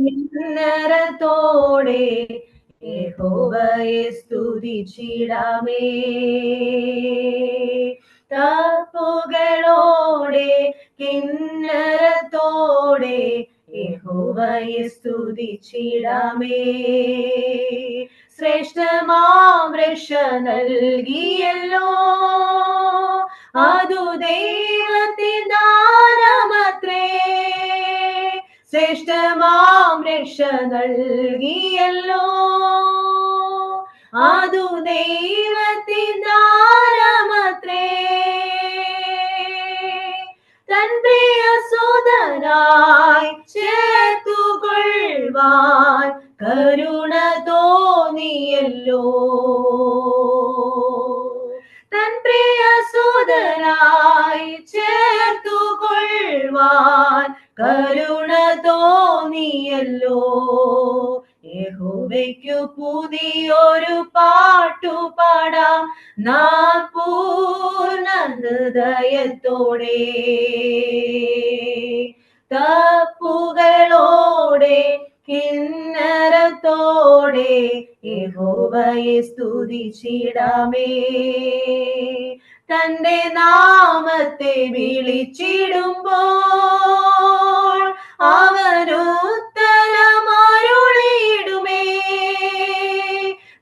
കിന്നരത്തോടെ യഹോവയെ സ്തുതിച്ചിടാമേ. തപ്പുകളോടെ കിന്നരത്തോടെ യഹോവയെ സ്തുതിച്ചിടാമേ. ശ്രേഷ്ഠമാം രക്ഷ നൽകിയല്ലോ, അതു ദൈവത്തിൻ ദാനമത്രേ. ശ്രേഷ്ഠമാം രക്ഷ നൽകിയല്ലോ, അതു ദൈവത്തിൻ ദാനമത്രേ. തൻ പ്രിയ സുതനായി ചേർത്തുകൊള്ളുവാൻ കരുണ തോന്നിയല്ലോ. തൻ പ്രിയ സുതനായി ചേർത്തുകൊള്ളുവാൻ കരുണ തോന്നിയല്ലോ. യഹോവയ്ക്കു പുതിയൊരു പാട്ടുപാടാം നാം പൂർണ്ണ ഹൃദയത്തോടെ. തപ്പുകളോടെ കിന്നരത്തോടെ യഹോവയെ സ്തുതിച്ചിടാമേ. തന്റെ നാമത്തെ വിളിച്ചിടുമ്പോൾ അവനുത്തരമരുളിയിടുമേ.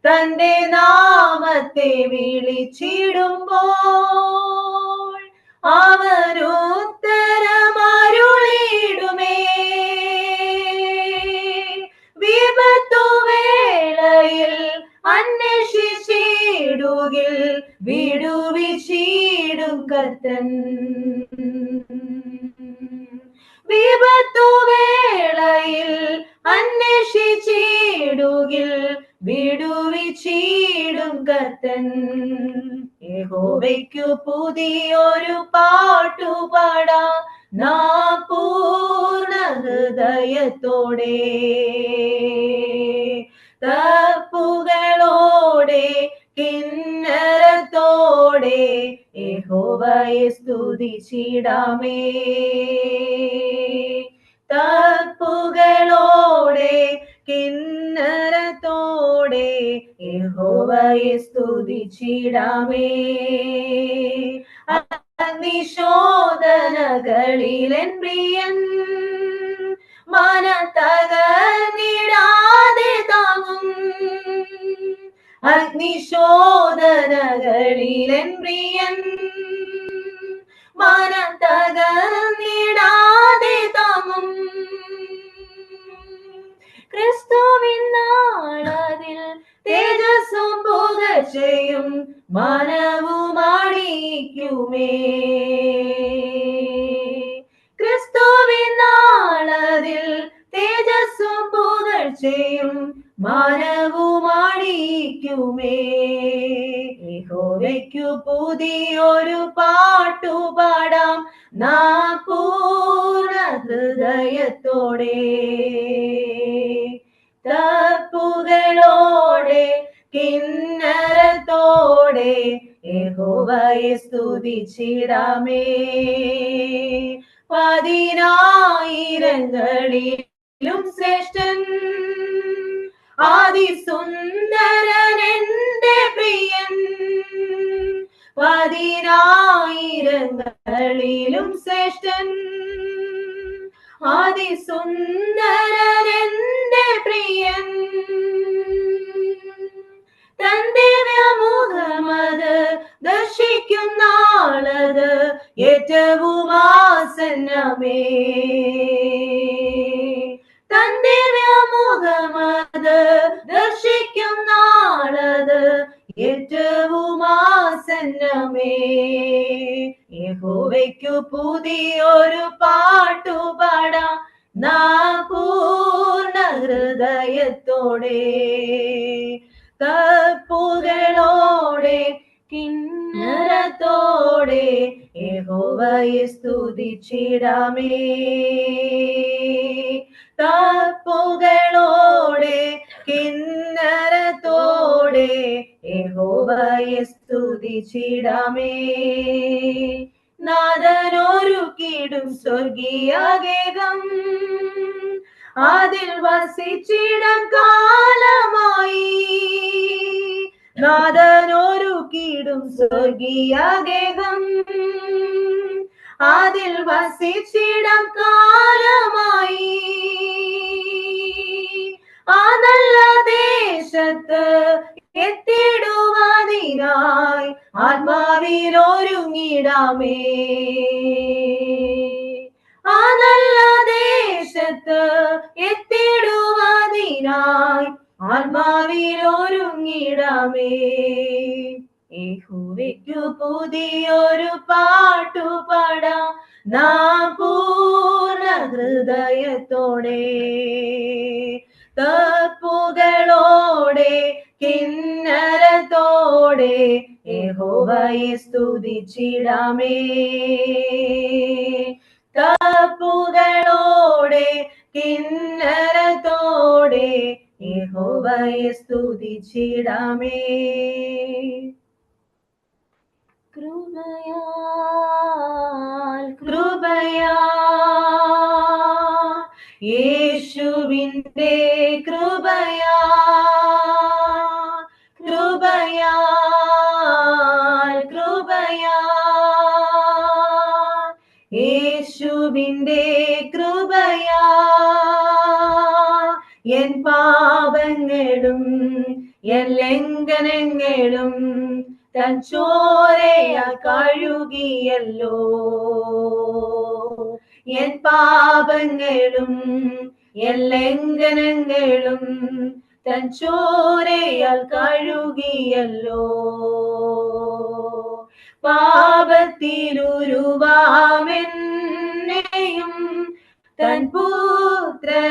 തന്റെ നാമത്തെ വിളിച്ചിടുമ്പോൾ അവനുത്തരമരുളിയിടുമേ. വിപത്തുവേളയിൽ അന്വേഷിച്ചിടുകിൽ വിടുവിച്ചിടും കർത്തൻ. വിപത്തുവേളയിൽ അന്വേഷിച്ചിടുകിൽ വിടുവിച്ചിടും കർത്തൻ. യഹോവയ്ക്കു പുതിയൊരു പാട്ടുപാടാം നാം പൂർണ്ണ ഹൃദയത്തോടെ. തപ്പുകളോടെ കിന്നരത്തോടെ യഹോവയെ സ്തുതിച്ചിടാമേ. തപ്പുകളോടെ കിന്നരത്തോടെ യഹോവയെ സ്തുതിച്ചിടാമേ. അഗ്നിശോധനകളിലെൻ പ്രിയൻ മനതകർന്നിടാതെ താങ്ങും. അഗ്നിശോധനകളിലെൻ പ്രിയൻ മനതകർന്നിടാതെ താങ്ങും. ക്രിസ്തുവിൻ നാളതിൽ തേജസ്സും പുകഴ്ചയും മനവുമാണിക്കുമേ. ക്രിസ്തുവിൻ നാളതിൽ തേജസ്സും പുകഴ്ചയും മനവുമാണിക്കുമേ. യഹോവയ്ക്കു പുതിയൊരു പാട്ടുപാടാം നാം പൂർണ്ണ ഹൃദയത്തോടെ. തപ്പുകളോടെ കിന്നരത്തോടെ യഹോവയെ സ്തുതിച്ചിടാമേ. പതിനായിരങ്ങളിലും ശ്രേഷ്ഠൻ അതിസുന്ദരൻ എന്റെ പ്രിയൻ. പതിനായിരങ്ങളിലും ശ്രേഷ്ഠൻ അതിസുന്ദരൻ എന്റെ പ്രിയൻ. തൻ ദിവ്യമുഖമത് ദർശിക്കുന്നാളത് ഏറ്റവും ആസന്നമേ. തൻ ദിവ്യമുഖമത് ദർശിക്കുന്നാളത് ഏറ്റവും ആസന്നമേ. യഹോവയ്ക്കു പുതിയൊരു പാട്ടുപാടാം നാം പൂർണ്ണ ഹൃദയത്തോടെ. തപ്പുകളോടെ കിന്നരത്തോടെ യഹോവയെ സ്തുതിച്ചിടാമേ. തപ്പുകളോടെ കിന്നരത്തോടെ യഹോവയെ സ്തുതിച്ചിടാമേ. നാഥനൊരുക്കിടും സ്വർഗീയഗേഹം അതിൽ വസിച്ചിടം കാലമായി നാഥനൊരുക്കിടും സ്വർഗീയഗേഹം അതിൽ വസിച്ചിടം കാലമായി ആ നല്ല ദേശത്ത് എത്തിടുവാതിനായി ആത്മാവിലൊരുങ്ങിടാമേ ആ നല്ല ദേശത്ത് എത്തിടുവാതിനായി ആത്മാവിലൊരുങ്ങിടാമേ യഹോവയ്ക്കു പുതിയൊരു പാട്ടുപാടാം നാം പൂർണ്ണ ഹൃദയത്തോടെ തപ്പുകളോടെ കിന്നരത്തോടെ യഹോവയെ സ്തുതിച്ചിടാമേ തപ്പുകളോടെ കിന്നരത്തോടെ യഹോവയെ സ്തുതിച്ചിടാമേ കൃപയാൽ യേശുവിന്റെ യേശുവിന്റെ കൃപയാ എൻ പാപങ്ങളും എൻ ലംഘനങ്ങളും തൻ ചോരയാൽ കഴുകിയല്ലോ എൻ പാപങ്ങളും എൻ ലംഘനങ്ങളും തൻ ചോരയാൽ കഴുകിയല്ലോ പാപത്തിലുരുവാമെന്നെയും തൻ പുത്രനാക്കി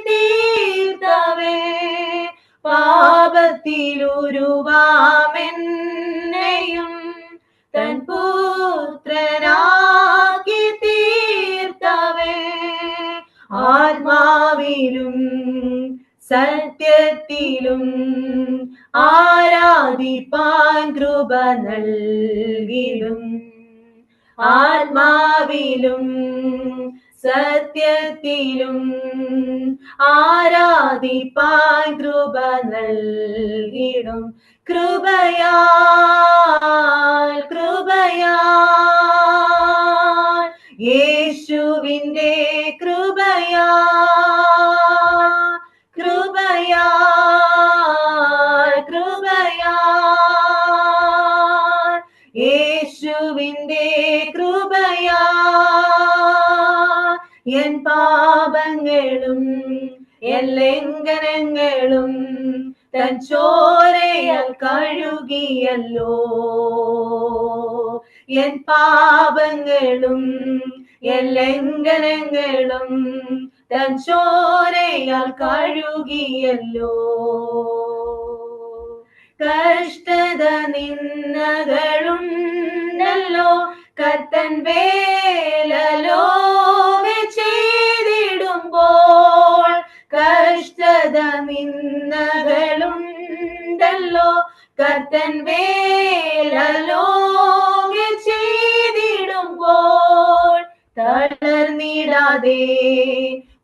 തീർത്തവേ പാപത്തിലുരുവാമെന്നെയും തൻ പുത്രനാക്കി തീർത്തവേ ആത്മാവിലും സത്യത്തിലും ആരാധിപ്പാൻ കൃപ നൽകിടും ആത്മാവിലും സത്യത്തിലും ആരാധിപ്പാൻ കൃപ നൽകിടും കൃപയാൽ യേശുവിന്റെ കൃപയാൽ യേശുവിന്റെ കൃപയാ എൻ പാപങ്ങളും എൻ ലംഘനങ്ങളും തൻ ചോരയാൽ കഴുകിയല്ലോ എൻ പാപങ്ങളും എൻ ലംഘനങ്ങളും തൻ ചോരയാൽ കഴുകിയല്ലോ കഷ്ടത നിന്ദകളുണ്ടല്ലോ കർത്തൻ വേലലോ ചെയ്തിടുമ്പോൾ കഷ്ടത നിന്ദകളുണ്ടല്ലോ കർത്തൻ വേലലോ ചെയ്തിടുമ്പോൾ തളർന്നിടാതെ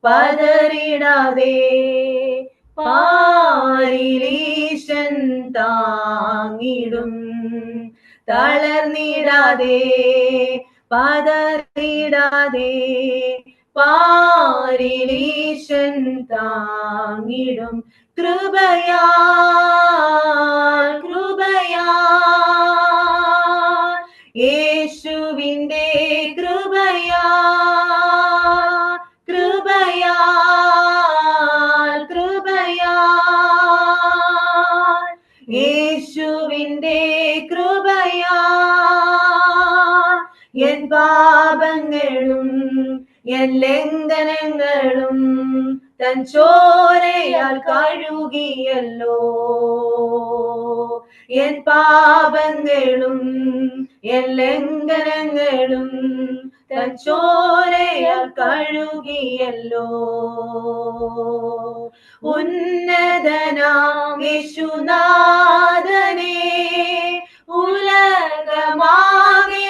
പതറിടാതെ പാരിലീശൻ താങ്ങിടും തളർന്നിടാതെ പതറിടാതെ പാരിലീശൻ താങ്ങിടും കൃപയാൽ യേശുവിന്റെ കൃപയാൽ യേശുവിന്റെ കൃപയാ എൻ പാപങ്ങളും എൻ ലംഘനങ്ങളും തൻ ചോരയാൽ കഴുകിയല്ലോ എൻ പാപങ്ങളും എൻ ലംഘനങ്ങളും തൻ ചോരയാൽ കഴുകിയല്ലോ ഉന്നതനാം യേശുനാഥനെ ഉലകമാകെ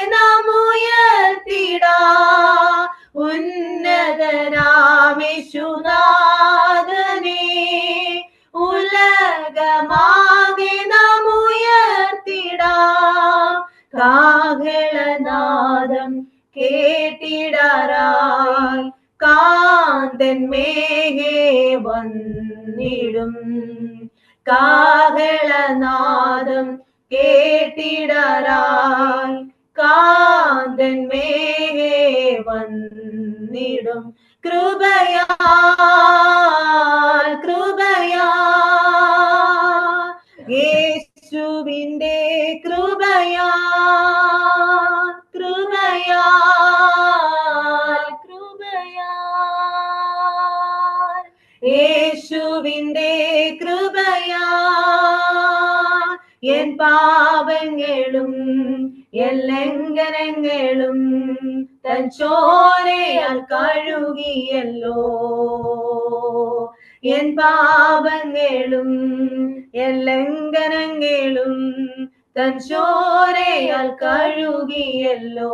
ഉന്നതനാമേശുനാഥനെ ഉലകമാകെ നാം ഉയർത്തിടാം. കാഹളനാദം കേട്ടിടാറായി കാന്തൻ മേഘേ വന്നിടും. കാഹളനാദം കേട്ടിടാറായി കാന്തൻ മേഘേ വന്നിടും. കൃപയാൽ കൃപയാൽ യേശുവിന്റെ കൃപയാൽ കൃപയാൽ കൃപയാൽ യേശുവിന്റെ കൃപയാൽ എൻ പാപങ്ങളും ലംഘനങ്ങളും തൻ ചോരയാൽ കഴുകിയല്ലോ. എൻ പാപങ്ങളും ലംഘനങ്ങളും തൻ ചോരയാൽ കഴുകിയല്ലോ.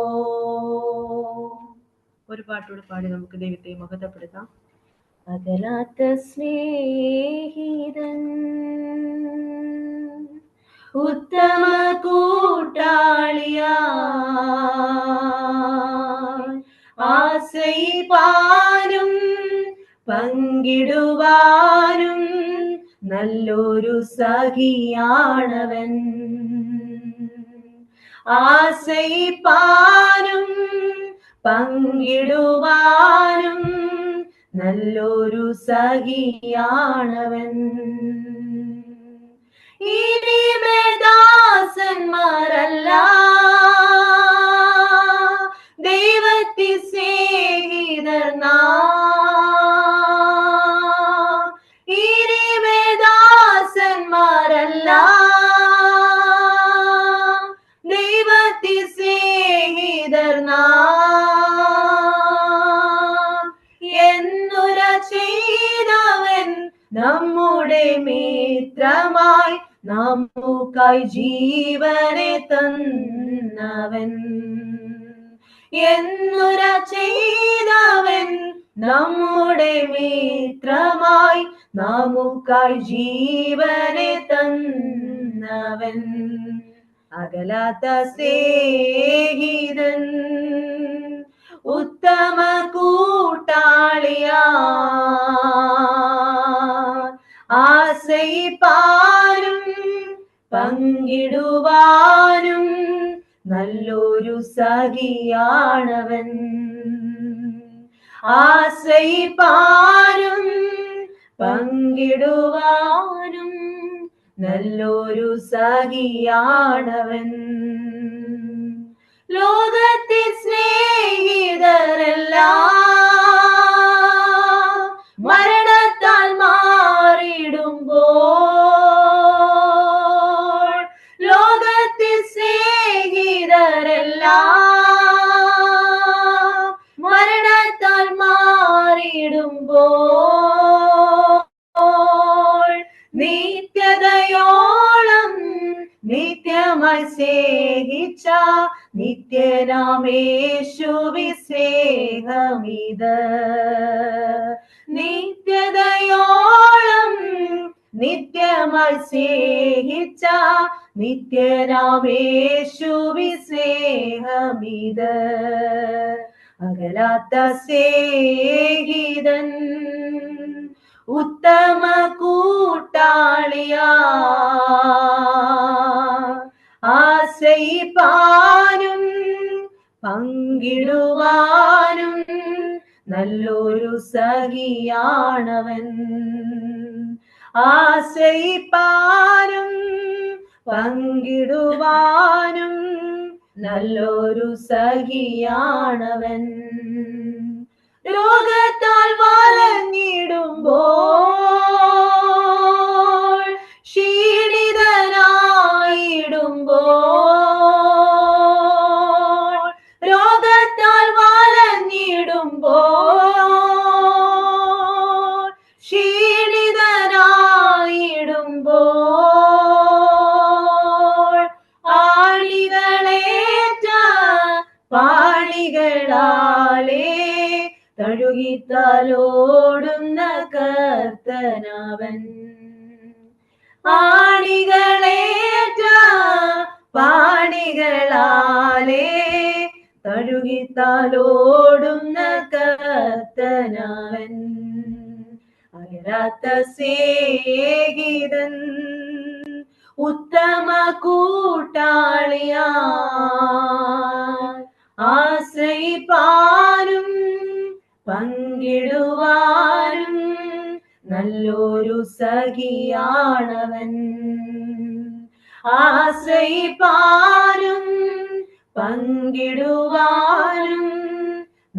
ഒരു പാട്ടോട് പാടി നമുക്ക് ദൈവത്തെ മഹത്വപ്പെടുത്താം. അകലാത്ത സ്നേഹിതൻ ഉത്തമ കൂട്ടാളിയാ ആശ്രയിപ്പാനും പങ്കിടുവാനും നല്ലൊരു സഖിയാണവൻ. ആശ്രയിപ്പാനും പങ്കിടുവാനും നല്ലൊരു സഖിയാണവൻ. ദാസന്മാരല്ല ദൈവത്തെ സ്നേഹിതർ ദാസന്മാരല്ല ദൈവത്തെ സ്നേഹിതർ എന്നുര ചെയ്തവൻ നമ്മുടെ മിത്രമായി നമുക്കായി ജീവനെ തന്നവൻ. എന്നുര ചെയ്തവൻ നമ്മുടെ മിത്രമായി നമുക്കായി ജീവനെ തന്നവൻ. അകലാത്ത സ്നേഹിതൻ ഉത്തമ കൂട്ടാളിയാ ആശ്രയിപ്പാനും പങ്കിടുവാനും നല്ലൊരു സഖിയാണവൻ. ആശ്രയിപ്പാനും പങ്കിടുവാനും നല്ലൊരു സഖിയാണവൻ. ലോകത്തിൽ സ്നേഹിതരെല്ലാം മരണത്താൽ മാറിടുമ്പോൾ, ലോകത്തിൽ സ്നേഹിതരെല്ലാം മരണത്താൽ മാറിടുമ്പോൾ, നിത്യതയോളം നിത്യമായി സ്നേഹിച്ച നിത്യനാമേശുവി സ്നേഹമിത്. നിത്യതയോളം നിത്യമായി സ്നേഹിച്ച നിത്യനാമേശുവി സ്നേഹമിത്. അകലാത്ത സ്നേഹിതൻ ഉത്തമ കൂട്ടാളിയാ ആശ്രയിപ്പാനും പങ്കിടുവാനും നല്ലൊരു സഖിയാണവൻ. ആശ്രയിപ്പാനും പങ്കിടുവാനും നല്ലൊരു സഖിയാണവൻ. രോഗത്താൽ വലഞ്ഞിടുമ്പോൾ, ക്ഷീണിതനായിടുമ്പോൾ, രോഗത്താൽ വലഞ്ഞിടുമ്പോൾ, ക്ഷീണിതനായിടുമ്പോൾ, ആണികളേറ്റ പാണികളാലേ തഴുകിത്താലോടുന്ന കർത്തനവൻ. ആണികളേറ്റ പാണികളാലേ തഴുകിത്താലോടുന്ന കർത്തനവൻ. അകരാത്ത സ്നേഹിതൻ ഉത്തമ കൂട്ടാളിയാ ആശ്രയിപ്പാനും പങ്കിടുവാനും നല്ലൊരു സഖിയാണവൻ. ആശ്രയിപ്പാനും പങ്കിടുവാനും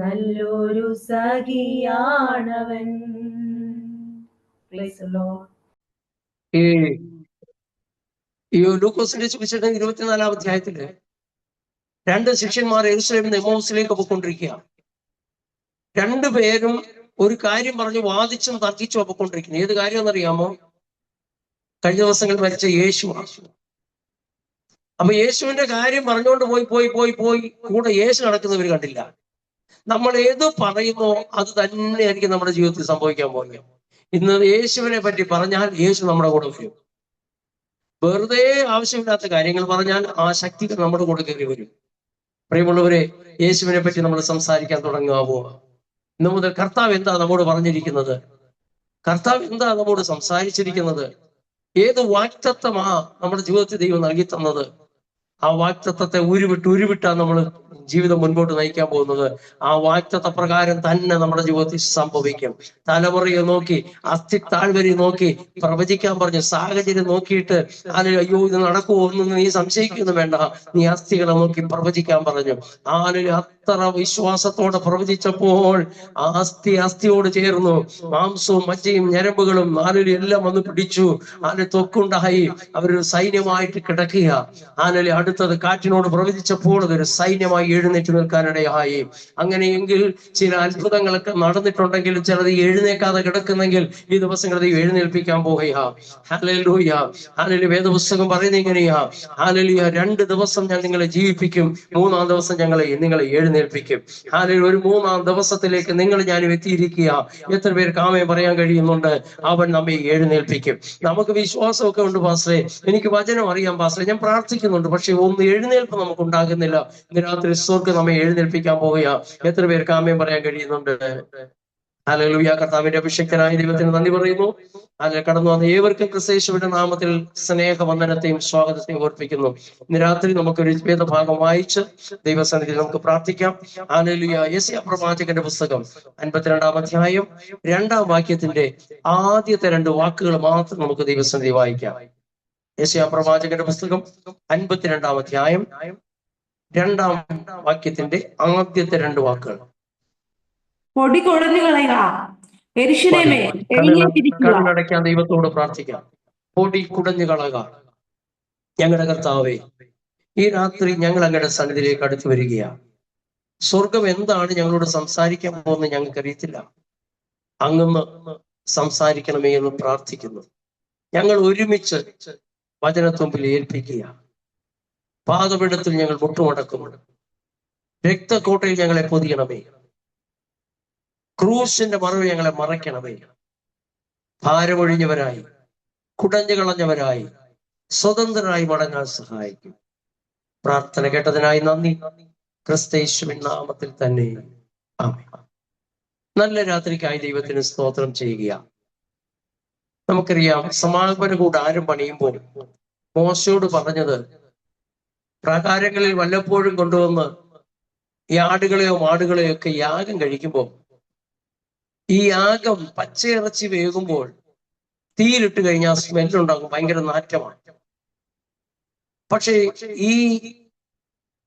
നല്ലൊരു സഖിയാണവൻ. ഈ ലൂക്കോസിന്റെ സുവിശേഷം 24-ാം അധ്യായത്തില് 2 ശിഷ്യന്മാർ യെരൂശലേമിൽ നിന്ന് എമ്മൗസിലേക്ക് പോയിക്കൊണ്ടിരിക്കുക. 2 പേരും ഒരു കാര്യം പറഞ്ഞ് വാദിച്ചും തർക്കിച്ചും പോയിക്കൊണ്ടിരിക്കുന്നു. ഏത് കാര്യം എന്നറിയാമോ? കഴിഞ്ഞ ദിവസങ്ങളിൽ മരിച്ച യേശു. അപ്പൊ യേശുവിന്റെ കാര്യം പറഞ്ഞുകൊണ്ട് പോയി കൂടെ യേശു നടക്കുന്നവർ കണ്ടില്ല. നമ്മൾ ഏത് പറയുന്നോ അത് തന്നെയായിരിക്കും നമ്മുടെ ജീവിതത്തിൽ സംഭവിക്കാൻ പോകുന്നത്. ഇന്ന് യേശുവിനെ പറ്റി പറഞ്ഞാൽ യേശു നമ്മുടെ കൂടെ വരും. വെറുതെ ആവശ്യമില്ലാത്ത കാര്യങ്ങൾ പറഞ്ഞാൽ ആ ശക്തികൾ നമ്മുടെ കൂടെ കയറി വരും. പ്രിയമുള്ളവരെ, യേശുവിനെ പറ്റി നമ്മൾ സംസാരിക്കാൻ തുടങ്ങാവോ? ഇന്ന് മുതൽ കർത്താവ് എന്താ നമ്മോട് പറഞ്ഞിരിക്കുന്നത്? കർത്താവ് എന്താ നമ്മോട് സംസാരിച്ചിരിക്കുന്നത്? ഏത് വാക്തത്വമാ നമ്മുടെ ജീവിതത്തിൽ ദൈവം നൽകി തന്നത്? ആ വാക്തത്വത്തെ ഉരുവിട്ടാണ് നമ്മൾ ജീവിതം മുൻപോട്ട് നയിക്കാൻ പോകുന്നത്. ആ വാക്തത്വ പ്രകാരം തന്നെ നമ്മുടെ ജീവിതത്തിൽ സംഭവിക്കും. തലമുറയെ നോക്കി, അസ്ഥി താഴ്വരി നോക്കി പ്രവചിക്കാൻ പറഞ്ഞു. സാഹചര്യം നോക്കിയിട്ട് അയ്യോ ഇത് നടക്കുമോ എന്ന് നീ സംശയിക്കുന്നു വേണ്ട, നീ അസ്ഥികളെ നോക്കി പ്രവചിക്കാൻ പറഞ്ഞു. അത്ര വിശ്വാസത്തോടെ പ്രവചിച്ചപ്പോൾ ആ അസ്ഥിയോട് ചേർന്നു. മാംസവും മജ്ജയും ഞരമ്പുകളും എല്ലാം വന്ന് പിടിച്ചു. തൊക്കുണ്ടായി. അവരൊരു സൈന്യമായിട്ട് കിടക്കുക. അടുത്തത് കാറ്റിനോട് പ്രവചിച്ചപ്പോൾ അതൊരു സൈന്യമായി എഴുന്നേറ്റ് നിൽക്കാനിടയായി. അങ്ങനെയെങ്കിൽ ചില അത്ഭുതങ്ങളൊക്കെ നടന്നിട്ടുണ്ടെങ്കിലും ചിലത് എഴുന്നേക്കാതെ കിടക്കുന്നെങ്കിൽ ഈ ദിവസങ്ങളിൽ എഴുന്നേൽപ്പിക്കാൻ പോകുക. Hallelujah, hallelujah. വേദപുസ്തകം പറയുന്നത് ഇങ്ങനെയാ, ഹല്ലേലൂയ, 2 ദിവസം ഞാൻ നിങ്ങളെ ജീവിപ്പിക്കും, 3-ാം ദിവസം നിങ്ങളെ എഴുന്നേൽപ്പിക്കും. ഹല്ലേലൂയ. ഒരു 3-ാം ദിവസത്തിലേക്ക് ഞാൻ എത്തിയിരിക്കുക. എത്ര പേർക്ക് ആമേൻ പറയാൻ കഴിയുന്നുണ്ട്? അവൻ നമ്മെ എഴുന്നേൽപ്പിക്കും. നമുക്ക് വിശ്വാസമൊക്കെ ഉണ്ട് പാസ്റ്ററെ, എനിക്ക് വചനം അറിയാം പാസ്റ്ററെ, ഞാൻ പ്രാർത്ഥിക്കുന്നുണ്ട്, പക്ഷെ ഒന്ന് എഴുന്നേൽപ്പ് നമുക്ക് ഉണ്ടാകുന്നില്ല. ഇന്ന് രാത്രി സ്വർഗ്ഗം നമ്മെ എഴുന്നേൽപ്പിക്കാൻ പോവുക. എത്ര പേർക്ക് ആമേൻ പറയാൻ കഴിയുന്നുണ്ട്? ഹല്ലേലൂയ. കർത്താവിന്റെ അഭിഷേക്തനായ ദൈവത്തിന് നന്ദി പറയുന്നു. അതിൽ കടന്നു വന്ന ഏവർക്കും ക്രിസ്തുയേശുവിന്റെ നാമത്തിൽ സ്നേഹവന്ദനത്തെയും സ്വാഗതത്തെയും ഓർപ്പിക്കുന്നു. ഇന്ന് രാത്രി നമുക്കൊരു വേദഭാഗം വായിച്ച് ദൈവസന്നിധിയിൽ നമുക്ക് പ്രാർത്ഥിക്കാം. ഹല്ലേലൂയ. യെശയ്യാ പ്രവാചകന്റെ പുസ്തകം 52-ാം അധ്യായം 2-ാം വാക്യത്തിന്റെ ആദ്യത്തെ 2 വാക്കുകൾ മാത്രം നമുക്ക് ദൈവസന്നിധി വായിക്കാം. യെശയ്യാ പ്രവാചകന്റെ പുസ്തകം 52-ാം അധ്യായം 2-ാം വാക്യത്തിന്റെ ആദ്യത്തെ 2 വാക്കുകൾ. പൊടി കുടഞ്ഞു കളയുക, യെരൂശലേമേ എഴുന്നേറ്റിരിക്കുക. കണ്ണടയ്ക്കാൻ ദൈവത്തോട് പ്രാർത്ഥിക്കാം. പൊടി കുടഞ്ഞു കളയുക. ഞങ്ങളുടെ കർത്താവേ, ഈ രാത്രി ഞങ്ങൾ അങ്ങയുടെ സന്നിധിയിലേക്ക് അടുത്തു വരികയാണ്. സ്വർഗം എന്താണ് ഞങ്ങളോട് സംസാരിക്കാൻ പോകുന്നത് ഞങ്ങൾക്കറിയത്തില്ല. അങ്ങ് സംസാരിക്കണമേ എന്ന് പ്രാർത്ഥിക്കുന്നു. ഞങ്ങൾ ഒരുമിച്ച് വചനത്തുമ്പിൽ ഏൽപ്പിക്കുക. പാദപീഠത്തിൽ ഞങ്ങൾ മുട്ടുമടക്കുന്നുണ്ട്. രക്തക്കോട്ടയിൽ ഞങ്ങളെ പൊതിയണമേ. ക്രൂശിന്റെ മറവ് ഞങ്ങളെ മറയ്ക്കണമേ. ഭാരമൊഴിഞ്ഞവരായി, കുടഞ്ഞു കളഞ്ഞവരായി, സ്വതന്ത്രരായി മടങ്ങാൻ സഹായിക്കും. പ്രാർത്ഥന കേട്ടതിനായി നന്ദി. ക്രിസ്തുയേശുവിൻ നാമത്തിൽ തന്നെ ആമേൻ. നല്ല രാത്രിക്കായി ദൈവത്തിന് സ്തോത്രം ചെയ്യുക. നമുക്കറിയാം, സമാഗമന കൂടാരം പണിയുമ്പോൾ മോശയോട് പറഞ്ഞത്, പ്രാകാരങ്ങളിൽ വല്ലപ്പോഴും കൊണ്ടുവന്ന് ഈ ആടുകളെയോ മാടുകളെയോ ഒക്കെ യാഗം കഴിക്കുമ്പോൾ ഈ യാഗം പച്ചയിറച്ചി വേകുമ്പോൾ തീയിലിട്ട് കഴിഞ്ഞാൽ സ്മെല്ലുണ്ടാകും, ഭയങ്കര നാറ്റമാണ്. പക്ഷേ ഈ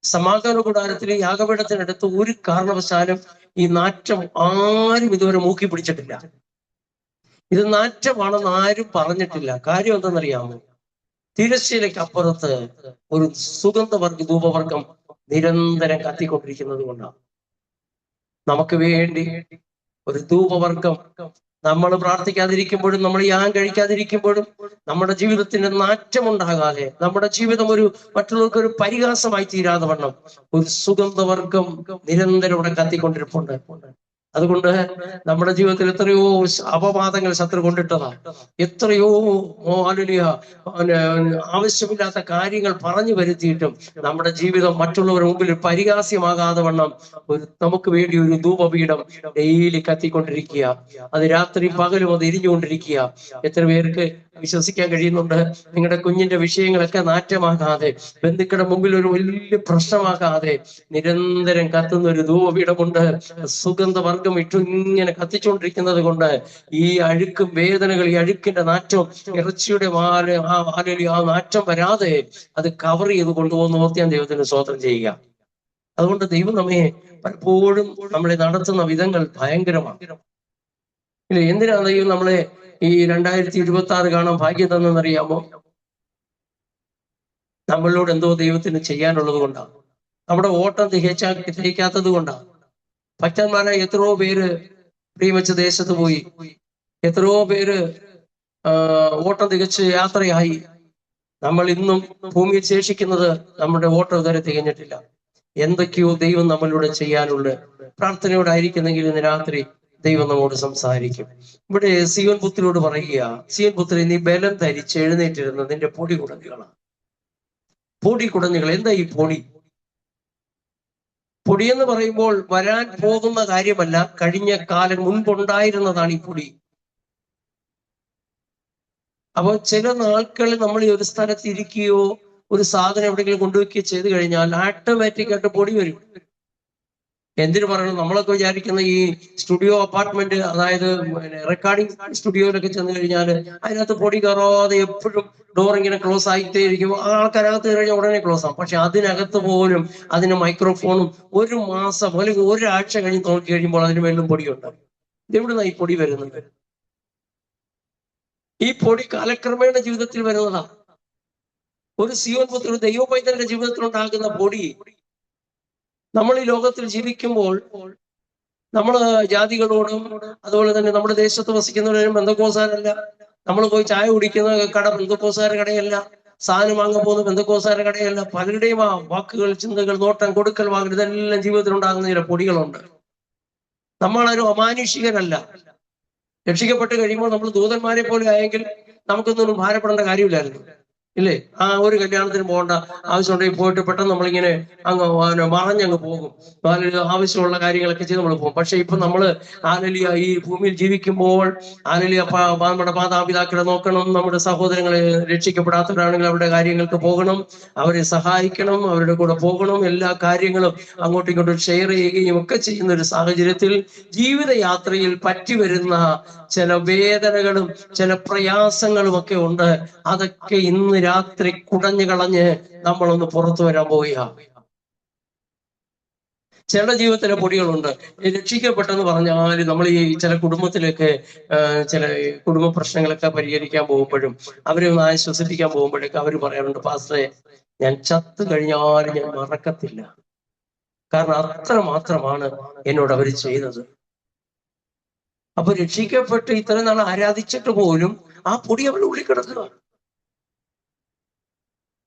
സമാഗമന കൂടാരത്തിലെ യാഗപീഠത്തിനടുത്ത് ഒരു കാരണവശാലും ഈ നാറ്റം ആരും ഇതുവരെ മൂക്കി പിടിച്ചിട്ടില്ല. ഇത് നാറ്റമാണെന്ന് ആരും പറഞ്ഞിട്ടില്ല. കാര്യം എന്തെന്നറിയാമോ? തിരശ്ശീലയ്ക്ക് അപ്പുറത്ത് ഒരു സുഗന്ധവർഗ ധൂപവർഗം നിരന്തരം കത്തിക്കൊണ്ടിരിക്കുന്നത് കൊണ്ടാണ്. നമുക്ക് വേണ്ടി ഒരു ധൂപവർഗം നമ്മൾ പ്രാർത്ഥിക്കാതിരിക്കുമ്പോഴും നമ്മൾ യാഗം കഴിക്കാതിരിക്കുമ്പോഴും നമ്മുടെ ജീവിതത്തിന് നാറ്റമുണ്ടാകാതെ, നമ്മുടെ ജീവിതം മറ്റുള്ളവർക്ക് ഒരു പരിഹാസമായി തീരാതെ വണ്ണം ഒരു സുഗന്ധവർഗം നിരന്തരം ഇവിടെ കത്തിക്കൊണ്ടിരിപ്പുണ്ട്. അതുകൊണ്ട് നമ്മുടെ ജീവിതത്തിൽ എത്രയോ അപവാദങ്ങൾ ശത്രു കൊണ്ടിട്ടതാ, എത്രയോ ആവശ്യമില്ലാത്ത കാര്യങ്ങൾ പറഞ്ഞു വരുത്തിയിട്ടും നമ്മുടെ ജീവിതം മറ്റുള്ളവരുടെ മുമ്പിൽ പരിഹാസ്യമാകാതെ വണ്ണം നമുക്ക് വേണ്ടി ഒരു ധൂപപീഠം ഡെയിലി കത്തിക്കൊണ്ടിരിക്കുക. അത് രാത്രി പകലും അത് എരിഞ്ഞുകൊണ്ടിരിക്കുക. എത്ര പേർക്ക് വിശ്വസിക്കാൻ കഴിയുന്നുണ്ട്? നിങ്ങളുടെ കുഞ്ഞിന്റെ വിഷയങ്ങളൊക്കെ നാറ്റമാകാതെ, ബന്ധുക്കളുടെ മുമ്പിൽ ഒരു വലിയ പ്രശ്നമാകാതെ നിരന്തരം കത്തുന്ന ഒരു ധൂപപീഠമുണ്ട്. സുഗന്ധവർഗം ഇട്ടു ഇങ്ങനെ കത്തിച്ചുകൊണ്ടിരിക്കുന്നത് കൊണ്ട് ഈ അഴുക്കും വേദനകൾ, ഈ അഴുക്കിന്റെ നാറ്റം, ഇറച്ചിയുടെ ആ നാറ്റം വരാതെ അത് കവർ ചെയ്ത് കൊണ്ടുപോകുന്ന ഓർത്തിയാൻ ദൈവത്തിന് സ്തോത്രം ചെയ്യുക. അതുകൊണ്ട് ദൈവം നമ്മെ പലപ്പോഴും നമ്മളെ നടത്തുന്ന വിധങ്ങൾ ഭയങ്കരമാണ്. ഇല്ല, എന്തിനാണ് ദൈവം നമ്മളെ ഈ 2026 കാണാൻ ഭാഗ്യം തന്നെന്നറിയാമോ? നമ്മളോട് എന്തോ ദൈവത്തിന് ചെയ്യാനുള്ളത് കൊണ്ടാണ്. നമ്മുടെ ഓട്ടം തികയ്ക്കാത്തത് കൊണ്ടാണ്. ഭക്തന്മാരായ എത്രയോ പേര് പ്രിയവെച്ച ദേശത്ത് പോയി, എത്രയോ പേര് ഓട്ടം തികച്ച് യാത്രയായി. നമ്മൾ ഇന്നും ഭൂമിയിൽ ശേഷിക്കുന്നത് നമ്മുടെ ഓട്ടം ഇതുവരെ തികഞ്ഞിട്ടില്ല. എന്തൊക്കെയോ ദൈവം നമ്മളിലൂടെ ചെയ്യാനുണ്ട്. പ്രാർത്ഥനയോടെ ആയിരിക്കുന്നെങ്കിൽ ഇന്ന് രാത്രി ദൈവം നമ്മോട് സംസാരിക്കും. ഇവിടെ സിയോൻ പുത്രിയോട് പറയുക, സിയോൻ പുത്രി, നീ ബലം ധരിച്ച് എഴുന്നേറ്റിരുന്ന നിന്റെ പൊടി കുടഞ്ഞുകളാണ്. പൊടി കുടഞ്ഞുകൾ. എന്താ ഈ പൊടി? പൊടിയെന്ന് പറയുമ്പോൾ വരാൻ പോകുന്ന കാര്യമല്ല, കഴിഞ്ഞ കാലം മുൻപുണ്ടായിരുന്നതാണ് ഈ പൊടി. അപ്പൊ ചില നാൾക്കളിൽ നമ്മൾ ഈ ഒരു സ്ഥലത്ത് ഇരിക്കുകയോ ഒരു സാധനം എവിടെയെങ്കിലും കൊണ്ടുവയ്ക്കുകയോ ചെയ്ത് കഴിഞ്ഞാൽ ഓട്ടോമാറ്റിക് ആയിട്ട് പൊടി വരും. എന്തിനു പറയണം? നമ്മളൊക്കെ വിചാരിക്കുന്ന ഈ സ്റ്റുഡിയോ അപ്പാർട്ട്മെന്റ്, അതായത് റെക്കോർഡിംഗ് സ്റ്റുഡിയോയിലൊക്കെ ചെന്ന് കഴിഞ്ഞാൽ അതിനകത്ത് പൊടി കയറാതെ എപ്പോഴും ഡോർ ഇങ്ങനെ ക്ലോസ് ആയിട്ടേ ഇരിക്കും. ആൾക്കാരകത്ത് കഴിഞ്ഞാൽ ഉടനെ ക്ലോസ് ആവും. പക്ഷെ അതിനകത്ത് പോലും അതിന് മൈക്രോഫോണും ഒരു മാസം അല്ലെങ്കിൽ ഒരാഴ്ച കഴിഞ്ഞ് നോക്കി കഴിയുമ്പോൾ അതിന് മേലും പൊടിയുണ്ട്. ഇതെവിടുന്നാ ഈ പൊടി വരുന്നത്? ഈ പൊടി കാലക്രമേണ ജീവിതത്തിൽ വരുന്നതാണ്. ഒരു സിയോൻ പുത്രി, ഒരു ദൈവ പൈതലിന്റെ ജീവിതത്തിൽ ഉണ്ടാകുന്ന പൊടി, നമ്മൾ ഈ ലോകത്തിൽ ജീവിക്കുമ്പോൾ നമ്മൾ ജാതികളോടും അതുപോലെ തന്നെ നമ്മുടെ ദേശത്ത് വസിക്കുന്നവരും ബന്ധക്കോസാരല്ല. നമ്മൾ പോയി ചായ കുടിക്കുന്ന കട ബന്ധക്കോസാരുടെ കടയല്ല, സാധനം വാങ്ങാൻ പോകുന്ന ബന്ധക്കോസാരുടെ കടയല്ല. പലരുടെയും ആ വാക്കുകൾ, ചിന്തകൾ, നോട്ടം, കൊടുക്കൽ വാങ്ങൽ, ഇതെല്ലാം ജീവിതത്തിൽ ഉണ്ടാകുന്ന ചില പൊടികളുണ്ട്. നമ്മളാരും അമാനുഷികരല്ല. രക്ഷിക്കപ്പെട്ട് കഴിയുമ്പോൾ നമ്മൾ ദൂതന്മാരെ പോലെ ആയെങ്കിൽ നമുക്കൊന്നും ഭാരപ്പെടേണ്ട കാര്യമില്ലായിരുന്നു, ഇല്ലേ? ആ ഒരു കല്യാണത്തിന് പോകേണ്ട ആവശ്യമുണ്ടെങ്കിൽ പോയിട്ട് പെട്ടെന്ന് നമ്മളിങ്ങനെ മറഞ്ഞങ്ങ് പോകും. ആവശ്യമുള്ള കാര്യങ്ങളൊക്കെ ചെയ്ത് നമ്മൾ പോകും. പക്ഷെ ഇപ്പൊ നമ്മള് ആലലിയ ഈ ഭൂമിയിൽ ജീവിക്കുമ്പോൾ ആലലിയ നമ്മുടെ മാതാപിതാക്കളെ നോക്കണം, നമ്മുടെ സഹോദരങ്ങളെ രക്ഷിക്കപ്പെടാത്തവരാണെങ്കിൽ അവരുടെ കാര്യങ്ങൾക്ക് പോകണം, അവരെ സഹായിക്കണം, അവരുടെ കൂടെ പോകണം. എല്ലാ കാര്യങ്ങളും അങ്ങോട്ടും ഇങ്ങോട്ടും ഷെയർ ചെയ്യുകയും ഒക്കെ ചെയ്യുന്ന ഒരു സാഹചര്യത്തിൽ ജീവിതയാത്രയിൽ പറ്റിവരുന്ന ചില വേദനകളും ചില പ്രയാസങ്ങളും ഒക്കെ ഉണ്ട്. അതൊക്കെ ഇന്ന് രാത്രി കുടഞ്ഞു കളഞ്ഞ് നമ്മളൊന്ന് പുറത്തു വരാൻ പോവുക. ചില ജീവിതത്തിലെ പൊടികളുണ്ട്. രക്ഷിക്കപ്പെട്ടെന്ന് പറഞ്ഞാൽ നമ്മൾ ഈ ചില കുടുംബത്തിലൊക്കെ ചില കുടുംബ പ്രശ്നങ്ങളൊക്കെ പരിഹരിക്കാൻ പോകുമ്പോഴും അവരെ ഒന്ന് ആശ്വസിപ്പിക്കാൻ പോകുമ്പോഴൊക്കെ അവർ പറയാറുണ്ട്, പാസ്റ്ററെ, ഞാൻ ചത്തു കഴിഞ്ഞാലും ഞാൻ മറക്കത്തില്ല, കാരണം അത്ര മാത്രമാണ് എന്നോട് അവർ ചെയ്തത്. അപ്പൊ രക്ഷിക്കപ്പെട്ട് ഇത്രയും നാൾ ആരാധിച്ചിട്ട് പോലും ആ പൊടി അവരുടെ ഉള്ളിൽ കിടക്കുക.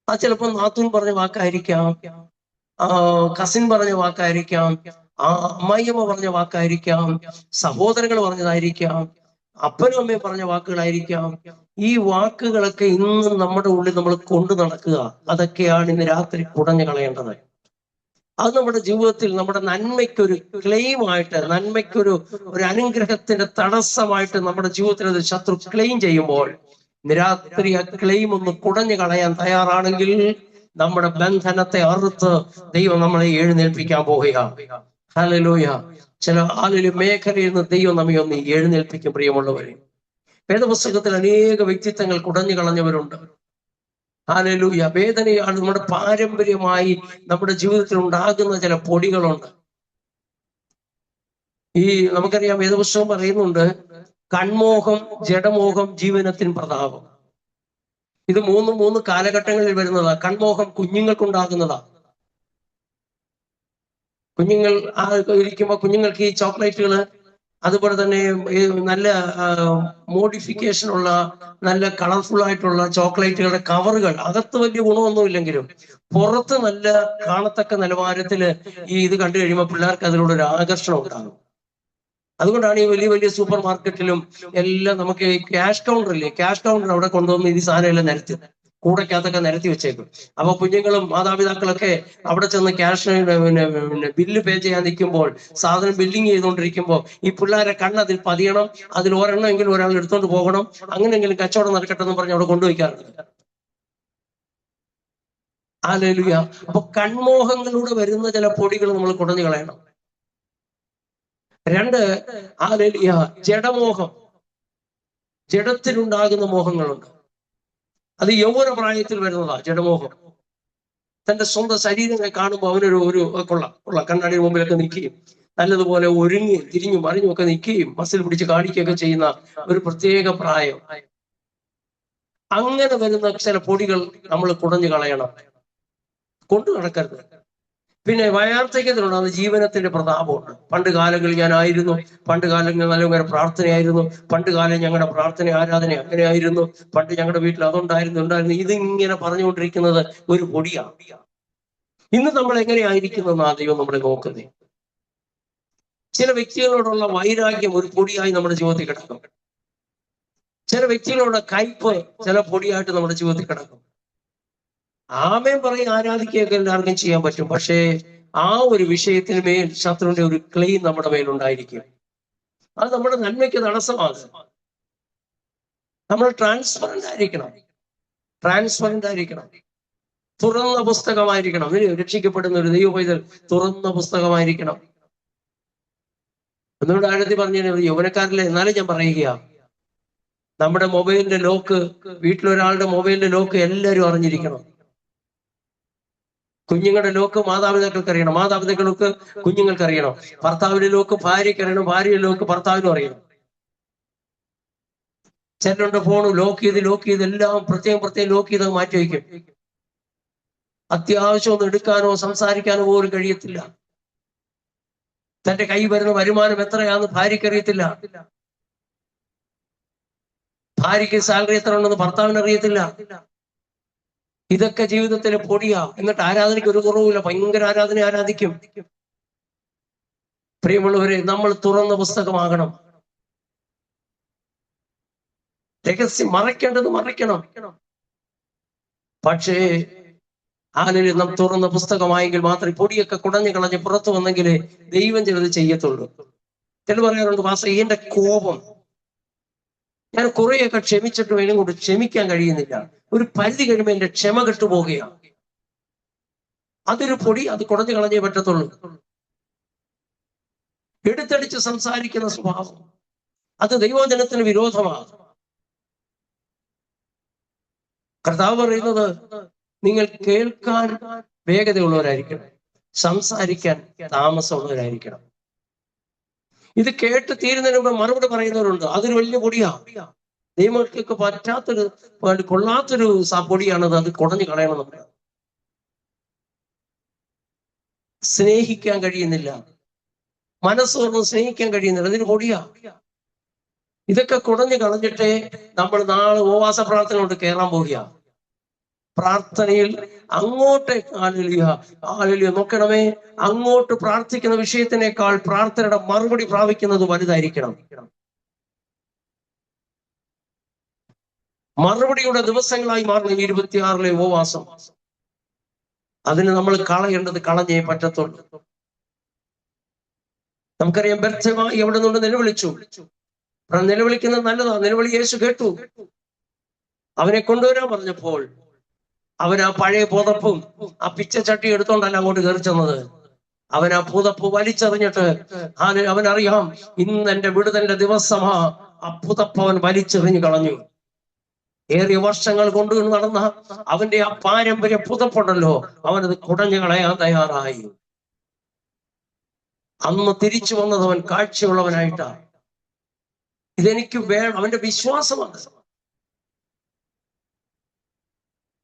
ആ ചിലപ്പോ നാത്തൂൻ പറഞ്ഞ വാക്കായിരിക്കാം, കസിൻ പറഞ്ഞ വാക്കായിരിക്കാം, അമ്മായിയമ്മ പറഞ്ഞ വാക്കായിരിക്കാം, സഹോദരങ്ങൾ പറഞ്ഞതായിരിക്കാം, അപ്പനും അമ്മയും പറഞ്ഞ വാക്കുകളായിരിക്കാം. ഈ വാക്കുകളൊക്കെ ഇന്നും നമ്മുടെ ഉള്ളിൽ നമ്മൾ കൊണ്ടു നടക്കുക. അതൊക്കെയാണ് ഇന്ന് രാത്രി കുടഞ്ഞു കളയേണ്ടത്. അത് നമ്മുടെ ജീവിതത്തിൽ നമ്മുടെ നന്മയ്ക്കൊരു ക്ലെയിമായിട്ട്, നന്മയ്ക്കൊരു അനുഗ്രഹത്തിന്റെ തടസ്സമായിട്ട് നമ്മുടെ ജീവിതത്തിൽ അത് ശത്രു ക്ലെയിം ചെയ്യുമ്പോൾ രാത്രി ആ ക്ലെയിം ഒന്ന് കുടഞ്ഞു കളയാൻ തയ്യാറാണെങ്കിൽ നമ്മുടെ ബന്ധനത്തെ അറുത്ത് ദൈവം നമ്മളെ എഴുന്നേൽപ്പിക്കാൻ പോവുക. ഹല്ലേലൂയ. ചില മേഖലയിൽ നിന്ന് ദൈവം നമ്മെ ഒന്ന് എഴുന്നേൽപ്പിക്കും. പ്രിയമുള്ളവരെ, വേദപുസ്തകത്തിൽ അനേക വ്യക്തിത്വങ്ങൾ കുടഞ്ഞു കളഞ്ഞവരുണ്ട്. ഹല്ലേലൂയ. വേദനയാണ് നമ്മുടെ പാരമ്പര്യമായി നമ്മുടെ ജീവിതത്തിൽ ഉണ്ടാകുന്ന ചില പൊടികളുണ്ട്. ഈ നമുക്കറിയാം, വേദപുസ്തകം പറയുന്നുണ്ട്, കൺമോഹം, ജഡമോഹം, ജീവനത്തിന് പ്രതാപം. ഇത് മൂന്ന് കാലഘട്ടങ്ങളിൽ വരുന്നതാ. കൺമോഹം കുഞ്ഞുങ്ങൾക്കുണ്ടാകുന്നതാ. കുഞ്ഞുങ്ങൾ ഇരിക്കുമ്പോൾ കുഞ്ഞുങ്ങൾക്ക് ഈ ചോക്ലേറ്റുകള്, അതുപോലെ തന്നെ നല്ല മോഡിഫിക്കേഷൻ ഉള്ള നല്ല കളർഫുൾ ആയിട്ടുള്ള ചോക്ലേറ്റുകളുടെ കവറുകൾ, അകത്ത് വലിയ ഗുണമൊന്നുമില്ലെങ്കിലും പുറത്ത് നല്ല കാണത്തക്ക നിലവാരത്തില് ഈ ഇത് കണ്ടു കഴിയുമ്പോൾ പിള്ളേർക്ക് അതിലൂടെ ഒരു ആകർഷണം ഉണ്ടാകും. അതുകൊണ്ടാണ് ഈ വലിയ വലിയ സൂപ്പർ മാർക്കറ്റിലും എല്ലാം നമുക്ക് ക്യാഷ് കൗണ്ടർ ഇല്ലേ, ക്യാഷ് കൗണ്ടർ അവിടെ കൊണ്ടുവന്ന് ഈ സാധനം എല്ലാം നിരത്തി കൂടക്കകത്തൊക്കെ നിരത്തി വെച്ചേക്കും. അപ്പൊ കുഞ്ഞുങ്ങളും മാതാപിതാക്കളൊക്കെ അവിടെ ചെന്ന് ക്യാഷ് ബില്ല് പേ ചെയ്യാൻ നിൽക്കുമ്പോൾ, സാധനം ബില്ലിങ് ചെയ്തുകൊണ്ടിരിക്കുമ്പോൾ ഈ പിള്ളേരെ കണ്ണതിൽ പതിയണം, അതിൽ ഒരെണ്ണമെങ്കിലും ഒരാൾ എടുത്തോണ്ട് പോകണം, അങ്ങനെയെങ്കിലും കച്ചവടം നടക്കട്ടെ എന്ന് പറഞ്ഞ് അവിടെ കൊണ്ടുപോയിക്കാറുണ്ട്. ഹല്ലേലൂയ. അപ്പൊ കൺമോഹങ്ങളിലൂടെ വരുന്ന ചില പൊടികൾ നമ്മൾ കുടഞ്ഞു കളയണം. 2, ഹല്ലേലൂയ, ജഡമോഹം. ജഡത്തിലുണ്ടാകുന്ന മോഹങ്ങളുണ്ട്. അത് യൗവന പ്രായത്തിൽ വരുന്നതാ ജഡമോഹം. തന്റെ സ്വന്തം ശരീരങ്ങളെ കാണുമ്പോൾ അവനൊരു കൊള്ള കണ്ണാടിയുടെ മുമ്പിലൊക്കെ നിൽക്കുകയും നല്ലതുപോലെ ഒരുങ്ങി തിരിഞ്ഞും മറിഞ്ഞും ഒക്കെ നിൽക്കുകയും മസിൽ പിടിച്ച് കാണിക്കുകയൊക്കെ ചെയ്യുന്ന ഒരു പ്രത്യേക പ്രായം. അങ്ങനെ വരുന്ന ചില പൊടികൾ നമ്മൾ കുടഞ്ഞു കളയണം, കൊണ്ടു നടക്കരുത്. പിന്നെ വാർദ്ധക്യത്തിലുണ്ടാകുന്ന ജീവനത്തിന്റെ പ്രതാപമുണ്ട്. പണ്ട് കാലങ്ങളിൽ ഞാനായിരുന്നു, പണ്ട് കാലങ്ങളിൽ നല്ല പ്രാർത്ഥനയായിരുന്നു, പണ്ട് കാലം ഞങ്ങളുടെ പ്രാർത്ഥന ആരാധന അങ്ങനെയായിരുന്നു, പണ്ട് ഞങ്ങളുടെ വീട്ടിൽ അതുണ്ടായിരുന്നു. ഇതിങ്ങനെ പറഞ്ഞുകൊണ്ടിരിക്കുന്നത് ഒരു പൊടിയാണ്. ഇന്ന് നമ്മൾ എങ്ങനെയായിരിക്കുന്നതെന്ന് ദൈവം നമ്മളെ നോക്കുന്നത്. ചില വ്യക്തികളോടുള്ള വൈരാഗ്യം ഒരു പൊടിയായി നമ്മുടെ ജീവിതത്തിൽ കിടക്കും. ചില വ്യക്തികളോട് കയ്പ് ചില പൊടിയായിട്ട് നമ്മുടെ ജീവിതത്തിൽ കിടക്കും. ആമേൻ പറയും ആരാധിക്കുകയൊക്കെ എല്ലാവർക്കും ചെയ്യാൻ പറ്റും. പക്ഷേ ആ ഒരു വിഷയത്തിന് മേൽ ശത്രുവിന്റെ ഒരു ക്ലെയിം നമ്മുടെ മേലുണ്ടായിരിക്കും. അത് നമ്മുടെ നന്മയ്ക്ക് തടസ്സമാകും. നമ്മൾ ട്രാൻസ്പെറന്റ് ആയിരിക്കണം. തുറന്ന പുസ്തകമായിരിക്കണം. രക്ഷിക്കപ്പെടുന്ന ഒരു ദൈവപൈതൽ തുറന്ന പുസ്തകമായിരിക്കണം. ഒന്നുകൂടെ ആഴത്തിൽ പറഞ്ഞു, യൗവനക്കാരിലെ എന്നാലും ഞാൻ പറയുക, നമ്മുടെ മൊബൈലിന്റെ ലോക്ക്, വീട്ടിലൊരാളുടെ മൊബൈലിന്റെ ലോക്ക് എല്ലാവരും അറിഞ്ഞിരിക്കണം. കുഞ്ഞുങ്ങളുടെ ലോക്ക് മാതാപിതാക്കൾക്ക് അറിയണം, മാതാപിതാക്കൾക്ക് കുഞ്ഞുങ്ങൾക്ക് അറിയണം. ഭർത്താവിന്റെ ലോക്ക് ഭാര്യയ്ക്ക് അറിയണം, ഭാര്യയുടെ ലോക്ക് ഭർത്താവിനും അറിയണം. ചിലരുടെ ഫോൺ ലോക്ക് ചെയ്ത് എല്ലാം പ്രത്യേകം ലോക്ക് ചെയ്ത് മാറ്റി വയ്ക്കും. അത്യാവശ്യം ഒന്നും എടുക്കാനോ സംസാരിക്കാനോ പോലും കഴിയത്തില്ല. തന്റെ കൈ വരുന്ന വരുമാനം എത്രയാണെന്ന് ഭാര്യയ്ക്ക് അറിയത്തില്ല. ഭാര്യയ്ക്ക് സാലറി എത്ര ഉണ്ടെന്ന് ഭർത്താവിന് അറിയത്തില്ല. ഇതൊക്കെ ജീവിതത്തിലെ പൊടിയാ. എന്നിട്ട് ആരാധനയ്ക്ക് ഒരു കുറവുമില്ല, ഭയങ്കര ആരാധിക്കും. പ്രിയമുള്ളവരെ, നമ്മൾ തുറന്ന പുസ്തകമാകണം. രഹസ്യം മറയ്ക്കേണ്ടത് മറയ്ക്കണം. പക്ഷേ ആനിൽ നാം തുറന്ന പുസ്തകമായെങ്കിൽ മാത്രമേ പൊടിയൊക്കെ കുടഞ്ഞു കളഞ്ഞ് പുറത്തു വന്നെങ്കിലേ ദൈവം ചിലത് ചെയ്യത്തുള്ളൂ. ചില പറയാറുണ്ട്, വാസ എന്റെ കോപം ഞാൻ കുറെയൊക്കെ ക്ഷമിച്ചിട്ടും എന്നെ കൊണ്ട് ക്ഷമിക്കാൻ കഴിയുന്നില്ല. ഒരു പരിധി കഴിയുമ്പോൾ എന്റെ ക്ഷമ കെട്ടുപോകുകയാണ്. അതൊരു പൊടി, അത് കുടഞ്ഞു കളഞ്ഞേ പറ്റത്തുള്ളൂ. എടുത്തടിച്ച് സംസാരിക്കുന്ന സ്വഭാവം അത് ദൈവവചനത്തിന് വിരോധമാണ്. കർത്താവ് പറയുന്നത്, നിങ്ങൾ കേൾക്കാൻ വേഗതയുള്ളവരായിരിക്കണം, സംസാരിക്കാൻ താമസമുള്ളവരായിരിക്കണം. ഇത് കേട്ട് തീരുന്നതിന് മുമ്പ് മറുപടി പറയുന്നവരുണ്ട്. അതൊരു വലിയ പൊടിയാ. ദൈവങ്ങൾക്ക് പറ്റാത്തൊരു കൊള്ളാത്തൊരു പൊടിയാണത്. അത് കുടഞ്ഞു കളയണം. നമ്മൾ സ്നേഹിക്കാൻ കഴിയുന്നില്ല, മനസ്സോർന്ന് സ്നേഹിക്കാൻ കഴിയുന്നില്ല, അതൊരു പൊടിയാ. ഇതൊക്കെ കുടഞ്ഞു കളഞ്ഞിട്ടേ നമ്മൾ നാളെ ഉപവാസ പ്രാർത്ഥന കൊണ്ട് കയറാൻ പോവുക. പ്രാർത്ഥനയിൽ അങ്ങോട്ട് നോക്കണമേ, അങ്ങോട്ട് പ്രാർത്ഥിക്കുന്ന വിഷയത്തിനേക്കാൾ പ്രാർത്ഥനയുടെ മറുപടി പ്രാപിക്കുന്നത് വലുതായിരിക്കണം. മറുപടിയുടെ ദിവസങ്ങളായി മാറണം 26 ഉപവാസം. അതിന് നമ്മൾ കളയേണ്ടത് കളഞ്ഞേ പറ്റത്തുള്ളൂ. നമുക്കറിയാം, ബെർത്തമായി എവിടെ നിന്ന് നിലവിളിച്ചു. നിലവിളിക്കുന്നത് നല്ലതാ, നിലവിളി യേശു കേട്ടു. അവനെ കൊണ്ടുവരാൻ പറഞ്ഞപ്പോൾ അവൻ ആ പഴയ പുതപ്പും ആ പിച്ചച്ചട്ടി എടുത്തോണ്ടല്ല അങ്ങോട്ട് കയറി ചെന്നത്. അവൻ ആ പുതപ്പ് വലിച്ചെറിഞ്ഞിട്ട് അവനറിയാം, ഇന്ന് എന്റെ വിടുതലിന്റെ ദിവസമാ. ആ പുതപ്പ് അവൻ വലിച്ചെറിഞ്ഞു കളഞ്ഞു. ഏറിയ വർഷങ്ങൾ കൊണ്ട് നടന്ന അവന്റെ ആ പാരമ്പര്യ പുതപ്പുണ്ടല്ലോ, അവനത് കുടഞ്ഞു കളയാൻ തയ്യാറായി. അന്ന് തിരിച്ചു വന്നത് അവൻ കാഴ്ചയുള്ളവനായിട്ടാ. ഇതെനിക്ക് വേണം, അവന്റെ വിശ്വാസമാണ്.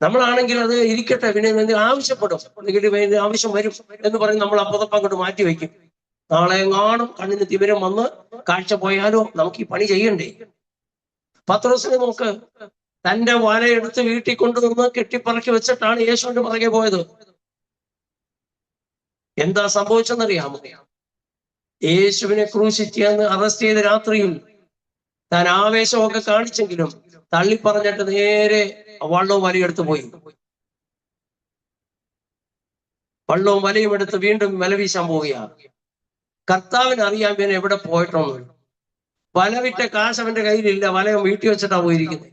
നമ്മളാണെങ്കിൽ അത് ഇരിക്കട്ടെ, പിന്നെ ആവശ്യപ്പെടും, എന്തെങ്കിലും ആവശ്യം വരും എന്ന് പറഞ്ഞ് നമ്മൾ ആ പുതപ്പ് അങ്ങോട്ട് മാറ്റി വയ്ക്കും. നാളെ കാണും കണ്ണിന് തിമിരം വന്ന് കാഴ്ച പോയാലോ, നമുക്ക് ഈ പണി ചെയ്യണ്ടേ? പത്രോസിനെ നോക്ക്, തന്റെ വലയെടുത്ത് വീട്ടിൽ കൊണ്ടുവന്ന് കെട്ടിപ്പറക്കി വെച്ചിട്ടാണ് യേശുവിന്റെ പുറകെ പോയത്. എന്താ സംഭവിച്ചെന്നറിയാമോ? യേശുവിനെ ക്രൂശിച്ചെന്ന് അറസ്റ്റ് ചെയ്ത രാത്രിയിൽ താൻ ആവേശമൊക്കെ കാണിച്ചെങ്കിലും തള്ളിപ്പറഞ്ഞിട്ട് നേരെ വള്ളവും വലയെടുത്ത് പോയി. വള്ളവും വലയും എടുത്ത് വീണ്ടും വല വീശാൻ പോവുകയാണ്. കർത്താവിന് അറിയാൻ പിന്നെ എവിടെ പോയിട്ടൊന്നും. വല വിറ്റ കാശ് അവന്റെ കയ്യിലില്ല, വലയും വീട്ടിൽ വെച്ചിട്ടാ പോയിരിക്കുന്നത്.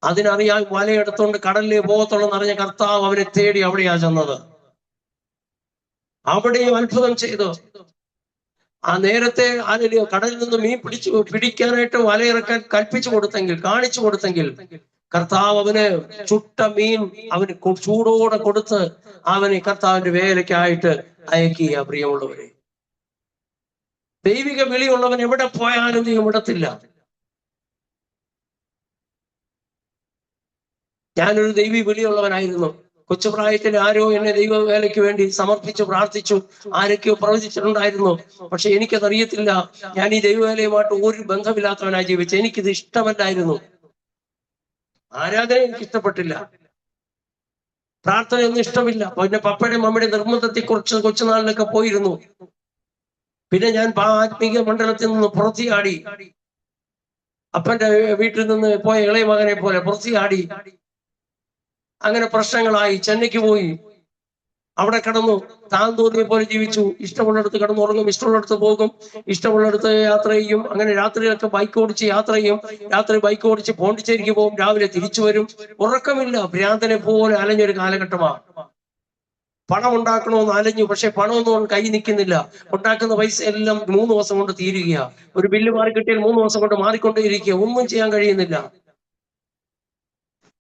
അതിനറിയാൻ വലയെടുത്തോണ്ട് കടലിൽ പോകത്തുള്ളൂ എന്നറിഞ്ഞ കർത്താവ് അവനെ തേടി അവിടെയാ ചെന്നത്. അവിടെയും അത്ഭുതം ചെയ്തു. ആ നേരത്തെ അതിൽ കടലിൽ നിന്ന് മീൻ പിടിക്കാനായിട്ട് വലയിറക്കാൻ കൽപ്പിച്ചു കൊടുത്തെങ്കിൽ, കാണിച്ചു കൊടുത്തെങ്കിൽ, കർത്താവ് അവന് ചുട്ട മീൻ അവന് ചൂടോടെ കൊടുത്ത് അവന് കർത്താവിന്റെ വേലയ്ക്കായിട്ട് അയക്കുക. പ്രിയമുള്ളവരെ, ദൈവിക വിളിയുള്ളവൻ എവിടെ പോയാലും ദൈവം വിടത്തില്ല. ഞാനൊരു ദൈവി വിളിയുള്ളവനായിരുന്നു. കൊച്ചുപ്രായത്തിൽ ആരോ എന്നെ ദൈവ വേലയ്ക്ക് വേണ്ടി സമർപ്പിച്ചു പ്രാർത്ഥിച്ചു, ആരൊക്കെയോ പ്രവചിച്ചിട്ടുണ്ടായിരുന്നു. പക്ഷെ എനിക്കതറിയത്തില്ല. ഞാൻ ഈ ദൈവവേലയുമായിട്ട് ഒരു ബന്ധമില്ലാത്തവനായി ജീവിച്ചു. എനിക്കിത് ഇഷ്ടമല്ലായിരുന്നു. ആരാധന എനിക്ക് ഇഷ്ടപ്പെട്ടില്ല, പ്രാർത്ഥനയൊന്നും ഇഷ്ടമില്ല. പിന്നെ പപ്പയുടെ മമ്മയുടെ നിർബന്ധത്തെ കുറിച്ച് കൊച്ചുനാളിലൊക്കെ പോയിരുന്നു. പിന്നെ ഞാൻ ആത്മീക മണ്ഡലത്തിൽ നിന്ന് പുറത്തിയാടി. അപ്പന്റെ വീട്ടിൽ നിന്ന് പോയ ഇളയ മകനെ പോലെ പുറത്തിയാടി. അങ്ങനെ പ്രശ്നങ്ങളായി. ചെന്നൈക്ക് പോയി, അവിടെ കിടന്നു താൻ തോന്നിയ പോലെ ജീവിച്ചു. ഇഷ്ടമുള്ളിടത്ത് കിടന്നുറങ്ങും, ഇഷ്ടമുള്ളിടത്ത് പോകും, ഇഷ്ടമുള്ളിടത്ത് യാത്ര ചെയ്യും. അങ്ങനെ രാത്രിയിലൊക്കെ ബൈക്ക് ഓടിച്ച് യാത്ര ചെയ്യും. രാത്രി ബൈക്ക് ഓടിച്ച് പോണ്ടിച്ചേരിക്ക് പോകും, രാവിലെ തിരിച്ചു വരും. ഉറക്കമില്ല, ഭ്രാന്തനെ പോലെ അലഞ്ഞൊരു കാലഘട്ടമാണ്. പണം ഉണ്ടാക്കണമെന്ന് അലഞ്ഞു, പക്ഷെ പണമൊന്നും കൈ നിൽക്കുന്നില്ല. ഉണ്ടാക്കുന്ന പൈസ എല്ലാം 3 ദിവസം കൊണ്ട് തീരുകയാ. ഒരു ബില്ല് മാറി കിട്ടിയാൽ 3 ദിവസം കൊണ്ട് മാറിക്കൊണ്ടേയിരിക്കുക. ഒന്നും ചെയ്യാൻ കഴിയുന്നില്ല.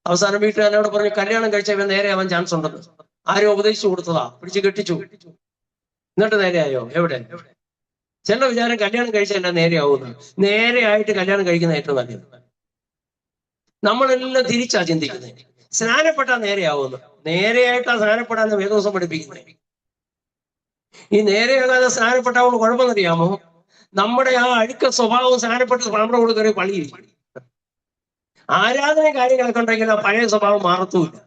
അവസാനം വീട്ടുകാരോട് പറഞ്ഞു, കല്യാണം കഴിച്ചവൻ നേരെ ആവാൻ ചാൻസ് ഉണ്ടെന്ന്. ആരോ ഉപദേശിച്ചു കൊടുത്തതാ, പിടിച്ച് കെട്ടിച്ചു. എന്നിട്ട് നേരെയായോ? എവിടെ? ചില വിചാരം കല്യാണം കഴിച്ചല്ല നേരെയാവുന്നു. നേരെയായിട്ട് കല്യാണം കഴിക്കുന്ന ഏറ്റവും നല്ലത്. നമ്മളെല്ലാം തിരിച്ചാ ചിന്തിക്കുന്നത്. സ്നാനപ്പെട്ടാൽ നേരെയാവുന്നു. നേരെയായിട്ടാ സ്നാനപ്പെടാന്ന് വേദോസം പഠിപ്പിക്കുന്നത്. ഈ നേരെയാകാതെ സ്നാനപ്പെട്ടാവുന്ന കുഴപ്പമെന്നറിയാമോ? നമ്മുടെ ആ അഴുക്ക സ്വഭാവം സ്നാനപ്പെട്ട് നമ്മുടെ കൂടെ കയറി പണിയിരിക്കും. ആരാധന കാര്യങ്ങളൊക്കെ ഉണ്ടെങ്കിൽ ആ പഴയ സ്വഭാവം മാറത്തുമില്ല.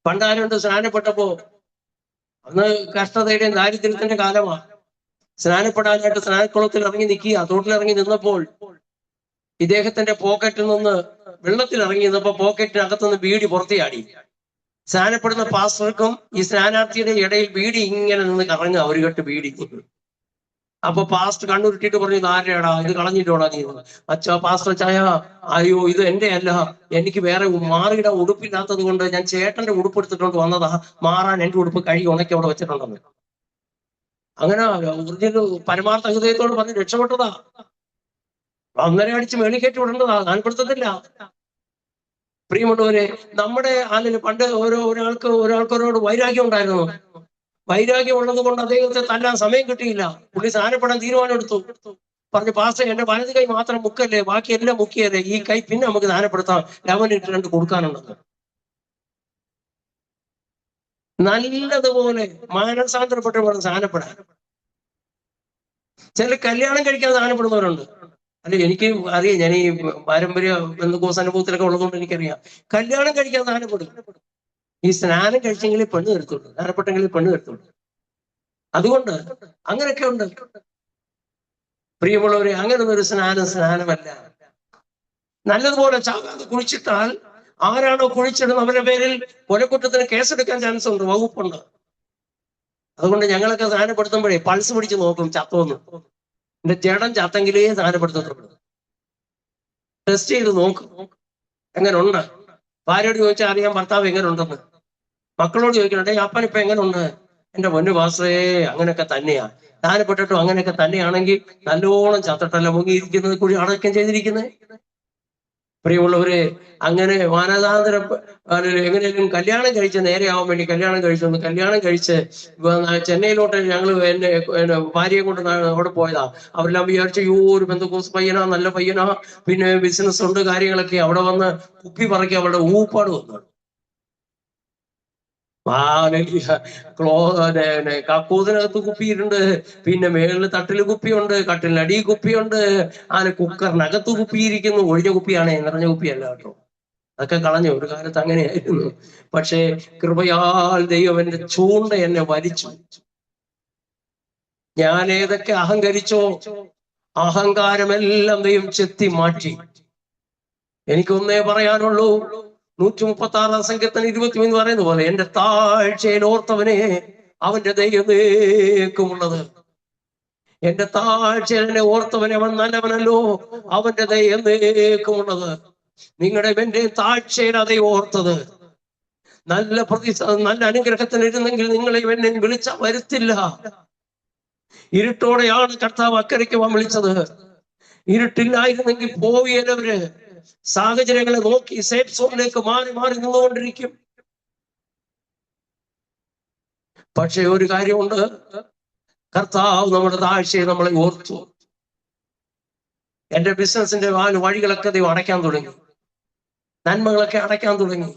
പണ്ടാരുണ്ട് സ്നാനപ്പെട്ടപ്പോ, അന്ന് കഷ്ടതയുടെയും ദാരിദ്ര്യത്തിന്റെ കാലമാണ്. സ്നാനപ്പെടാനായിട്ട് സ്നാനക്കുളത്തിൽ ഇറങ്ങി നിൽക്കുക. തോട്ടിലിറങ്ങി നിന്നപ്പോൾ ഇദ്ദേഹത്തിന്റെ പോക്കറ്റിൽ നിന്ന് വെള്ളത്തിൽ ഇറങ്ങി നിന്നപ്പോ പോക്കറ്റിനകത്തുനിന്ന് ബീഡി പുറത്തിയാടി. സ്നാനപ്പെടുന്ന പാസ്റ്റർക്കും ഈ സ്നാനാർത്ഥിയുടെ ഇടയിൽ ബീഡി ഇങ്ങനെ നിന്ന് കറങ്ങുക, ഒരു കെട്ട് ബീഡി. അപ്പൊ പാസ്റ്റർ കണ്ണുരുട്ടിട്ട് പറഞ്ഞു, ആരെയാടാ ഇത് കളഞ്ഞിട്ടോടാ നീ? പാസ്റ്റർ ചായ, അയ്യോ ഇത് എന്റെ അല്ല, എനിക്ക് വേറെ മാറിയിടാൻ ഉടുപ്പില്ലാത്തത് കൊണ്ട് ഞാൻ ചേട്ടന്റെ ഉടുപ്പ് എടുത്തിട്ടുണ്ട് വന്നതാ, മാറാൻ എന്റെ ഉടുപ്പ് കഴുകി ഉണക്കി അവിടെ വെച്ചിട്ടുണ്ടെന്ന്. അങ്ങനെ ഒറിജിനൽ പരമാർത്ഥ ഹൃദയത്തോട് പറഞ്ഞ് രക്ഷപ്പെട്ടതാ. അന്നേരം അടിച്ച് മേളിൽ കയറ്റി വിടേണ്ടതാ, താൻപ്പെടുത്തത്തില്ല. പ്രിയമുള്ളവരെ, നമ്മുടെ അതിന് പണ്ട് ഒരാൾക്കൊരോട് വൈരാഗ്യം ഉണ്ടായിരുന്നു. വൈരാഗ്യം ഉള്ളത് കൊണ്ട് അദ്ദേഹത്തെ തല്ലാൻ സമയം കിട്ടിയില്ല. പുള്ളി സ്നാനപ്പെടാൻ തീരുമാനം എടുത്തു. പറഞ്ഞു, പാസ്റ്റർ എന്റെ വലത് കൈ മാത്രം മുക്കല്ലേ, ബാക്കി എല്ലാം മുക്കിയല്ലേ, ഈ കൈ പിന്നെ നമുക്ക് സ്നാനപ്പെടുത്താം, 11 ലിറ്റർ കൊടുക്കാനുണ്ടെന്ന്. നല്ലതുപോലെ മാനസാന്തരപ്പെട്ട് വേണം സ്നാനപ്പെടാൻ. ചില കല്യാണം കഴിക്കാൻ സ്നാനപ്പെടുന്നവരുണ്ട്. അല്ലെ, എനിക്ക് അറിയാം, ഞാൻ ഈ പാരമ്പര്യ ബന്ധുക്കോസ് അനുഭവത്തിലൊക്കെ ഉള്ളതുകൊണ്ട് എനിക്കറിയാം. കല്യാണം കഴിക്കാൻ സ്നാനപ്പെടും. ഈ സ്നാനം കഴിച്ചെങ്കിലേ പെണ്ണ് വരുത്തുള്ളൂ, സ്നാനപ്പെട്ടെങ്കിലേ പെണ്ണ് വരുത്തുള്ളൂ. അതുകൊണ്ട് അങ്ങനെയൊക്കെ ഉണ്ട്. പ്രിയമുള്ളവരെ, അങ്ങനൊന്നും ഒരു സ്നാനമല്ല. നല്ലതുപോലെ ചാകാതെ കുഴിച്ചിട്ടാൽ ആരാണോ കുഴിച്ചിടുന്നത് അവരുടെ പേരിൽ കൊലക്കുറ്റത്തിന് കേസെടുക്കാൻ ചാൻസ് ഉണ്ട്, വകുപ്പുണ്ട്. അതുകൊണ്ട് ഞങ്ങളൊക്കെ സ്നാനപ്പെടുത്തുമ്പോഴേ പൾസ് പിടിച്ച് നോക്കും, ചത്തോന്ന്. എന്റെ ചേട്ടൻ ചത്തെങ്കിലേ സ്നാനപ്പെടുത്തുന്നുള്ളൂ. ടെസ്റ്റ് ചെയ്ത് നോക്കും എങ്ങനെ ഉണ്ട്. ഭാര്യയോട് ചോദിച്ചാൽ അറിയാം ഭർത്താവ് എങ്ങനെ ഉണ്ടെന്ന്. മക്കളോട് ചോദിക്കണേ, അപ്പൻ ഇപ്പൊ എങ്ങനെ ഉണ്ട്? എന്റെ പൊന്നു പാസ്റ്ററേ അങ്ങനെയൊക്കെ തന്നെയാ. സ്നാനപ്പെട്ടിട്ടും അങ്ങനെയൊക്കെ തന്നെയാണെങ്കിൽ നല്ലോണം ചത്തിട്ടല്ല മുങ്ങിയിരിക്കുന്നത്, കൂടി അടക്കം ചെയ്തിരിക്കുന്നത്. പ്രിയമുള്ളവരെ, അങ്ങനെ മാനസാന്തരം എങ്ങനെയും കല്യാണം കഴിച്ച് നേരെയാവാൻ വേണ്ടി കല്യാണം കഴിച്ച് ചെന്നൈയിലോട്ട് ഞങ്ങൾ എന്നെ ഭാര്യയെ കൊണ്ട് അവിടെ പോയതാ. അവരെല്ലാം വിചാരിച്ചു, ഒരു ബന്ധുക്കോസ് പയ്യനാ, നല്ല പയ്യനാ, പിന്നെ ബിസിനസ് ഉണ്ട്, കാര്യങ്ങളൊക്കെ. അവിടെ വന്ന് കുപ്പി പറക്കി അവരുടെ ഊപ്പാട് വന്നു. കക്കൂസിനകത്ത് കുപ്പിയിട്ടുണ്ട്, പിന്നെ മേളിൽ തട്ടില് കുപ്പിയുണ്ട്, കട്ടിലടി കുപ്പിയുണ്ട്, കുക്കറിനകത്ത് കുപ്പിയിരിക്കുന്നു. ഒഴിഞ്ഞ കുപ്പിയാണേ, നിറഞ്ഞ കുപ്പിയല്ല കേട്ടോ. അതൊക്കെ കളഞ്ഞു. ഒരു കാലത്ത് അങ്ങനെയായിരുന്നു. പക്ഷേ കൃപയാൽ ദൈവം എന്റെ ചൂണ്ട എന്നെ വലിച്ചു. ഞാൻ ഏതൊക്കെ അഹങ്കരിച്ചോ അഹങ്കാരമെല്ലാം ദൈവം ചെത്തി മാറ്റി. എനിക്കൊന്നേ പറയാനുള്ളൂ. 136 സങ്കീർത്തനം 23 പറയുന്ന പോലെ എന്റെ താഴ്ചയിൽ ഓർത്തവനെ അവന്റെ ദൈവമേക്കുമുള്ളത്. എന്റെ താഴ്ചയിൽ എന്നെ ഓർത്തവനെ അവൻ നല്ലവനല്ലോ, അവന്റെ ദൈവമേക്കുമുള്ളത്. നിങ്ങളുടെ എന്റെ താഴ്ചയിൽ അതേ ഓർത്തത്. നല്ല അനുഗ്രഹത്തിനിരുന്നെങ്കിൽ നിങ്ങളെ എന്നെ വിളിച്ച വരുത്തില്ല. ഇരുട്ടോടെയാണ് കർത്താവ് അക്കരയ്ക്ക് വിളിച്ചത്. ഇരുട്ടില്ലായിരുന്നെങ്കിൽ പോവിയവര് സാഹചര്യങ്ങളെ നോക്കി സേഫ് സോണിലേക്ക് മാറി മാറി നിന്നുകൊണ്ടിരിക്കും. പക്ഷെ ഒരു കാര്യമുണ്ട്, കർത്താവ് നമ്മുടെ താഴ്ചയെ നമ്മളെ ഓർത്തു. എന്റെ ബിസിനസിന്റെ വഴികളൊക്കെ ദൈവം അടയ്ക്കാൻ തുടങ്ങി. നന്മകളൊക്കെ അടയ്ക്കാൻ തുടങ്ങി.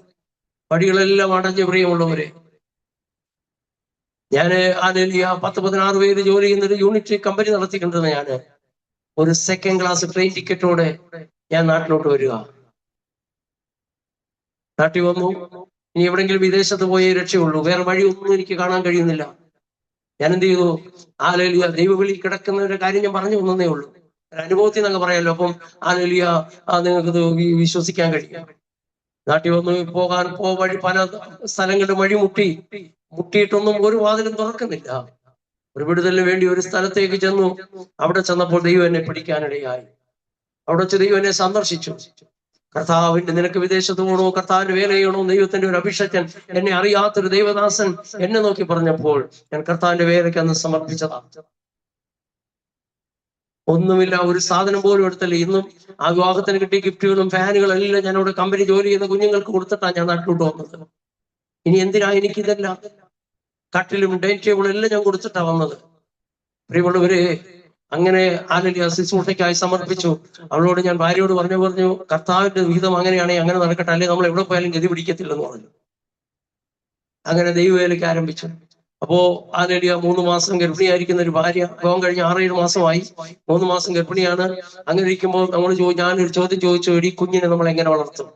വഴികളെല്ലാം അടഞ്ഞു. പ്രിയമുള്ളവരെ, ഞാന് 10-16 പേര് ജോലി ചെയ്യുന്നൊരു യൂണിറ്റ് കമ്പനി നടത്തിക്കൊണ്ടിരുന്ന ഞാന് ഒരു സെക്കൻഡ് ക്ലാസ് ട്രെയിൻ ടിക്കറ്റോടെ ഞാൻ നാട്ടിലോട്ട് വരിക. നാട്ടിൽ വന്നു. ഇനി എവിടെങ്കിലും വിദേശത്ത് പോയേ രക്ഷയുള്ളൂ. വേറെ വഴിയൊന്നും എനിക്ക് കാണാൻ കഴിയുന്നില്ല. ഞാൻ എന്ത് ചെയ്തു? ഹല്ലേലൂയ, ദൈവവിളി കിടക്കുന്നവരുടെ കാര്യം ഞാൻ പറഞ്ഞു തന്നേ ഉള്ളൂ. ഒരു അനുഭവത്തിൽ എന്നൊക്കെ പറയാമല്ലോ. അപ്പം ഹല്ലേലൂയ, നിങ്ങൾക്കത് വിശ്വസിക്കാൻ കഴിയും. നാട്ടിൽ വന്ന് വഴി പല സ്ഥലങ്ങളിലും വഴി മുട്ടിയിട്ടൊന്നും ഒരു വാതിലും തുറക്കുന്നില്ല. ഒരു വിടുതലിന് വേണ്ടി ഒരു സ്ഥലത്തേക്ക് ചെന്നു. അവിടെ ചെന്നപ്പോൾ ദൈവം എന്നെ പിടിക്കാനിടയായി. അവിടെ വെച്ച് ദൈവം എന്നെ സന്ദർശിച്ചു. കർത്താവിന്റെ നിനക്ക് വിദേശത്ത് പോകണോ, കർത്താവിന്റെ വേല ചെയ്യണോ? ദൈവത്തിന്റെ ഒരു അഭിഷേകൻ, എന്നെ അറിയാത്തൊരു ദൈവദാസൻ എന്നെ നോക്കി പറഞ്ഞപ്പോൾ ഞാൻ കർത്താവിന്റെ വേലയ്ക്ക് അന്ന് സമർപ്പിച്ചതാണ്. ഒന്നുമില്ല, ഒരു സാധനം പോലും എടുത്തല്ലേ. ഇന്നും ആ വിവാഹത്തിന് കിട്ടിയ ഗിഫ്റ്റുകളും ഫാനുകളും എല്ലാം ഞാൻ അവിടെ കമ്പനി ജോലി ചെയ്യുന്ന കുഞ്ഞുങ്ങൾക്ക് കൊടുത്തിട്ടാണ് ഞാൻ നാട്ടിലോട്ട് വന്നത്. ഇനി എന്തിനാ എനിക്കിതെല്ലാം? കട്ടിലും ഡൈനിങ് ടേബിളും എല്ലാം ഞാൻ കൊടുത്തിട്ടാ വന്നത്. പ്രിയമുള്ളവരെ, അങ്ങനെ ഹല്ലേലൂയ ശുശ്രൂഷയ്ക്കായി സമർപ്പിച്ചു. അവളോട് ഞാൻ ഭാര്യയോട് പറഞ്ഞു കർത്താവിന്റെ വിഹിതം അങ്ങനെയാണെങ്കിൽ അങ്ങനെ നടക്കട്ടെ, അല്ലെങ്കിൽ നമ്മൾ എവിടെ പോയാലും ഗതി പിടിക്കത്തില്ലെന്ന് പറഞ്ഞു. അങ്ങനെ ദൈവവേലയ്ക്ക് ആരംഭിച്ചു. അപ്പോ ഹല്ലേലൂയ 3 മാസം ഗർഭിണിയായിരിക്കുന്ന ഒരു ഭാര്യ, വിവാഹം കഴിഞ്ഞ് 6-7 മാസമായി, 3 മാസം ഗർഭിണിയാണ്. അങ്ങനെ ഇരിക്കുമ്പോൾ ഞാനൊരു ചോദ്യം ചോദിച്ചു, ഈ കുഞ്ഞിനെ നമ്മൾ എങ്ങനെ വളർത്തും?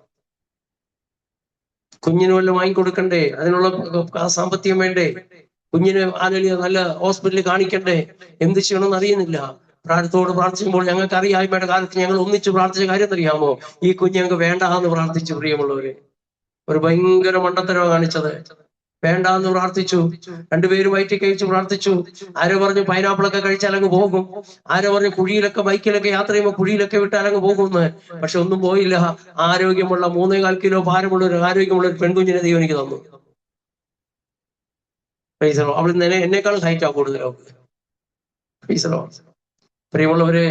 കുഞ്ഞിന് വല്ലതും വാങ്ങിക്കൊടുക്കണ്ടേ? അതിനുള്ള സാമ്പത്തികം വേണ്ടേ? കുഞ്ഞിന് ഹല്ലേലൂയ നല്ല ഹോസ്പിറ്റലിൽ കാണിക്കണ്ടേ? എന്ത് ചെയ്യണമെന്ന് അറിയുന്നില്ല. പ്രാർത്ഥിക്കുമ്പോൾ ഞങ്ങൾക്ക് അറിയായ്മയുടെ കാലത്ത് ഞങ്ങൾ ഒന്നിച്ച് പ്രാർത്ഥിച്ച കാര്യം അറിയാമോ? ഈ കുഞ്ഞ് ഞങ്ങൾക്ക് വേണ്ട എന്ന് പ്രാർത്ഥിച്ചു. പ്രിയമുള്ളവരെ, ഒരു ഭയങ്കര മണ്ടത്തരമാണ് കാണിച്ചത്. വേണ്ട എന്ന് പ്രാർത്ഥിച്ചു. 2 പേരും വയറ്റിൽ കഴിച്ചു പ്രാർത്ഥിച്ചു. ആരോ പറഞ്ഞു പൈനാപ്പിളൊക്കെ കഴിച്ചാൽ അങ്ങ് പോകും. ആരോ പറഞ്ഞു ബൈക്കിലൊക്കെ യാത്ര ചെയ്യുമ്പോൾ കുഴിയിലൊക്കെ വിട്ടാൽ അങ്ങ് പോകുമെന്ന്. പക്ഷെ ഒന്നും പോയില്ല. ആരോഗ്യമുള്ള 3.25 കിലോ ഭാരമുള്ള ആരോഗ്യമുള്ള ഒരു പെൺകുഞ്ഞിനെ ദൈവം എനിക്ക് തന്നു. അവൾ എന്നെക്കാളും ഹൈറ്റാ കൂടുതലോ. പ്രിയമുള്ളവരെ,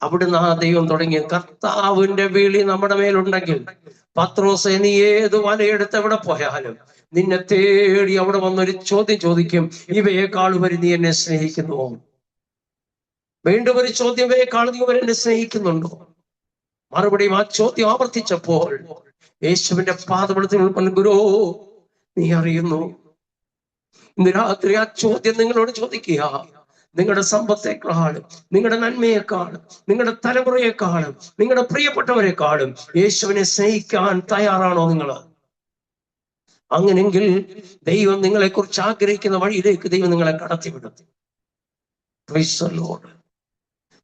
അവിടുന്ന് ആ ദൈവം തുടങ്ങി. കർത്താവിന്റെ വിളി നമ്മുടെ മേലുണ്ടെങ്കിൽ, പത്രോസേ, നീ ഏത് വലയെടുത്ത് എവിടെ പോയാലും നിന്നെ തേടി അവിടെ വന്നൊരു ചോദ്യം ചോദിക്കും, ഇവയെക്കാൾ ഉപരി നീ എന്നെ സ്നേഹിക്കുന്നുവോ? വീണ്ടും ഒരു ചോദ്യം, ഇവയെക്കാൾ നീ എന്നെ സ്നേഹിക്കുന്നുണ്ടോ? മറുപടിയും ആ ചോദ്യം ആവർത്തിച്ചപ്പോൾ യേശുവിന്റെ പാദപീഠത്തിൽ ഗുരോ, നീ അറിയുന്നു. ഇന്ന് രാത്രി ആ ചോദ്യം നിങ്ങളോട് ചോദിക്കുക. നിങ്ങളുടെ സമ്പത്തേക്കാളും, നിങ്ങളുടെ നന്മയെക്കാളും, നിങ്ങളുടെ തലമുറയെക്കാളും, നിങ്ങളുടെ പ്രിയപ്പെട്ടവരെക്കാളും യേശുവിനെ സ്നേഹിക്കാൻ തയ്യാറാണോ നിങ്ങൾ? അങ്ങനെങ്കിൽ ദൈവം നിങ്ങളെ കുറിച്ച് ആഗ്രഹിക്കുന്ന വഴിയിലേക്ക് ദൈവം നിങ്ങളെ കടത്തിവിടും.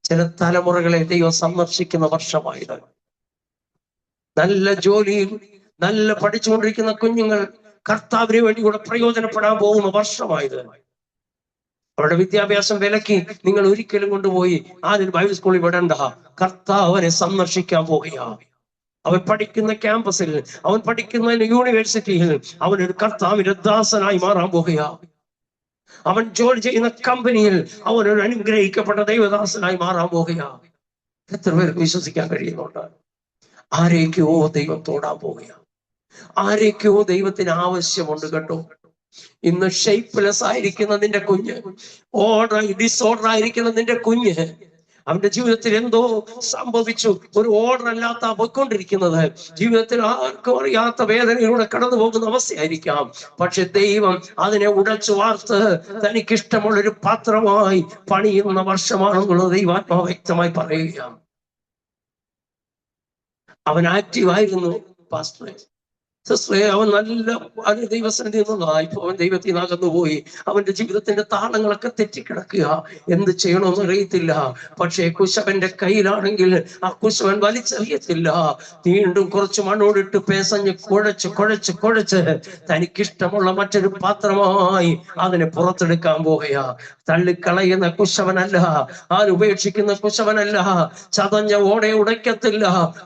ചില തലമുറകളെ ദൈവം സന്ദർശിക്കുന്ന വർഷമായത്. നല്ല ജോലിയിൽ നല്ല പഠിച്ചുകൊണ്ടിരിക്കുന്ന കുഞ്ഞുങ്ങൾ കർത്താവിന് വേണ്ടി കൂടെ പ്രയോജനപ്പെടാൻ പോകുന്ന വർഷമായത്. അവരുടെ വിദ്യാഭ്യാസം വിലക്കി നിങ്ങൾ ഒരിക്കലും കൊണ്ടുപോയി ആദ്യം ബൈബിൾ സ്കൂളിൽ വിടണ്ട. കർത്താവിനെ സന്ദർശിക്കാൻ പോകുക. അവൻ പഠിക്കുന്ന ക്യാമ്പസിൽ, അവൻ പഠിക്കുന്ന യൂണിവേഴ്സിറ്റിയിൽ അവനൊരു കർത്താവിന്റെ ദാസനായി മാറാൻ പോകുക. അവൻ ജോലി ചെയ്യുന്ന കമ്പനിയിൽ അവനൊരു അനുഗ്രഹിക്കപ്പെട്ട ദൈവദാസനായി മാറാൻ പോകുക. എത്ര പേർക്ക് വിശ്വസിക്കാൻ കഴിയുന്നുണ്ട്? ആരേക്കോ ദൈവം തോടാൻ പോകുക. ആരേക്കോ ദൈവത്തിന് ആവശ്യമുണ്ട് കേട്ടോ. ഇന്ന് ഷേപ്പ്ലെസ് ആയിരിക്കുന്ന നിന്റെ കുഞ്ഞ്, ഡിസോർഡർ ആയിരിക്കുന്ന നിന്റെ കുഞ്ഞ്, അവന്റെ ജീവിതത്തിൽ എന്തോ സംഭവിച്ചു. ഒരു ഓർഡർ അല്ലാത്ത പോയിക്കൊണ്ടിരിക്കുന്നത്, ജീവിതത്തിൽ ആർക്കും അറിയാത്ത വേദനയിലൂടെ കടന്നു പോകുന്ന അവസ്ഥയായിരിക്കാം. പക്ഷെ ദൈവം അതിനെ ഉടച്ചു വാർത്ത് തനിക്കിഷ്ടമുള്ളൊരു പാത്രമായി പണിയുന്ന വർഷമാണെന്നുള്ളത് ദൈവാത്മാവ് വ്യക്തമായി പറയുകയാണ്. അവൻ ആക്റ്റീവായിരുന്നു. പാസ്റ്ററെ, സിസ്റ്ററെ, അവൻ നല്ല ദൈവസന്നിധി ഇപ്പൊ അവൻ ദൈവത്തിൽ നിന്ന് അകന്നുപോയി, അവന്റെ ജീവിതത്തിന്റെ താളങ്ങളൊക്കെ തെറ്റിക്കിടക്കുക, എന്ത് ചെയ്യണമെന്ന് അറിയത്തില്ല. പക്ഷേ കുശവന്റെ കയ്യിലാണെങ്കിൽ ആ കുശവൻ വലിച്ചെറിയത്തില്ല. വീണ്ടും കുറച്ച് മണ്ണോടിട്ട് പേസഞ്ഞ് കുഴച്ച് തനിക്കിഷ്ടമുള്ള മറ്റൊരു പാത്രമായി അതിനെ പുറത്തെടുക്കാൻ പോവുകയാ. തള്ളിക്കളയുന്ന കുശവനല്ല, ഉപേക്ഷിക്കുന്ന കുശവനല്ല, ചതഞ്ഞ ഓടെ ഉടയ്ക്കത്തില്ല,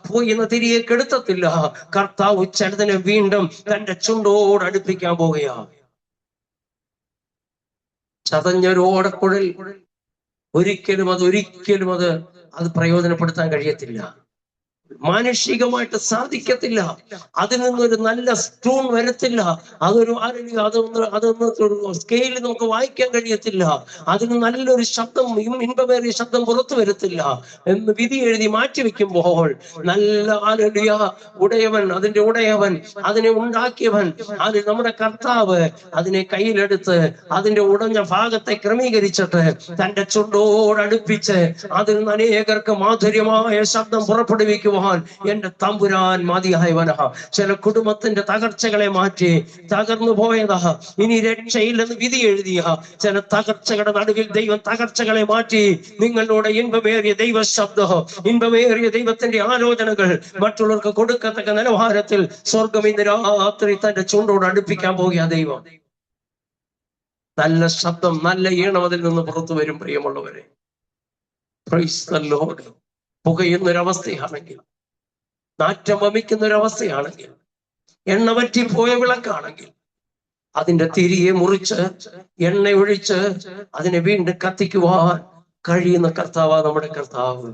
പോയിന്ന് തിരികെ കെടുത്തത്തില്ല. കർത്താവ് ചിലതിനെ വീണ്ടും തന്റെ ചുണ്ടോട് അടുപ്പിക്കാൻ പോവുകയാ. ചതഞ്ഞൊരു ഓടക്കുഴൽ ഒരിക്കലും അത് പ്രയോജനപ്പെടുത്താൻ കഴിയത്തില്ല, മാനുഷികമായിട്ട് സാധിക്കത്തില്ല. അതിൽ നിന്നൊരു നല്ല സ്റ്റൂൺ വരത്തില്ല, അതൊന്ന് സ്കെയിലിൽ നമുക്ക് വായിക്കാൻ കഴിയത്തില്ല, അതിന് നല്ലൊരു ശബ്ദം, ഇൻപമേറിയ ശബ്ദം പുറത്തു വരത്തില്ല എന്ന് വിധി എഴുതി മാറ്റിവെക്കുമ്പോൾ നല്ല ഉടയവൻ, അതിന്റെ ഉടയവൻ, അതിനെ ഉണ്ടാക്കിയവൻ, അത് നമ്മുടെ കർത്താവ് അതിനെ കയ്യിലെടുത്ത് അതിന്റെ ഉടഞ്ഞ ഭാഗത്തെ ക്രമീകരിച്ചിട്ട് തന്റെ ചുണ്ടോടടുപ്പിച്ച് അതിൽ നിന്ന് അനേകർക്ക് മാധുര്യമായ ശബ്ദം പുറപ്പെടുവിക്കുവാൻ എന്റെ തമ്പുരാൻ മതിയായവനാ. ചില കുടുംബത്തിന്റെ തകർച്ചകളെ മാറ്റി, തകർന്നു പോയതാ, ഇനി രക്ഷയില്ലെന്ന് വിധി എഴുതിയ ചില തകർച്ചകളുടെ നടുവിൽ ദൈവം തകർച്ചകളെ മാറ്റി നിങ്ങളുടെ ഇൻപമേറിയ ദൈവ ശബ്ദം, ഇൻപമേറിയ ദൈവത്തിന്റെ ആലോചനകൾ മറ്റുള്ളവർക്ക് കൊടുക്കത്തക്ക നിലവാരത്തിൽ സ്വർഗം ഇന്ന് രാത്രി തന്റെ ചുണ്ടോട് അടുപ്പിക്കാൻ പോകുക ദൈവം. നല്ല ശബ്ദം, നല്ല ഈണം അതിൽ നിന്ന് പുറത്തു വരും. പ്രിയമുള്ളവരെ, പ്രൈസ് ദി ലോർഡ്. പുകയുന്നൊരവസ്ഥയാണെങ്കിൽ, നാറ്റം വമിക്കുന്നൊരവസ്ഥയാണെങ്കിൽ, എണ്ണ വറ്റിപ്പോയ വിളക്കാണെങ്കിൽ അതിന്റെ തിരിയെ മുറിച്ച് എണ്ണ ഒഴിച്ച് അതിനെ വീണ്ടും കത്തിക്കുവാൻ കഴിയുന്ന കർത്താവാ നമ്മുടെ കർത്താവ്.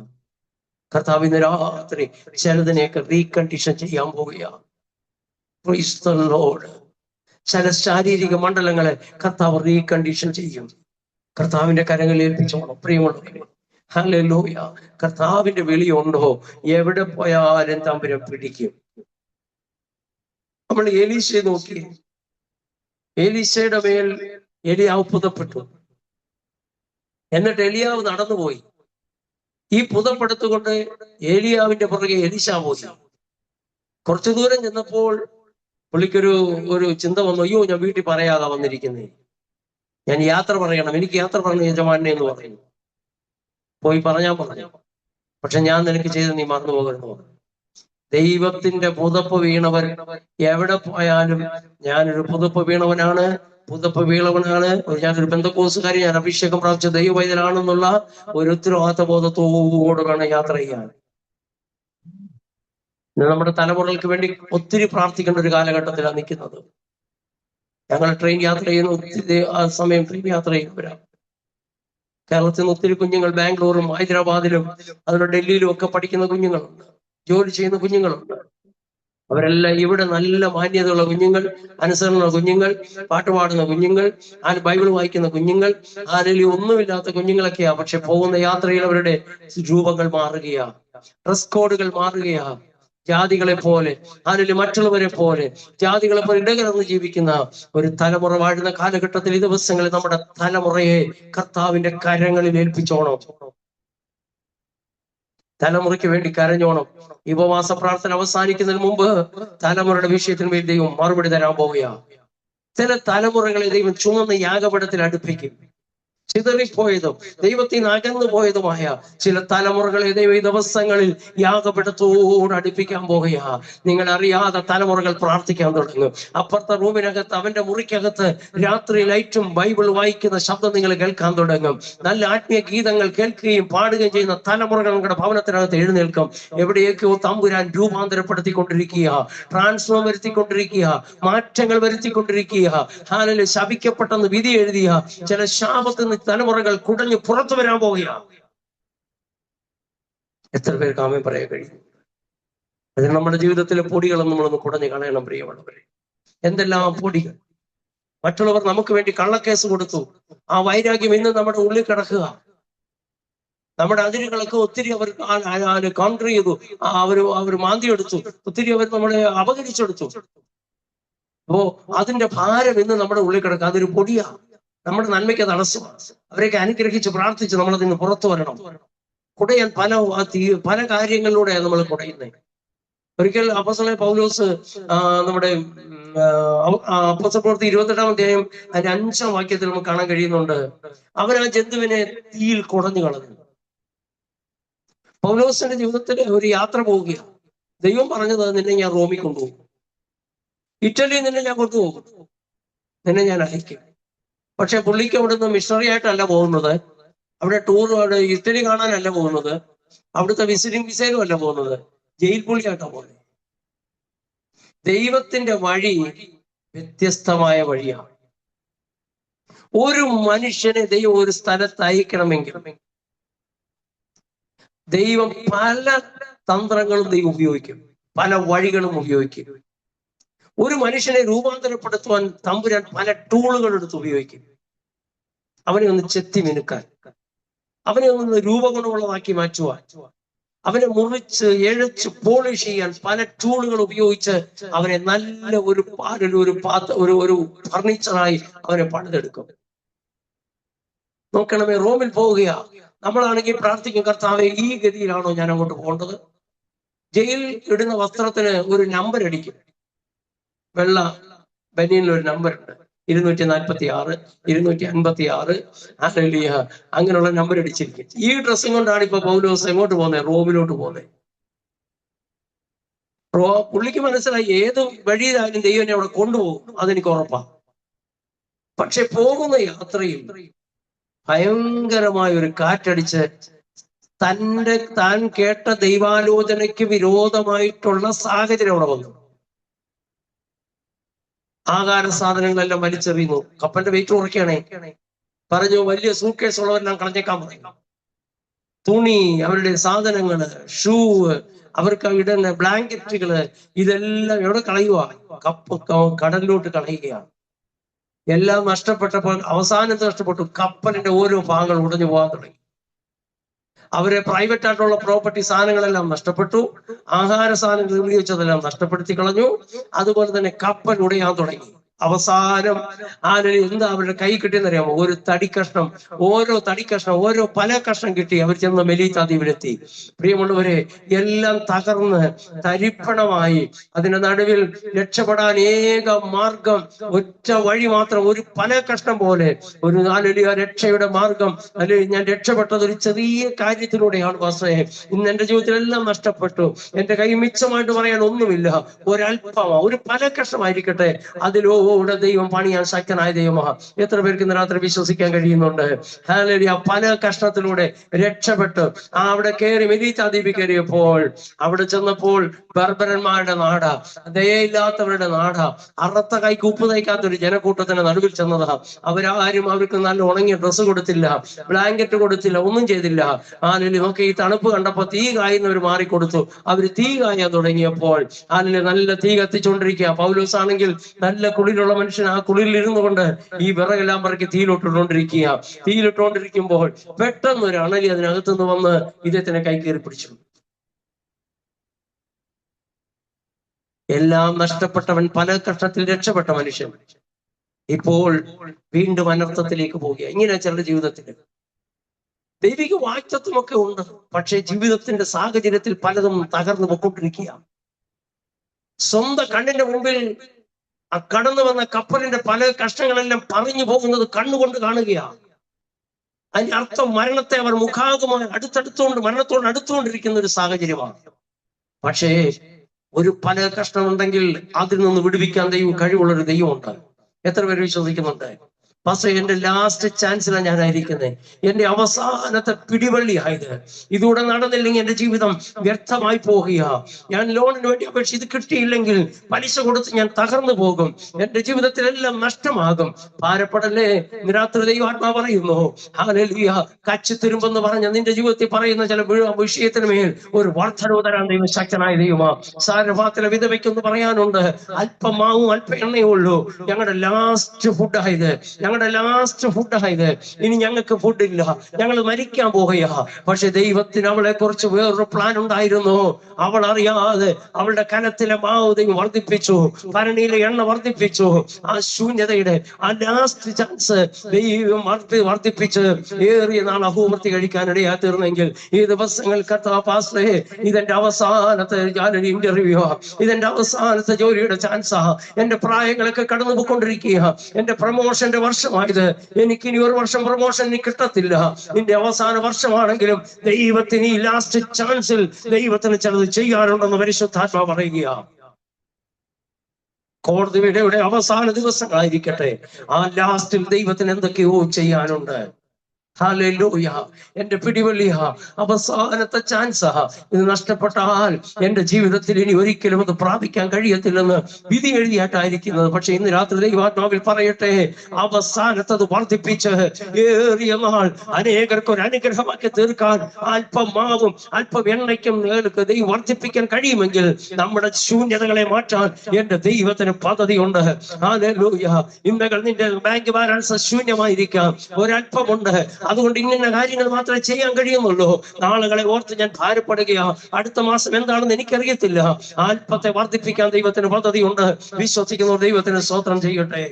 കർത്താവ് ഇന്ന് രാത്രി ചിലതിനെയൊക്കെ റീകണ്ടീഷൻ ചെയ്യാൻ പോവുകയാണ്. Price the Lord. ചില ശാരീരിക മണ്ഡലങ്ങളെ കർത്താവ് റീകണ്ടീഷൻ ചെയ്യും. കർത്താവിന്റെ കരങ്ങളിൽ ഏൽപ്പിച്ചോണം പ്രിയമുള്ളവരെ. ഹല്ലേലൂയ. കർത്താവിന്റെ വിളിയുണ്ടോ, എവിടെ പോയാലും തമ്പുരാൻ പിടിക്കും. നമ്മൾ എലീശയെ നോക്കി, എലീശയുടെ മേൽ എലിയാവ് പുതപ്പെട്ടു. എന്നിട്ട് എലിയാവ് നടന്നുപോയി. ഈ പുതപ്പെടുത്തുകൊണ്ട് ഏലിയാവിന്റെ പുറകെ എലീശാ പോയി. കുറച്ചു ദൂരം ചെന്നപ്പോൾ പുള്ളിക്കൊരു ചിന്ത വന്നു, അയ്യോ ഞാൻ വീട്ടിൽ പറയാതാ വന്നിരിക്കുന്നേ, ഞാൻ യാത്ര പറയണം, എനിക്ക് യാത്ര പറഞ്ഞ യജമാനെ എന്ന് പറയുന്നു. പോയി പറഞ്ഞു, പക്ഷെ ഞാൻ നിനക്ക് ചെയ്ത് നീ മറന്നു പോകരുന്നു. ദൈവത്തിന്റെ പുതപ്പ് വീണവർ എവിടെ പോയാലും, ഞാനൊരു പുതപ്പ് വീണവനാണ്, ഞാനൊരു പെന്തക്കോസുകാരി, ഞാൻ അഭിഷേകം പ്രാപിച്ച ദൈവവൈദ്യനാണെന്നുള്ള ഒരു ഉത്തരവാദിത്ത ബോധത്തോടെ വേണം യാത്ര ചെയ്യാൻ. നമ്മുടെ തലമുറകൾക്ക് വേണ്ടി ഒത്തിരി പ്രാർത്ഥിക്കേണ്ട ഒരു കാലഘട്ടത്തിലാണ് നിൽക്കുന്നത്. ഞങ്ങൾ ട്രെയിൻ യാത്ര ചെയ്യുന്ന ഒത്തിരി ആ സമയം ട്രെയിൻ യാത്ര ചെയ്യുന്നവരാണ്. കേരളത്തിൽ നിന്ന് ഒത്തിരി കുഞ്ഞുങ്ങൾ ബാംഗ്ലൂരും ഹൈദരാബാദിലും അതുപോലെ ഡൽഹിയിലും ഒക്കെ പഠിക്കുന്ന കുഞ്ഞുങ്ങളുണ്ട്, ജോലി ചെയ്യുന്ന കുഞ്ഞുങ്ങളുണ്ട്. അവരെല്ലാം ഇവിടെ നല്ല മാന്യതയുള്ള കുഞ്ഞുങ്ങൾ, അനുസരണമുള്ള കുഞ്ഞുങ്ങൾ, പാട്ടുപാടുന്ന കുഞ്ഞുങ്ങൾ, ബൈബിൾ വായിക്കുന്ന കുഞ്ഞുങ്ങൾ, ആരെങ്കിലും ഒന്നുമില്ലാത്ത കുഞ്ഞുങ്ങളൊക്കെയാ. പക്ഷെ പോകുന്ന യാത്രയിൽ അവരുടെ രൂപങ്ങൾ മാറുകയാ, ഡ്രസ് കോഡുകൾ മാറുകയാ. ജാതികളെ പോലെ, അതിൽ മറ്റുള്ളവരെ പോലെ, ജാതികളെ പോലെ ഇടകലർന്ന് ജീവിക്കുന്ന ഒരു തലമുറ വാഴുന്ന കാലഘട്ടത്തിൽ ഈ ദിവസങ്ങളിൽ നമ്മുടെ തലമുറയെ കർത്താവിന്റെ കരങ്ങളിൽ ഏൽപ്പിച്ചോണം. തലമുറയ്ക്ക് വേണ്ടി കരഞ്ഞോണം. ഈ ഉപവാസ പ്രാർത്ഥന അവസാനിക്കുന്നതിന് മുമ്പ് തലമുറയുടെ വിഷയത്തിന് വേണ്ടി ദൈവം മറുപടി തരാൻ പോവുകയാ. ചില തലമുറകളെ ദൈവം ചുമന്ന യാഗപീഠത്തിൽ അടുപ്പിക്കും. ചിതറിപ്പോയതും ദൈവത്തിൽ നിന്ന് അകന്നു പോയതുമായ ചില തലമുറകളെ ദൈവ ഈ ദിവസങ്ങളിൽ യാഗപീഠത്തോട് അടുപ്പിക്കാൻ പോകുകയാ. നിങ്ങൾ അറിയാതെ തലമുറകൾ പ്രാർത്ഥിക്കാൻ തുടങ്ങും. അപ്പുറത്തെ റൂമിനകത്ത്, അവന്റെ മുറിക്കകത്ത് രാത്രി ലൈറ്റും ബൈബിൾ വായിക്കുന്ന ശബ്ദം നിങ്ങൾ കേൾക്കാൻ തുടങ്ങും. നല്ല ആത്മീയ ഗീതങ്ങൾ കേൾക്കുകയും പാടുകയും ചെയ്യുന്ന തലമുറകൾ നിങ്ങളുടെ ഭവനത്തിനകത്ത് എഴുന്നേൽക്കും. എവിടെയൊക്കെയോ തമ്പുരാൻ രൂപാന്തരപ്പെടുത്തിക്കൊണ്ടിരിക്കുക, ട്രാൻസ്ഫോം വരുത്തിക്കൊണ്ടിരിക്കുക, മാറ്റങ്ങൾ വരുത്തിക്കൊണ്ടിരിക്കുക. ഹാലല് ശപിക്കപ്പെട്ടെന്ന് വിധി എഴുതിയ ചില ശാപത്തിൽ തലമുറകൾ കുടഞ്ഞു പുറത്തു വരാൻ പോവുകയാണ്. എത്ര പേർക്ക് ആമേൻ പറയാൻ കഴിയും? അതിന് നമ്മുടെ ജീവിതത്തിലെ പൊടികളൊന്നും നമ്മളൊന്ന് കുടഞ്ഞു കളയണം പ്രിയമുള്ളവരെ. എന്തെല്ലാം പൊടികൾ! മറ്റുള്ളവർ നമുക്ക് വേണ്ടി കള്ളക്കേസ് കൊടുത്തു. ആ വൈരാഗ്യം ഇന്ന് നമ്മുടെ ഉള്ളിൽ കിടക്കുക. നമ്മുടെ അതിരുകളൊക്കെ ഒത്തിരി അവർ കൗണ്ടർ ചെയ്തു, അവർ മാന്തിയെടുത്തു, ഒത്തിരി അവർ നമ്മളെ അപകരിച്ചെടുത്തു. അപ്പോ അതിന്റെ ഭാരം ഇന്ന് നമ്മുടെ ഉള്ളിൽ കിടക്കുക. അതൊരു പൊടിയാ, നമ്മുടെ നന്മയ്ക്ക് തടസ്സമാണ്. അവരെയൊക്കെ അനുഗ്രഹിച്ച് പ്രാർത്ഥിച്ച് നമ്മളതിൽ നിന്ന് പുറത്തു വരണം. കുടയാൻ പല കാര്യങ്ങളിലൂടെയാണ് നമ്മൾ കുടയുന്നത്. ഒരിക്കൽ അപ്പോസ്തലനായ പൗലോസ് നമ്മുടെ അപ്പോസ്തല പ്രവൃത്തി 28-ാം അധ്യായം അതിന്റെ 5-ാം വാക്യത്തിൽ നമുക്ക് കാണാൻ കഴിയുന്നുണ്ട്. അവർ ആ ജന്തുവിനെ തീയിൽ കുടഞ്ഞു കളഞ്ഞു. പൗലോസിന്റെ ജീവിതത്തിൽ ഒരു യാത്ര പോവുകയാണ്. ദൈവം പറഞ്ഞത് നിന്നെ ഞാൻ റോമിൽ കൊണ്ടുപോകും, ഇറ്റലിയിൽ നിന്നെ ഞാൻ കൊണ്ടുപോകും, നിന്നെ ഞാൻ അയക്കും. പക്ഷെ പുള്ളിക്ക് അവിടുന്ന് മിഷണറി ആയിട്ടല്ല പോകുന്നത്, അവിടെ അവിടെ ഇറ്റലി കാണാനല്ല പോകുന്നത്, അവിടുത്തെ വിസിറ്റിംഗ് വിസയിലും അല്ല പോകുന്നത്, ജയിൽ പുള്ളിയായിട്ടാണ് പോകുന്നത്. ദൈവത്തിന്റെ വഴി വ്യത്യസ്തമായ വഴിയാണ്. ഒരു മനുഷ്യനെ ദൈവം ഒരു സ്ഥലത്ത് അയക്കണമെങ്കിൽ ദൈവം പല തന്ത്രങ്ങളും ദൈവം ഉപയോഗിക്കും, പല വഴികളും ഉപയോഗിക്കും. ഒരു മനുഷ്യനെ രൂപാന്തരപ്പെടുത്തുവാൻ തമ്പുരാൻ പല ടൂളുകൾ എടുത്ത് ഉപയോഗിക്കും. അവനെ ഒന്ന് ചെത്തി മിനുക്കാൻ, അവനെ ഒന്ന് രൂപഗുണമുള്ളതാക്കി മാറ്റുവാൻ, അവനെ മുറിച്ച് എഴച്ച് പോളിഷ് ചെയ്യാൻ പല ടൂളുകൾ ഉപയോഗിച്ച് അവനെ നല്ല ഒരു ഫർണിച്ചറായി അവനെ പണിതെടുക്കും. നോക്കണമേ, റോമിൽ പോവുകയാ. നമ്മളാണെങ്കിൽ പ്രാർത്ഥിക്കും, കർത്താവെ ഈ ഗതിയിലാണോ ഞാൻ അങ്ങോട്ട് പോകേണ്ടത്? ജയിൽ ഇടുന്ന വസ്ത്രത്തിന് ഒരു നമ്പർ അടിക്കും. വെള്ള ബനിയനിൽ ഒരു നമ്പർ ഉണ്ട്, 246, 256, അങ്ങനെയുള്ള നമ്പർ അടിച്ചിരിക്കും. ഈ ഡ്രസ്സും കൊണ്ടാണ് ഇപ്പൊ പൗലോസ് എങ്ങോട്ട് പോകുന്നത്? റോമിലോട്ട് പോകുന്നത്. പുള്ളിക്ക് മനസ്സിലായി ഏത് വഴിയിലായാലും ദൈവം എന്നെ അവിടെ കൊണ്ടുപോകും, അതെനിക്ക് ഉറപ്പാണ്. പക്ഷെ പോകുന്ന യാത്രയിൽ ഭയങ്കരമായ ഒരു കാറ്റടിച്ച് താൻ കേട്ട ദൈവാലോചനയ്ക്ക് വിരോധമായിട്ടുള്ള സാഹചര്യം അവിടെ വന്നു. ആഹാര സാധനങ്ങളെല്ലാം വലിച്ചെറിയുന്നു. കപ്പലിന്റെ വെയിറ്റ് കുറയ്ക്കുകയാണേ. പറഞ്ഞു, വലിയ സൂട്ട്കേസ് ഉള്ളവരെല്ലാം കളഞ്ഞേക്കാൻ പറയും. തുണി, അവരുടെ സാധനങ്ങള്, ഷൂ, അവർക്ക് ഇടുന്ന ബ്ലാങ്കറ്റുകള്, ഇതെല്ലാം എവിടെ കളയുക? കടലിലോട്ട് കളയുകയാണ്. എല്ലാം നഷ്ടപ്പെട്ടപ്പോൾ അവസാനത്ത് നഷ്ടപ്പെട്ടു. കപ്പലിന്റെ ഓരോ ഭാഗങ്ങൾ ഉടഞ്ഞു പോകാൻ തുടങ്ങി. അവരെ പ്രൈവറ്റ് ആയിട്ടുള്ള പ്രോപ്പർട്ടി സാധനങ്ങളെല്ലാം നഷ്ടപ്പെട്ടു. ആഹാര സാധനങ്ങൾ ഉപയോഗിച്ചതെല്ലാം നഷ്ടപ്പെടുത്തി കളഞ്ഞു. അതുപോലെ തന്നെ കപ്പൽ ഉടയാൻ തുടങ്ങി. അവസാനം എന്താ അവരുടെ കൈ കിട്ടിയെന്നറിയാമോ? ഒരു തടിക്കഷ്ണം, ഓരോ പല കഷ്ണം കിട്ടി. അവർ ചെന്ന് മെലീത്ത ദ്വീപിലെത്തി. പ്രിയമുള്ളവരെ, എല്ലാം തകർന്ന് തരിപ്പണമായി. അതിന്റെ നടുവിൽ രക്ഷപ്പെടാൻ ഏക മാർഗം, ഒറ്റ വഴി മാത്രം, ഒരു പല കഷ്ണം പോലെ ഒരു രക്ഷയുടെ മാർഗം. അല്ലെങ്കിൽ ഞാൻ രക്ഷപ്പെട്ടത് ഒരു ചെറിയ കാര്യത്തിലൂടെയാണ് പാസ്റ്ററേ. ഇന്ന് എന്റെ ജീവിതത്തിലെല്ലാം നഷ്ടപ്പെട്ടു, എന്റെ കൈ മിച്ചമായിട്ട് പറയാൻ ഒന്നുമില്ല, ഒരല്പമാ, ഒരു പല കഷ്ണമായിരിക്കട്ടെ, അതിലൂടെ ദൈവം പണിയാൻ ശക്തനായ ദൈവമാണ്. എത്ര പേർക്ക് ഇന്ന് രാത്രി വിശ്വസിക്കാൻ കഴിയുന്നുണ്ട്? ഹല്ലേലൂയ. പല കഷ്ണത്തിലൂടെ രക്ഷപ്പെട്ടു അവിടെ കയറി മെലീത്ത ദ്വീപിൽ കയറിയപ്പോൾ, അവിടെ ചെന്നപ്പോൾ ബർബരന്മാരുടെ നാടാ, ദയയില്ലാത്തവരുടെ നാടാ, അറുത്ത കൈക്ക് ഉപ്പ് തയ്ക്കാത്തൊരു ജനക്കൂട്ടത്തിന് നടുവിൽ ചെന്നതാ. അവരാരും അവർക്ക് നല്ല ഉണങ്ങിയ ഡ്രസ്സ് കൊടുത്തില്ല, ബ്ലാങ്കറ്റ് കൊടുത്തില്ല, ഒന്നും ചെയ്തില്ല. നമുക്ക് ഈ തണുപ്പ് കണ്ടപ്പോ തീ കായുന്നവർ മാറിക്കൊടുത്തു. അവര് തീ കായാൻ തുടങ്ങിയപ്പോൾ നല്ല തീ കത്തിച്ചുകൊണ്ടിരിക്കുക. പൗലോസ് ആണെങ്കിൽ നല്ല കുളിരുള്ള മനുഷ്യൻ, ആ കുളിരിൽ ഇരുന്നു കൊണ്ട് ഈ വിറകെല്ലാം പറക്കി തീയിലിട്ടുകൊണ്ടിരിക്കുമ്പോൾ പെട്ടെന്ന് ഒരു അണലി അതിനകത്തുനിന്ന് വന്ന് ഇദ്ദേഹത്തിനെ കൈ കയറി പിടിച്ചു. എല്ലാം നഷ്ടപ്പെട്ടവൻ, പല കഷ്ടത്തിൽ രക്ഷപ്പെട്ട മനുഷ്യൻ ഇപ്പോൾ വീണ്ടും അനർത്ഥത്തിലേക്ക് പോവുക. ഇങ്ങനെ ചിലരുടെ ജീവിതത്തിൽ ദൈവിക വാക്തത്വമൊക്കെ ഉണ്ട്, പക്ഷെ ജീവിതത്തിന്റെ സാഹചര്യത്തിൽ പലതും തകർന്നു പോയിക്കൊണ്ടിരിക്കുക. സ്വന്തം കണ്ണിന്റെ മുമ്പിൽ കടന്നു വന്ന കപ്പലിന്റെ പല കഷ്ണങ്ങളെല്ലാം പറഞ്ഞു പോകുന്നത് കണ്ണുകൊണ്ട് കാണുകയാണ്. അതിന്റെ അർത്ഥം മരണത്തെ അവർ മുഖാമുഖമായി മരണത്തോട് അടുത്തുകൊണ്ടിരിക്കുന്ന ഒരു സാഹചര്യമാണ്. പക്ഷേ ഒരു പല കഷ്ണം ഉണ്ടെങ്കിൽ അതിൽ നിന്ന് വിടുവിക്കാൻ കഴിവുള്ളൊരു ദൈവമുണ്ട്. എത്ര പേര് വിശ്വസിക്കുന്നുണ്ട്? പക്ഷേ എന്റെ ലാസ്റ്റ് ചാൻസിലാണ് ഞാനായിരിക്കുന്നത്, എന്റെ അവസാനത്തെ പിടിവള്ളിയായത്. ഇതൂടെ നടന്നില്ലെങ്കിൽ എന്റെ ജീവിതം വ്യർത്ഥമായി പോകുക. ഞാൻ ലോണിന് വേണ്ടി അപേക്ഷ ഇത് കിട്ടിയില്ലെങ്കിൽ പലിശ കൊടുത്ത് ഞാൻ തകർന്നു പോകും, എന്റെ ജീവിതത്തിലെല്ലാം നഷ്ടമാകും. ഭാരപ്പെടല്ലേ, രാത്രി ദൈവാത്മാ പറയുന്നു, ഹല്ലേലൂയ, കച്ചിത്തുരുമ്പെന്ന് പറഞ്ഞ നിന്റെ ജീവിതത്തിൽ പറയുന്ന ചില വിഷയത്തിന് മേൽ ഒരു വർദ്ധനവ് തരാൻ ദൈവം ശക്തനായ ദൈവമാ. സാരഭാത്തിലെ വിധവയ്ക്കൊന്ന് പറയാനുണ്ട്, അല്പം മാവും അല്പ എണ്ണയേ ഉള്ളൂ, ഞങ്ങളുടെ ലാസ്റ്റ് ഫുഡായത്, ഞങ്ങളുടെ ലാസ്റ്റ് ഫുഡായത്, ഇനി ഞങ്ങൾക്ക് ഫുഡില്ല, ഞങ്ങൾ മരിക്കാൻ പോകുകയാ. പക്ഷെ ദൈവത്തിന് അവളെ കുറിച്ച് വേറൊരു പ്ലാൻ ഉണ്ടായിരുന്നു. അവൾ അറിയാതെ അവളുടെ കനത്തിലെ മാവ് ദൈവം വർദ്ധിപ്പിച്ചു, ഭരണിയിലെ എണ്ണ വർദ്ധിപ്പിച്ചു. ആ ശൂന്യതയുടെ ആ ലാസ്റ്റ് ചാൻസ് ദൈവം വർദ്ധിപ്പിച്ച് ഏറിയ നാൾ അഹൂമർത്തി കഴിക്കാനിടയാ തീർന്നെങ്കിൽ ഈ ദിവസങ്ങൾ പാസ്റ്ററേ, ഇതെന്റെ അവസാനത്തെ ഞാനൊരു ഇന്റർവ്യൂ, ഇതെന്റെ അവസാനത്തെ ജോലിയുടെ ചാൻസാ. എന്റെ പ്രായങ്ങളൊക്കെ കടന്നു പോയിക്കൊണ്ടിരിക്കുക, എന്റെ പ്രൊമോഷന്റെ വർഷമായത്, എനിക്കിനി ഒരു വർഷം പ്രൊമോഷൻ എനിക്ക് കിട്ടത്തില്ല. നിന്റെ അവസാന വർഷമാണെങ്കിലും ദൈവത്തിന് ഈ ലാസ്റ്റ് ചാൻസിൽ ദൈവത്തിന് ചിലത് ചെയ്യാനുണ്ടെന്ന് പരിശുദ്ധാത്മാ പറയുക. കോടതിയുടെ അവസാന ദിവസങ്ങളായിരിക്കട്ടെ, ആ ലാസ്റ്റിൽ ദൈവത്തിന് എന്തൊക്കെയോ ചെയ്യാനുണ്ട്. ഹല്ലേലൂയ. എന്റെ പിടിവള്ളിയ അവസാനത്തെ ചാൻസാ. ഇത് നഷ്ടപ്പെട്ടാൽ എന്റെ ജീവിതത്തിൽ ഇനി ഒരിക്കലും അത് പ്രാപിക്കാൻ കഴിയത്തില്ലെന്ന് വിധി എഴുതിയായിട്ടായിരിക്കുന്നത്. പക്ഷെ ഇന്ന് രാത്രി ദൈവാത്മാവിൽ പറയട്ടെ, അവസാനത്തത് വർദ്ധിപ്പിച്ച് ഏറിയ നാൾ അനേകർക്ക് ഒരു അനുഗ്രഹമാക്കി തീർക്കാൻ അല്പം മാവും അല്പം എണ്ണയ്ക്കും ദൈവം വർദ്ധിപ്പിക്കാൻ കഴിയുമെങ്കിൽ നമ്മുടെ ശൂന്യതകളെ മാറ്റാൻ എന്റെ ദൈവത്തിന് പദ്ധതിയുണ്ട്. ഹല്ലേലൂയ. ഇന്നകൾ നിന്റെ ബാങ്ക് ബാലൻസ് ശൂന്യമായിരിക്കാം, ഒരല്പമുണ്ട്, അതുകൊണ്ട് ഇന്ന കാര്യങ്ങൾ മാത്രമേ ചെയ്യാൻ കഴിയുന്നുള്ളൂ. നാളുകളെ ഓർത്ത് ഞാൻ ഭാരപ്പെടുകയാ. അടുത്ത മാസം എന്താണെന്ന് എനിക്കറിയത്തില്ല. അല്പത്തെ വർദ്ധിപ്പിക്കാൻ ദൈവത്തിന് പദ്ധതിയുണ്ട്. വിശ്വസിക്കുന്നവർ ദൈവത്തിന് സ്തോത്രം ചെയ്യട്ടെ.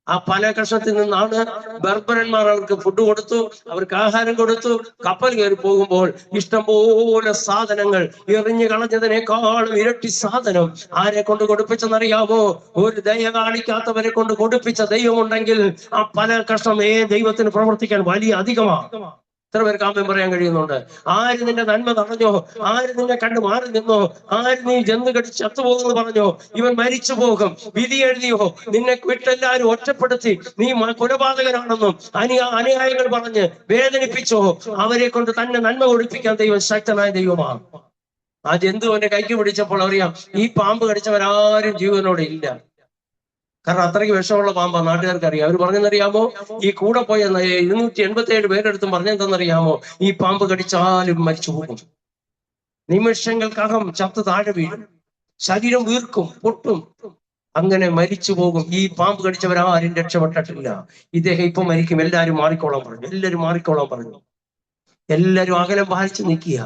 ആ പല കഷ്ണത്തിൽ നിന്നാണ് ബർബരന്മാർ അവർക്ക് ഫുഡ് കൊടുത്തു, അവർക്ക് ആഹാരം കൊടുത്തു. കപ്പൽ കയറി പോകുമ്പോൾ ഇഷ്ടംപോലെ സാധനങ്ങൾ, എറിഞ്ഞു കളഞ്ഞതിനേക്കാളും ഇരട്ടി സാധനം ആരെ കൊണ്ട് കൊടുപ്പിച്ചെന്നറിയാമോ? ഒരു ദയ കാണിക്കാത്തവരെ കൊണ്ട് കൊടുപ്പിച്ച ദൈവമുണ്ടെങ്കിൽ ആ പല കഷ്ണം ദൈവത്തിന് പ്രവർത്തിക്കാൻ വലിയ അധികമാണ്. എത്ര പേർക്ക് ആമേൻ പറയാൻ കഴിയുന്നുണ്ട്? ആര് നിന്റെ നന്മ തടഞ്ഞോ, ആര് നിന്നെ കണ്ട് മാറി നിന്നോ, ആര് നീ ജന്തു കടിച്ച് ചത്തുപോകുമെന്ന് പറഞ്ഞോ, ഇവൻ മരിച്ചു പോകും വിധി എഴുതിയോ, നിന്നെ വിട്ടെല്ലാരും ഒറ്റപ്പെടുത്തി നീ കൊലപാതകനാണെന്നും അനുയായികൾ പറഞ്ഞ് വേദനിപ്പിച്ചോ, അവരെ കൊണ്ട് തന്നെ നന്മ കൊടുപ്പിക്കാൻ ദൈവം ശക്തനായ ദൈവമാണ്. ആ ജന്തുവിന്റെ കൈക്ക് പിടിച്ചപ്പോൾ അറിയാം, ഈ പാമ്പ് കടിച്ചവരാരും ജീവനോടെ ഇല്ല. കാരണം അത്രയ്ക്ക് വിഷമുള്ള പാമ്പാ നാട്ടുകാർക്ക് അറിയാം. അവർ പറഞ്ഞെന്നറിയാമോ? ഈ കൂടെ പോയ 287 പേരെടുത്തും പറഞ്ഞെന്തെന്നറിയാമോ? ഈ പാമ്പ് കടിച്ചാലും മരിച്ചു പോകും, നിമിഷങ്ങൾക്കകം ചത്ത് താഴെ വീഴും, ശരീരം വീർക്കും, പൊട്ടും, അങ്ങനെ മരിച്ചു പോകും. ഈ പാമ്പ് കടിച്ചവരാരും രക്ഷപ്പെട്ടിട്ടില്ല. ഇദ്ദേഹം ഇപ്പൊ മരിക്കും, എല്ലാരും മാറിക്കോളാൻ പറഞ്ഞു. എല്ലാരും മാറിക്കോളാൻ പറഞ്ഞു. എല്ലാരും അകലം പാലിച്ചു നിൽക്കുക.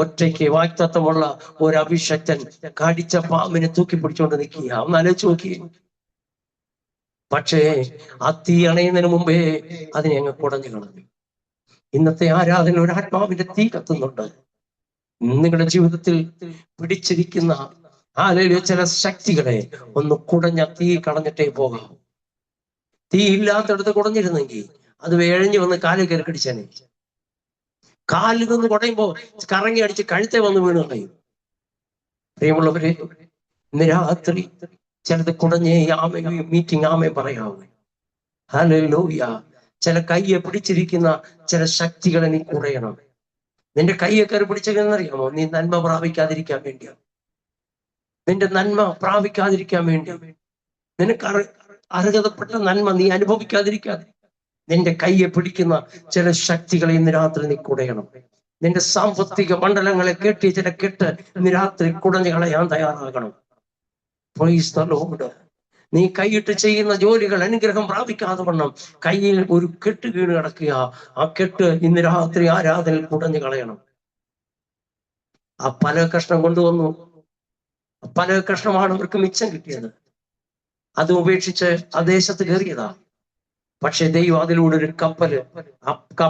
ഒറ്റയ്ക്ക് വാക്തത്വമുള്ള ഒരു അഭിഷക്തൻ കടിച്ച പാമ്പിനെ തൂക്കി പിടിച്ചുകൊണ്ട് നിൽക്കുക. ഒന്ന് ആലോചിച്ച് നോക്കിയേ. പക്ഷേ ആ തീ അണയുന്നതിന് മുമ്പേ അതിനെ അങ്ങ് കുടഞ്ഞു കളഞ്ഞു. ഇന്നത്തെ ആരാധന ഒരു ആത്മാവിന്റെ തീ കത്തുന്നുണ്ട്. നിങ്ങളുടെ ജീവിതത്തിൽ പിടിച്ചിരിക്കുന്ന ചില ശക്തികളെ ഒന്ന് കുടഞ്ഞ തീ കളഞ്ഞിട്ടേ പോകാം. തീ ഇല്ലാത്തടത്ത് കുടഞ്ഞിരുന്നെങ്കിൽ അത് വേഴഞ്ഞു വന്ന് കാലിൽ കയറി കടിച്ചേനെ. കാലിൽ നിന്ന് കുടയുമ്പോ കറങ്ങി അടിച്ച് കഴുത്തെ വന്ന് വീണ് കളയും. പ്രിയമുള്ളവരെ, ഇന്ന് രാത്രി ചിലത് കുടഞ്ഞേ മീറ്റിംഗ് ആമേ പറയാവൂ. ഹല്ലേലൂയ. ചില കയ്യെ പിടിച്ചിരിക്കുന്ന ചില ശക്തികളെ നീ കുടയണം. നിന്റെ കയ്യെ കയറി പിടിച്ചെന്നറിയാമോ? നീ നന്മ പ്രാപിക്കാതിരിക്കാൻ വേണ്ടിയാണ്. നിന്റെ നന്മ പ്രാപിക്കാതിരിക്കാൻ വേണ്ടി, നിനക്ക് അർഹതപ്പെട്ട നന്മ നീ അനുഭവിക്കാതിരിക്കാതെ നിന്റെ കയ്യെ പിടിക്കുന്ന ചില ശക്തികളെ ഇന്ന് രാത്രി നീ കുടയണം. നിന്റെ സാമ്പത്തിക മണ്ഡലങ്ങളെ കെട്ടി ചില കെട്ട് ഇന്ന് രാത്രി കുടഞ്ഞു കളയാൻ തയ്യാറാകണം. Price the Lord. നീ കൈയിട്ട് ചെയ്യുന്ന ജോലികൾ അനുഗ്രഹം പ്രാപിക്കാതെ വണ്ണം കയ്യിൽ ഒരു കെട്ട് വീണ് കിടക്കുക. ആ കെട്ട് ഇന്ന് രാത്രി ആരാധനയിൽ കുടഞ്ഞു കളയണം. ആ പല കഷ്ണം കൊണ്ടുവന്നു. പല കഷ്ണമാണ് അവർക്ക് മിച്ചം കിട്ടിയത്. അത് ഉപേക്ഷിച്ച് ആ ദേശത്ത് കയറിയതാ. പക്ഷെ ദൈവം അതിലൂടെ ഒരു കപ്പല്,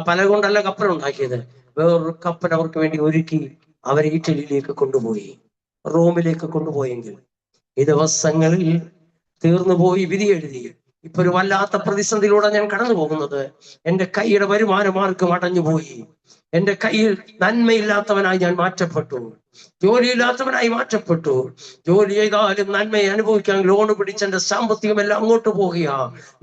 പല കൊണ്ടല്ല കപ്പൽ ഉണ്ടാക്കിയത്, വേറൊരു കപ്പൽ അവർക്ക് വേണ്ടി ഒരുക്കി അവരെ ഇറ്റലിയിലേക്ക് കൊണ്ടുപോയി, റോമിലേക്ക് കൊണ്ടുപോയെങ്കിൽ ഈ ദിവസങ്ങളിൽ തീർന്നുപോയി വിധി എഴുതി. ഇപ്പൊ ഒരു വല്ലാത്ത പ്രതിസന്ധിയിലൂടെ ഞാൻ കടന്നു പോകുന്നത്. എന്റെ കൈയുടെ വരുമാനമാർഗം അടഞ്ഞുപോയി. എന്റെ കയ്യിൽ നന്മയില്ലാത്തവനായി ഞാൻ മാറ്റപ്പെട്ടു, ജോലിയില്ലാത്തവനായി മാറ്റപ്പെട്ടു. ജോലി ചെയ്താലും നന്മയെ അനുഭവിക്കാൻ ലോണ് പിടിച്ച് എന്റെ സാമ്പത്തികം എല്ലാം അങ്ങോട്ട് പോകുക.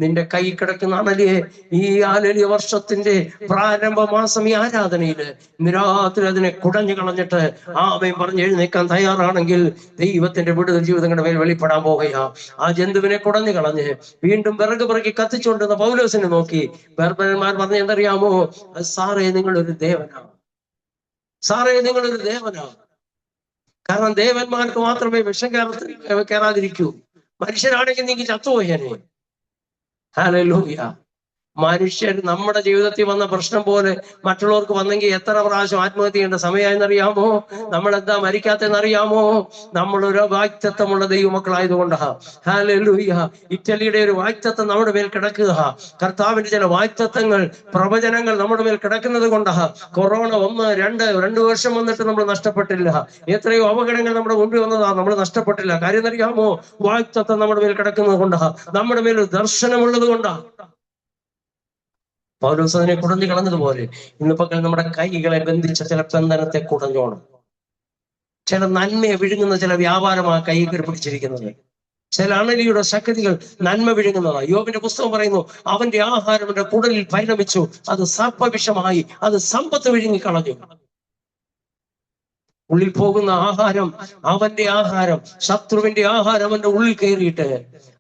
നിന്റെ കൈ കിടക്കുന്ന അണലിയെ ഈ ആലലിയ വർഷത്തിന്റെ പ്രാരംഭ മാസം ഈ ആരാധനയില് ഇന്ന് രാത്രി അതിനെ കുടഞ്ഞു കളഞ്ഞിട്ട് ആമേൻ പറഞ്ഞ് എഴുന്നേക്കാൻ തയ്യാറാണെങ്കിൽ ദൈവത്തിന്റെ വിടുതൽ ജീവിതങ്ങളുടെ മേൽ വെളിപ്പെടാൻ പോകുക. ആ ജന്തുവിനെ കുടഞ്ഞു കളഞ്ഞ് വീണ്ടും വിറക് പിറകി കത്തിച്ചുകൊണ്ടിരുന്ന പൗലോസിനെ നോക്കി ബർബരന്മാർ പറഞ്ഞ എന്തറിയാമോ? സാറേ, നിങ്ങളൊരു ദേവനാണ്, സാറേ നിങ്ങളൊരു ദേവനാണ്. കാരണം ദേവന്മാർക്ക് മാത്രമേ വിഷം കയറാതിരിക്കൂ. മനുഷ്യരാണെങ്കിൽ നീ ചത്തുപോയേനെ. ഹല്ലേലൂയ. മനുഷ്യർ നമ്മുടെ ജീവിതത്തിൽ വന്ന പ്രശ്നം പോലെ മറ്റുള്ളവർക്ക് വന്നെങ്കിൽ എത്ര പ്രാവശ്യം ആത്മഹത്യ ചെയ്യേണ്ട സമയമായെന്നറിയാമോ? നമ്മൾ എന്താ മരിക്കാത്തെന്നറിയാമോ? നമ്മളൊരു വാഗ്ദത്തമുള്ള ദൈവമക്കളായതുകൊണ്ടാ. ഹല്ലേലൂയ. ഇറ്റലിയുടെ ഒരു വാഗ്ദത്തം നമ്മുടെ മേൽ കിടക്കുക. കർത്താവിന്റെ ചില വാഗ്ദത്തങ്ങൾ, പ്രവചനങ്ങൾ നമ്മുടെ മേൽ കിടക്കുന്നത് കൊണ്ടാ. കൊറോണ 1, 2 വർഷം വന്നിട്ട് നമ്മൾ നഷ്ടപ്പെട്ടില്ല. എത്രയോ അപകടങ്ങൾ നമ്മുടെ മുമ്പിൽ വന്നതാ, നമ്മൾ നഷ്ടപ്പെട്ടില്ല. കാര്യം അറിയാമോ? വാഗ്ദത്തം നമ്മുടെ മേൽ കിടക്കുന്നത് കൊണ്ടാ, നമ്മുടെ മേൽ ദർശനമുള്ളത് കൊണ്ടാ. പൗലോസ് അതിനെ കുടഞ്ഞു കളഞ്ഞതുപോലെ ഇന്ന് പകൽ നമ്മുടെ കൈകളെ ബന്ധിച്ച ചില ബന്ധനത്തെ കുടഞ്ഞോണം. ചില നന്മയെ വിഴുങ്ങുന്ന ചില വ്യാപാരമാ കൈകൾ പിടിച്ചിരിക്കുന്നത്. ചില അണലിയുടെ ശക്തികൾ നന്മ വിഴുങ്ങുന്നതാ. യോബിന്റെ പുസ്തകം പറയുന്നു, അവന്റെ ആഹാരം അവന്റെ കുടലിൽ പരിണമിച്ചു, അത് സർപ്പവിഷമായി, അത് സമ്പത്ത് വിഴുങ്ങിക്കളഞ്ഞു. ഉള്ളിൽ പോകുന്ന ആഹാരം, അവന്റെ ആഹാരം, ശത്രുവിന്റെ ആഹാരം അവന്റെ ഉള്ളിൽ കയറിയിട്ട്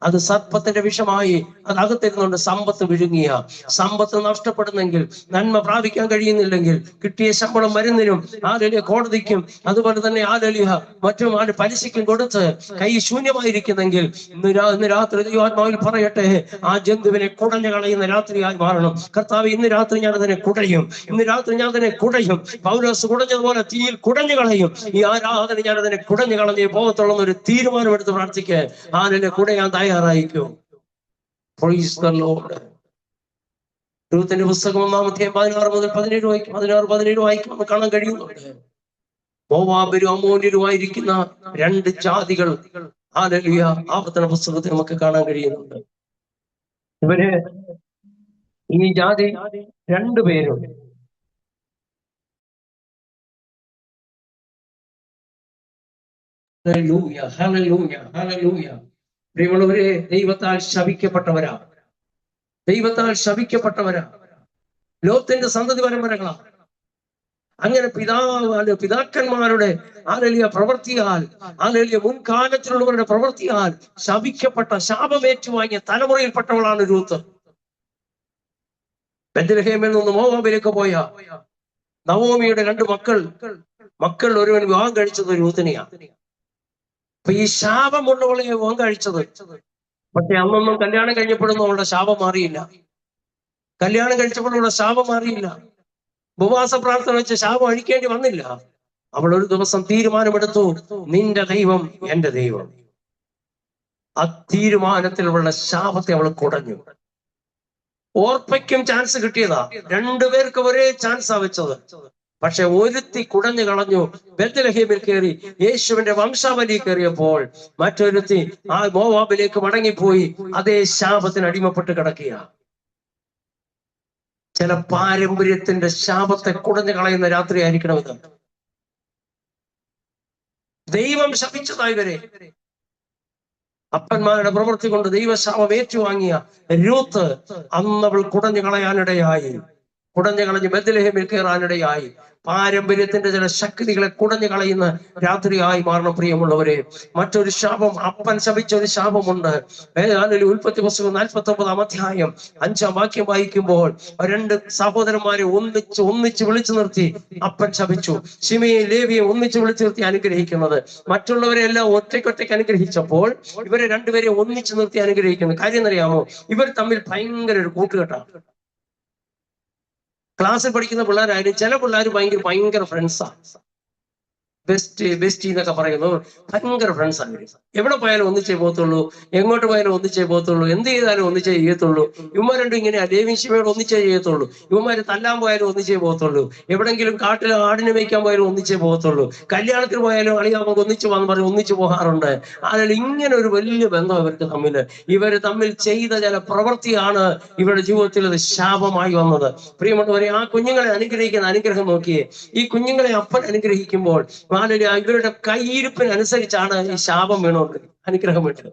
അത് സർപ്പത്തിന്റെ വിഷമായി, അത് അകത്തിരുന്നുകൊണ്ട് സമ്പത്ത് വിഴുങ്ങിയ. സമ്പത്ത് നഷ്ടപ്പെടുന്നെങ്കിൽ, നന്മ പ്രാപിക്കാൻ കഴിയുന്നില്ലെങ്കിൽ, കിട്ടിയ ശമ്പളം മരുന്നിനും കോടതിക്കും അതുപോലെ തന്നെ മറ്റും പലിശയ്ക്കും കൊടുത്ത് കൈ ശൂന്യമായിരിക്കുന്നെങ്കിൽ ഇന്ന് രാത്രി ദൈവാത്മാവിൽ പറയട്ടെ, ആ ജന്തുവിനെ കുടഞ്ഞു കളയുന്ന രാത്രിയായി മാറണം. കർത്താവ്, ഇന്ന് രാത്രി ഞാൻ അതിനെ കുടയും, ഇന്ന് രാത്രി ഞാൻ അതിനെ കുടയും. പൗലോസ് കുടഞ്ഞതുപോലെ തീയിൽ കുടഞ്ഞു കളയും. ഈ ആരാധന ഞാൻ അതിനെ കുടഞ്ഞു കളഞ്ഞേ പോകത്തുള്ള ഒരു തീരുമാനമെടുത്ത് പ്രാർത്ഥിക്കാൻ കുടയാൻ തയ്യാറായിക്കോ. Praise the lord. രൂത്തിന്റെ പുസ്തകം 1-ാം 16 മുതൽ 17 വായിക്കും, 16-17 വായിക്കും, നമുക്ക് കാണാൻ കഴിയുന്നുണ്ട്. മോവാബരും അമ്മോന്യരുമായിരിക്കുന്ന 2 ജാതികൾ ഹല്ലേലൂയ ആവർത്തന പുസ്തകത്തിൽ നമുക്ക് കാണാൻ കഴിയുന്നുണ്ട്. ഈ ജാതി 2 പേരും ഹല്ലേലൂയ, ഹല്ലേലൂയ, ഹല്ലേലൂയ. പ്രിയമുള്ളവരെ, ദൈവത്താൽ ശപിക്കപ്പെട്ടവരാ, ദൈവത്താൽ ശപിക്കപ്പെട്ടവരാ. ലോത്തിന്റെ സന്തതി പരമ്പരകളാ. അങ്ങനെ പിതാക്കന്മാരുടെ പ്രവൃത്തിയാൽ, മുൻകാലത്തിലുള്ളവരുടെ പ്രവൃത്തിയാൽ ശപിക്കപ്പെട്ട, ശാപമേറ്റുവാങ്ങിയ തലമുറയിൽപ്പെട്ടവളാണ് രൂത്ത്. ബെത്ലഹേമിൽ നിന്ന് മോവാബിലേക്ക് പോയ നവോമിയുടെ 2 മക്കൾ ഒരുവൻ വിവാഹം കഴിച്ചത് രൂത്തിനെയാണ്. അപ്പൊ ഈ ശാപമുള്ളവളെ വിവാഹം കഴിച്ചത്. പക്ഷെ അന്നൊന്നും കല്യാണം കഴിഞ്ഞപ്പോഴൊന്നും അവളുടെ ശാപം മാറിയില്ല. കല്യാണം കഴിച്ചപ്പോഴുള്ള ശാപം മാറിയില്ല. ഉപവാസ പ്രാർത്ഥന വെച്ച് ശാപം അഴിക്കേണ്ടി വന്നില്ല. അവൾ ഒരു ദിവസം തീരുമാനമെടുത്തു, നിന്റെ ദൈവം എന്റെ ദൈവം. ആ തീരുമാനത്തിലുള്ള ശാപത്തെ അവൾ കുടഞ്ഞു. ഓർപ്പയ്ക്കും ചാൻസ് കിട്ടിയതാ. 2 പേർക്ക് ഒരേ ചാൻസാ വെച്ചത്. പക്ഷെ ഒരുത്തി കുടഞ്ഞു കളഞ്ഞു. ബെത്ലഹേമിൽ കയറി യേശുവിന്റെ വംശാവലി കയറിയപ്പോൾ മറ്റൊരുത്തി ആ മോവാബിലേക്ക് മടങ്ങിപ്പോയി അതേ ശാപത്തിന് അടിമപ്പെട്ട് കിടക്കുക. ചില പാരമ്പര്യത്തിന്റെ ശാപത്തെ കുടഞ്ഞു കളയുന്ന രാത്രി ആയിരിക്കണം ഇത്. ദൈവം ശപിച്ചതായി വരെ അപ്പന്മാരുടെ പ്രവൃത്തി കൊണ്ട് ദൈവശാപം ഏറ്റുവാങ്ങിയ രൂത്ത് അന്നവൾ കുടഞ്ഞു കളയാനിടയായി. കുടഞ്ഞു കളഞ്ഞ് ബെത്ലഹേമിൽ കയറാനിടയായി. പാരമ്പര്യത്തിന്റെ ചില ശക്തികളെ കുടഞ്ഞു കളയുന്ന രാത്രിയായി മാറണം. പ്രിയമുള്ളവരെ, മറ്റൊരു ശാപം, അപ്പൻ ശപിച്ച ഒരു ശാപമുണ്ട്. ഉൽപ്പത്തി പുസ്തകം 49-ാം അധ്യായം 5-ാം വാക്യം വായിക്കുമ്പോൾ 2 സഹോദരന്മാരെ ഒന്നിച്ച് വിളിച്ചു നിർത്തി അപ്പൻ ശപിച്ചു. ശിമെയും ലേവിയും ഒന്നിച്ച് വിളിച്ചു നിർത്തി അനുഗ്രഹിക്കുന്നത്. മറ്റുള്ളവരെ എല്ലാം ഒറ്റയ്ക്കൊറ്റയ്ക്ക് അനുഗ്രഹിച്ചപ്പോൾ ഇവരെ 2 പേരെ ഒന്നിച്ചു നിർത്തി അനുഗ്രഹിക്കുന്നു. കാര്യം എന്നറിയാമോ? ഇവർ തമ്മിൽ ഭയങ്കര ഒരു കൂട്ടുകെട്ടാണ്. ക്ലാസ്സിൽ പഠിക്കുന്ന പിള്ളേരായാലും ചില പിള്ളേർ ഭയങ്കര ഫ്രണ്ട്സാ. ബെസ്റ്റ് എന്നൊക്കെ പറയുന്നത് ഭയങ്കര ഫ്രണ്ട്സാണ്. എവിടെ പോയാലും ഒന്നിച്ചേ പോകത്തുള്ളൂ, എങ്ങോട്ട് പോയാലും ഒന്നിച്ചേ പോകത്തുള്ളൂ, എന്ത് ചെയ്താലും ഒന്നിച്ചേ ചെയ്യത്തുള്ളൂ. ഇവന്മാർ രണ്ടും ഇങ്ങനെയാ. ലേവിയും ശിമയോട് ഒന്നിച്ചേ ചെയ്യത്തുള്ളൂ. ഇവന്മാര് തല്ലാൻ പോയാലും ഒന്നിച്ചേ പോകത്തുള്ളൂ. എവിടെങ്കിലും കാട്ടിൽ ആടിനെ മേയ്ക്കാൻ പോയാലും ഒന്നിച്ചേ പോകത്തുള്ളൂ. കല്യാണത്തിന് പോയാലും നമുക്ക് ഒന്നിച്ച് വന്ന് പറഞ്ഞ് ഒന്നിച്ച് പോകാറുണ്ട്. അതിനാൽ ഇങ്ങനെ ഒരു വലിയ ബന്ധം ഇവർക്ക് തമ്മില്. ഇവര് തമ്മിൽ ചെയ്ത ചില പ്രവൃത്തിയാണ് ഇവരുടെ ജീവിതത്തിൽ അത് ശാപമായി വന്നത്. പ്രിയമുള്ളവരെ, ആ കുഞ്ഞുങ്ങളെ അനുഗ്രഹിക്കുന്ന അനുഗ്രഹം നോക്കിയേ. ഈ കുഞ്ഞുങ്ങളെ അപ്പൻ അനുഗ്രഹിക്കുമ്പോൾ ഇവരുടെ കയ്യിരിപ്പിനനുസരിച്ചാണ് ഈ ശാപം വീണുകൊണ്ട് അനുഗ്രഹം വീട്ടത്.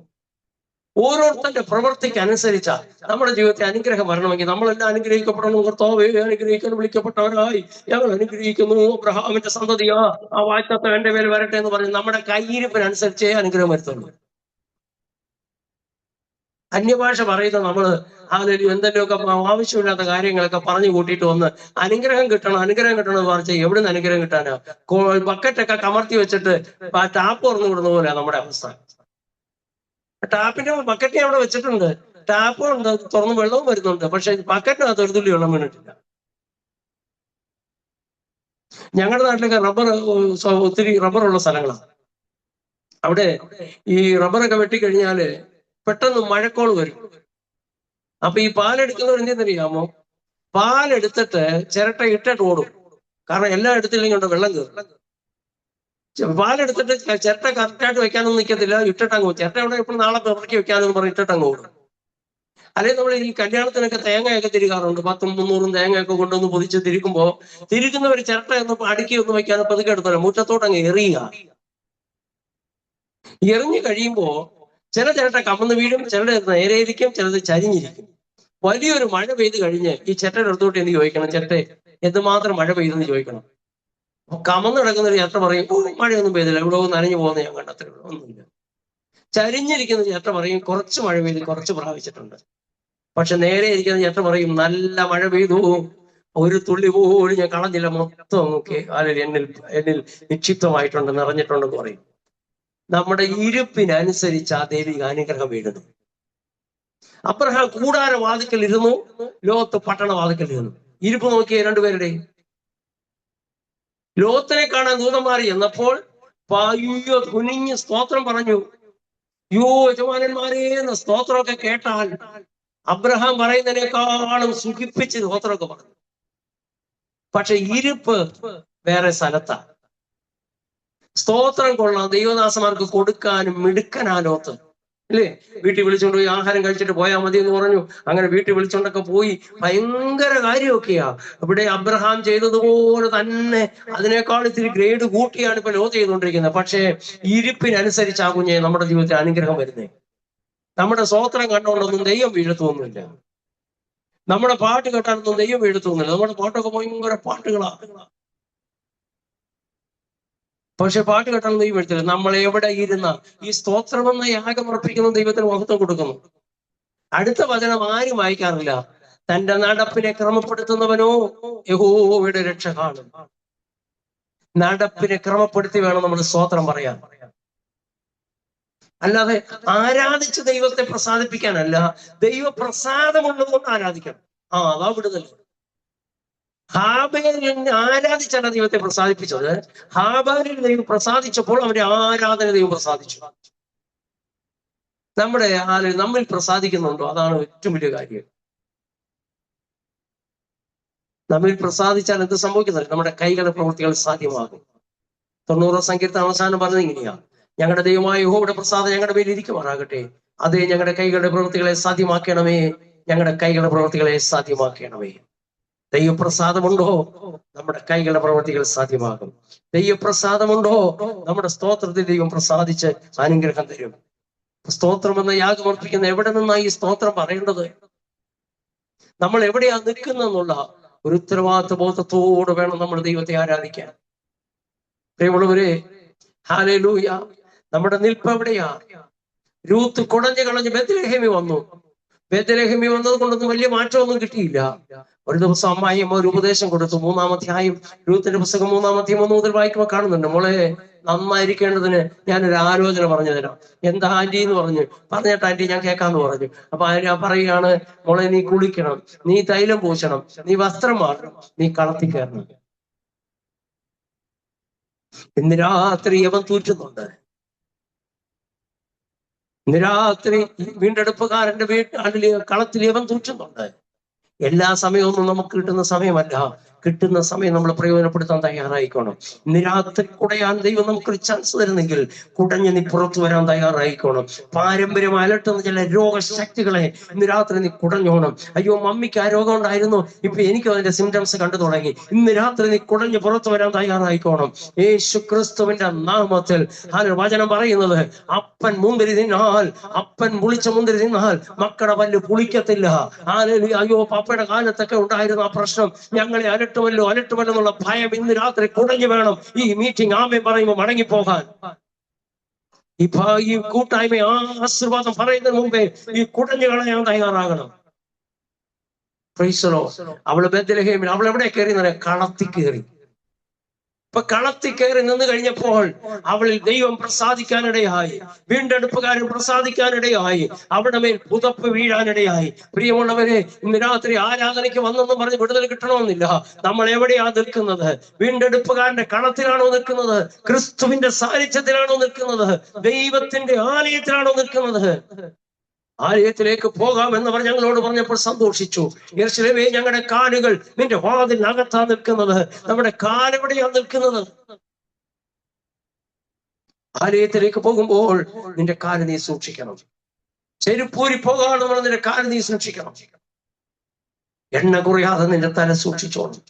ഓരോരുത്തരുടെ പ്രവൃത്തിക്ക് അനുസരിച്ചാ നമ്മുടെ ജീവിതത്തിൽ അനുഗ്രഹം വരണമെങ്കിൽ നമ്മളെല്ലാം അനുഗ്രഹിക്കപ്പെടണം. കർത്താവേ, അനുഗ്രഹിക്കാൻ വിളിക്കപ്പെട്ടവരായി ഞങ്ങൾ അനുഗ്രഹിക്കുന്നു. അബ്രഹാമിന്റെ സന്തതിയാ, ആ വാഗ്ദത്തം എന്റെ മേൽ വരട്ടെ എന്ന് പറഞ്ഞ് നമ്മുടെ കയ്യിരിപ്പിനനുസരിച്ചേ അനുഗ്രഹം വരുത്തുള്ളൂ. അന്യഭാഷ പറയുന്ന നമ്മള് എന്തെങ്കിലുമൊക്കെ ആവശ്യമില്ലാത്ത കാര്യങ്ങളൊക്കെ പറഞ്ഞു കൂട്ടിയിട്ട് വന്ന് അനുഗ്രഹം കിട്ടണം എന്ന് പറഞ്ഞാൽ എവിടുന്ന് അനുഗ്രഹം കിട്ടാനാ? ബക്കറ്റൊക്കെ കമർത്തി വെച്ചിട്ട് ആ ടാപ്പ് തുറന്നു വിടുന്ന പോലെയാ നമ്മുടെ അവസ്ഥ. ടാപ്പിന്റെ ബക്കറ്റ് അവിടെ വെച്ചിട്ടുണ്ട്. ടാപ്പ് ഉണ്ട്, തുറന്ന് വെള്ളവും വരുന്നുണ്ട്. പക്ഷെ ബക്കറ്റിനകത്ത് ഒരു തുള്ളി വെള്ളം വീണിട്ടില്ല. ഞങ്ങളുടെ നാട്ടിലൊക്കെ ഒത്തിരി റബ്ബറുള്ള സ്ഥലങ്ങളാണ്. അവിടെ ഈ റബ്ബറൊക്കെ വെട്ടിക്കഴിഞ്ഞാല് പെട്ടെന്ന് മഴക്കോള് വരും. അപ്പൊ ഈ പാലെടുക്കുന്നവർ എന്തെന്നറിയാമോ? പാലെടുത്തിട്ട് ചിരട്ട ഇട്ടിട്ട് ഓടും. കാരണം എല്ലാം എടുത്തില്ലെങ്കിൽ ഉണ്ട് വെള്ളം കയറും. പാലെടുത്തിട്ട് ചിരട്ട കറക്റ്റായിട്ട് വെക്കാനൊന്നും നിൽക്കത്തില്ല, ഇട്ടിട്ടങ്ങ് ചിരട്ട അവിടെ എപ്പോഴും നാളെ ഇറക്കി വെക്കാനെന്ന് പറഞ്ഞ് ഇട്ടിട്ടങ്ങ് ഓടും. അല്ലെങ്കിൽ നമ്മൾ ഈ കല്യാണത്തിനൊക്കെ തേങ്ങയൊക്കെ തിരികാറുണ്ട്. 100-300 തേങ്ങയൊക്കെ കൊണ്ടുവന്ന് പൊതിച്ച് തിരിക്കുമ്പോ തിരിക്കുന്നവർ ചിരട്ട ഒന്നും അടുക്കി ഒന്നും വെക്കാതെ പതുക്കെ എടുത്തല്ലോ മുറ്റത്തോട്ടങ്ങ് എറിയുക. എറിഞ്ഞു കഴിയുമ്പോ ചില ചിരട്ട കമന്ന് വീഴും, ചിലത് നേരെയിരിക്കും, ചിലത് ചരിഞ്ഞിരിക്കും. വലിയൊരു മഴ പെയ്ത് കഴിഞ്ഞ് ഈ ചിരട്ടയുടെ അടുത്തോട്ട് എനിക്ക് ചോദിക്കണം, ചിരട്ട എന്തുമാത്രം മഴ പെയ്തെന്ന് ചോദിക്കണം. കമന്ന് കിടക്കുന്ന ഒരു ചിരട്ട പറയും, മഴയൊന്നും പെയ്തില്ല, ഇവിടെ നനഞ്ഞു പോകുന്ന ഞാൻ കണ്ടത്രേ ഉള്ളൂ, ഒന്നുമില്ല. ചരിഞ്ഞിരിക്കുന്ന ചിരട്ട പറയും, കുറച്ച് മഴ പെയ്ത് കുറച്ച് പ്രാപിച്ചിട്ടുണ്ട്. പക്ഷെ നേരെ ഇരിക്കുന്ന ചേട്ടൻ പറയും, നല്ല മഴ പെയ്തു, ഒരു തുള്ളി പോലും ഞാൻ കളഞ്ഞില്ല, മൊത്തം നോക്കി എന്നിൽ നിക്ഷിപ്തമായിട്ടുണ്ട്, നിറഞ്ഞിട്ടുണ്ടെന്ന് പറയും. നമ്മുടെ ഇരുപ്പിനനുസരിച്ച് ആ ദൈവിക അനുഗ്രഹം വീഴുന്നു. അബ്രഹാം കൂടാര വാതിക്കൽ ഇരുന്നു, ലോത്ത് പട്ടണ വാതിക്കൽ ഇരുന്നു. ഇരുപ്പ് നോക്കിയ രണ്ടുപേരുടെയും. ലോത്തിനെ കാണാൻ ദൂതന്മാർ എന്നപ്പോൾ കുനിഞ്ഞ് സ്തോത്രം പറഞ്ഞു. യജമാനന്മാരെ എന്ന സ്തോത്രമൊക്കെ കേട്ടാൽ അബ്രഹാം പറയുന്നതിനേക്കാളും സുഖിപ്പിച്ച് സ്തോത്രമൊക്കെ പറഞ്ഞു. പക്ഷെ ഇരുപ്പ് വേറെ സ്ഥലത്താണ്. സ്തോത്രം കൊള്ളാം, ദൈവദാസന്മാർക്ക് കൊടുക്കാനും മിടുക്കനാ ലോത്ത്, അല്ലേ? വീട്ടിൽ വിളിച്ചോണ്ട് പോയി ആഹാരം കഴിച്ചിട്ട് പോയാൽ മതി എന്ന് പറഞ്ഞു. അങ്ങനെ വീട്ടിൽ വിളിച്ചോണ്ടൊക്കെ പോയി, ഭയങ്കര കാര്യമൊക്കെയാ. ഇവിടെ അബ്രഹാം ചെയ്തതുപോലെ തന്നെ അതിനേക്കാൾ ഇത്തിരി ഗ്രേഡ് കൂട്ടിയാണ് ഇപ്പൊ ലോത്ത് ചെയ്തുകൊണ്ടിരിക്കുന്നത്. പക്ഷേ ഇരിപ്പിനനുസരിച്ചാ കുഞ്ഞെ നമ്മുടെ ജീവിതത്തിൽ അനുഗ്രഹം വരുന്നേ. നമ്മുടെ സ്തോത്രം കണ്ടുകൊണ്ടൊന്നും ദൈവം വീഴത്തൊന്നുമില്ല. നമ്മുടെ പാട്ട് കേട്ടാലൊന്നും ദൈവം വീഴത്തൊന്നുമില്ല. നമ്മുടെ പാട്ടൊക്കെ ഭയങ്കര പാട്ടുകളാണ്, പക്ഷെ പാട്ട് കേട്ടാലും ദൈവം വീഴത്തില്ല. നമ്മൾ എവിടെ ഇരുന്ന ഈ സ്തോത്രമെന്ന യാഗം അർപ്പിക്കുന്ന ദൈവത്തിന് മഹത്വം കൊടുക്കുന്നു. അടുത്ത വചനം ആരും വായിക്കാറില്ല. തന്റെ നടപ്പിനെ ക്രമപ്പെടുത്തുന്നവനോ യഹോവയുടെ രക്ഷ കാണും. നടപ്പിനെ ക്രമപ്പെടുത്തി വേണം നമ്മൾ സ്തോത്രം പറയാൻ. അല്ലാതെ ആരാധിച്ച് ദൈവത്തെ പ്രസാദിപ്പിക്കാനല്ല, ദൈവപ്രസാദമുള്ളതുകൊണ്ട് ആരാധിക്കണം. അതാ വിടുതൽ. ഹാബേലിനെ ആരാധിച്ചാണ് ദൈവത്തെ പ്രസാദിപ്പിച്ചത്. ഹാബേലിൽ ദൈവം പ്രസാദിച്ചപ്പോൾ അവന്റെ ആരാധന ദൈവം പ്രസാദിച്ചു. നമ്മിൽ പ്രസാദിക്കുന്നുണ്ടോ? അതാണ് ഏറ്റവും വലിയ കാര്യം. നമ്മിൽ പ്രസാദിച്ചാൽ എന്ത് സംഭവിക്കുന്നത്? നമ്മുടെ കൈകളുടെ പ്രവൃത്തികൾ സാധ്യമാകും. 90 സങ്കീർത്തനം അവസാനം പറഞ്ഞത് ഇങ്ങനെയാണ്: ഞങ്ങളുടെ ദൈവമായ യഹോവയുടെ പ്രസാദം ഞങ്ങളുടെ മേൽ ഇരിക്കുമാറാകട്ടെ. അതേ ഞങ്ങളുടെ കൈകളുടെ പ്രവൃത്തികളെ സാധ്യമാക്കണമേ, ഞങ്ങളുടെ കൈകളുടെ പ്രവൃത്തികളെ സാധ്യമാക്കണമേ. ദൈവപ്രസാദമുണ്ടോ, നമ്മുടെ കൈകളുടെ പ്രവൃത്തികൾ സാധ്യമാകും. ദൈവപ്രസാദമുണ്ടോ, നമ്മുടെ സ്തോത്രത്തിൽ ദൈവം പ്രസാദിച്ച് അനുഗ്രഹം തരും. സ്തോത്രം എന്ന യാഗം അർപ്പിക്കുന്ന എവിടെ നിന്നാണ് ഈ സ്തോത്രം പറയേണ്ടത്? നമ്മൾ എവിടെയാ നിൽക്കുന്നെന്നുള്ള ഒരു ഉത്തരവാദിത്വ ബോധത്തോടെ വേണം നമ്മൾ ദൈവത്തെ ആരാധിക്കാൻ. പ്രിയമുള്ളവരെ, ഹല്ലേലൂയ. നമ്മുടെ നിൽപ്പ് എവിടെയാ? രൂത്ത് കുടഞ്ഞു കളഞ്ഞ് ബേത്ത്ലേഹേമിൽ വന്നു. ബേത്ത്ലേഹേമിൽ വന്നത് കൊണ്ടൊന്നും വലിയ മാറ്റമൊന്നും കിട്ടിയില്ല. ഒരു ദിവസം അമ്മായിയമ്മ ഒരു ഉപദേശം കൊടുത്തു. 3-ാം അധ്യായം, രൂത്തിന്റെ പുസ്തകം 3-ാം അധ്യായം 1 മുതൽ വായിക്കുമ്പോൾ കാണുന്നുണ്ട്. മോളെ, നന്നായിരിക്കേണ്ടതിന് ഞാനൊരു ആലോചന പറഞ്ഞു തരാം. എന്താ ആന്റി എന്ന് പറഞ്ഞിട്ട് ആന്റി ഞാൻ കേൾക്കാന്ന് പറഞ്ഞു. അപ്പൊ ആന്റി പറയുകയാണ്, മോളെ നീ കുളിക്കണം, നീ തൈലം പൂശണം, നീ വസ്ത്രം മാറണം, നീ കളത്തിൽ കയറണം. ഇന്ന് രാത്രി യവൻ തൂറ്റുന്നുണ്ട്. ഇന്ന് രാത്രി വീണ്ടെടുപ്പുകാരന്റെ കളത്തിൽ യവൻ തൂറ്റുന്നുണ്ട്. എല്ലാ സമയവും നമുക്ക് കിട്ടുന്ന സമയമല്ല. കിട്ടുന്ന സമയം നമ്മൾ പ്രയോജനപ്പെടുത്താൻ തയ്യാറായിക്കോണം. ഇന്ന് രാത്രി കുടയാൻ ദൈവം നമുക്കൊരു ചാൻസ് തരുന്നെങ്കിൽ കുടഞ്ഞ് നീ പുറത്തു വരാൻ തയ്യാറായിക്കോണം. പാരമ്പര്യം അലട്ടുന്ന ചില രോഗശക്തികളെ ഇന്ന് രാത്രി നീ കുടഞ്ഞോണം. അയ്യോ, മമ്മിക്ക് ആ രോഗം ഉണ്ടായിരുന്നു, ഇപ്പൊ എനിക്കും അതിന്റെ സിംറ്റംസ് കണ്ടു തുടങ്ങി. ഇന്ന് രാത്രി നീ കുടഞ്ഞ് പുറത്തു വരാൻ തയ്യാറായിക്കോണം. യേശു ക്രിസ്തുവിന്റെ നാമത്തിൽ. വചനം പറയുന്നത്, അപ്പൻ മുന്തിരി തിന്നാൽ, അപ്പൻ പുളിച്ച മുന്തിരി തിന്നാൽ മക്കളുടെ പല്ല് പുളിക്കത്തില്ല. അയ്യോ, പപ്പയുടെ കാലത്തൊക്കെ ഉണ്ടായിരുന്ന ആ പ്രശ്നം ഞങ്ങളെ അലട്ടുമല്ലോ എന്നുള്ള ഭയം ഇന്ന് രാത്രി കുടഞ്ഞു വേണം ഈ മീറ്റിംഗ് ആമേൻ പറയുമ്പോൾ മടങ്ങിപ്പോകാൻ. ഈ കൂട്ടായ്മ ആശീർവാദം പറയുന്നതിന് മുമ്പേ ഈ കുടഞ്ഞു കളയാൻ തയ്യാറാകണം. Price the Lord. അവള് ബേത്ത്ലേഹേമിൽ അവൾ എവിടെ കയറി? കളത്തിൽ കയറി. ഇപ്പൊ കളത്തിൽ കയറി നിന്ന് കഴിഞ്ഞപ്പോൾ അവളിൽ ദൈവം പ്രസാദിക്കാനിടയായി, വീണ്ടെടുപ്പുകാരൻ പ്രസാദിക്കാനിടയായി, അവിടെ മേൽ പുതപ്പ് വീഴാനിടയായി. പ്രിയമുള്ളവരെ, ഇന്ന് രാത്രി ആരാധനയ്ക്ക് വന്നെന്ന് പറഞ്ഞ് വിടുതൽ കിട്ടണമെന്നില്ല. നമ്മൾ എവിടെയാ നിൽക്കുന്നത്? വീണ്ടെടുപ്പുകാരന്റെ കളത്തിലാണോ നിൽക്കുന്നത്? ക്രിസ്തുവിന്റെ സാന്നിധ്യത്തിലാണോ നിൽക്കുന്നത്? ദൈവത്തിന്റെ ആലയത്തിലാണോ നിൽക്കുന്നത്? ആലയത്തിലേക്ക് പോകാമെന്ന് പറഞ്ഞ് ഞങ്ങളോട് പറഞ്ഞപ്പോൾ സന്തോഷിച്ചു. യെരൂശലേമേ, ഞങ്ങളുടെ കാലുകൾ നിന്റെ വാതിലിനകത്താ നിൽക്കുന്നത്. നമ്മുടെ കാലെവിടെയാ നിൽക്കുന്നത്? ആലയത്തിലേക്ക് പോകുമ്പോൾ നിന്റെ കാല് നീ സൂക്ഷിക്കണം. ചെരുപ്പൂരി പോകാണെന്ന് പറഞ്ഞ നിന്റെ കാല് നീ സൂക്ഷിക്കണം. എണ്ണ കുറയാതെ നിന്റെ തല സൂക്ഷിച്ചോണം.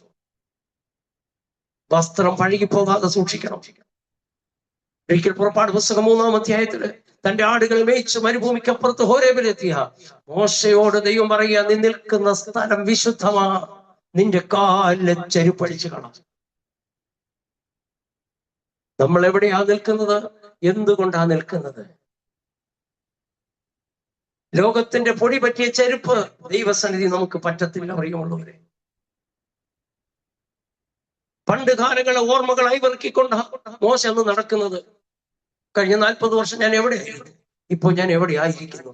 വസ്ത്രം പഴകിപ്പോകാതെ സൂക്ഷിക്കണം. ഒരിക്കൽ പുറപ്പാട് പുസ്തകം 3-ാം അധ്യായത്തില് തന്റെ ആടുകൾ മേയിച്ച് മരുഭൂമിക്കപ്പുറത്ത് ഹോരേബിലെത്തിയ മോശയോട് ദൈവം പറയുക, നീ നിൽക്കുന്ന സ്ഥലം വിശുദ്ധമാ, നിന്റെ കാലിലെ ചെരുപ്പഴിച്ചു കാണാം. നമ്മൾ എവിടെയാ നിൽക്കുന്നത്? എന്തുകൊണ്ടാ നിൽക്കുന്നത്? ലോകത്തിന്റെ പൊടി പറ്റിയ ചെരുപ്പ് ദൈവസന്നിധി നമുക്ക് പറ്റത്തില്ല. അറിയുമുള്ളവരെ, പണ്ട് കാലങ്ങളെ ഓർമ്മകളായി വെറുക്കിക്കൊണ്ട മോശ അന്ന് നടക്കുന്നത്. കഴിഞ്ഞ 40 വർഷം ഞാൻ എവിടെയായിരുന്നു? ഇപ്പോൾ ഞാൻ എവിടെയായിരിക്കുന്നു?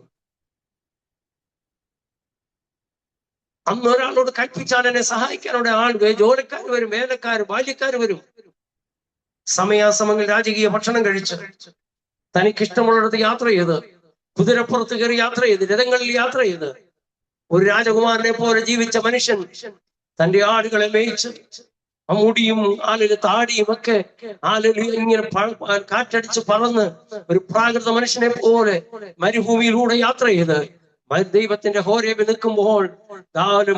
അന്ന് ഒരാളോട് കൽപ്പിച്ചാൽ എന്നെ സഹായിക്കാനോടെ ആൾ ജോലിക്കാർ വരും, വേലക്കാർ, ബാല്യക്കാർ വരും. സമയാസമങ്ങളിൽ രാജകീയ ഭക്ഷണം കഴിച്ച് തനിക്കിഷ്ടമുള്ളിടത്ത് യാത്ര ചെയ്ത്, കുതിരപ്പുറത്ത് കയറി യാത്ര ചെയ്ത്, രഥങ്ങളിൽ യാത്ര ചെയ്ത്, ഒരു രാജകുമാരനെ പോലെ ജീവിച്ച മനുഷ്യൻ തന്റെ ആടുകളെ മേയിച്ച് ആ മുടിയും ആലില് താടിയും ഒക്കെ ആലിൽ ഇങ്ങനെ കാറ്റടിച്ച് പറന്ന് ഒരു പ്രാകൃത മനുഷ്യനെ പോലെ മരുഭൂമിയിലൂടെ യാത്ര ചെയ്ത് ദൈവത്തിന്റെ ഹോരേബിൽ നിൽക്കുമ്പോൾ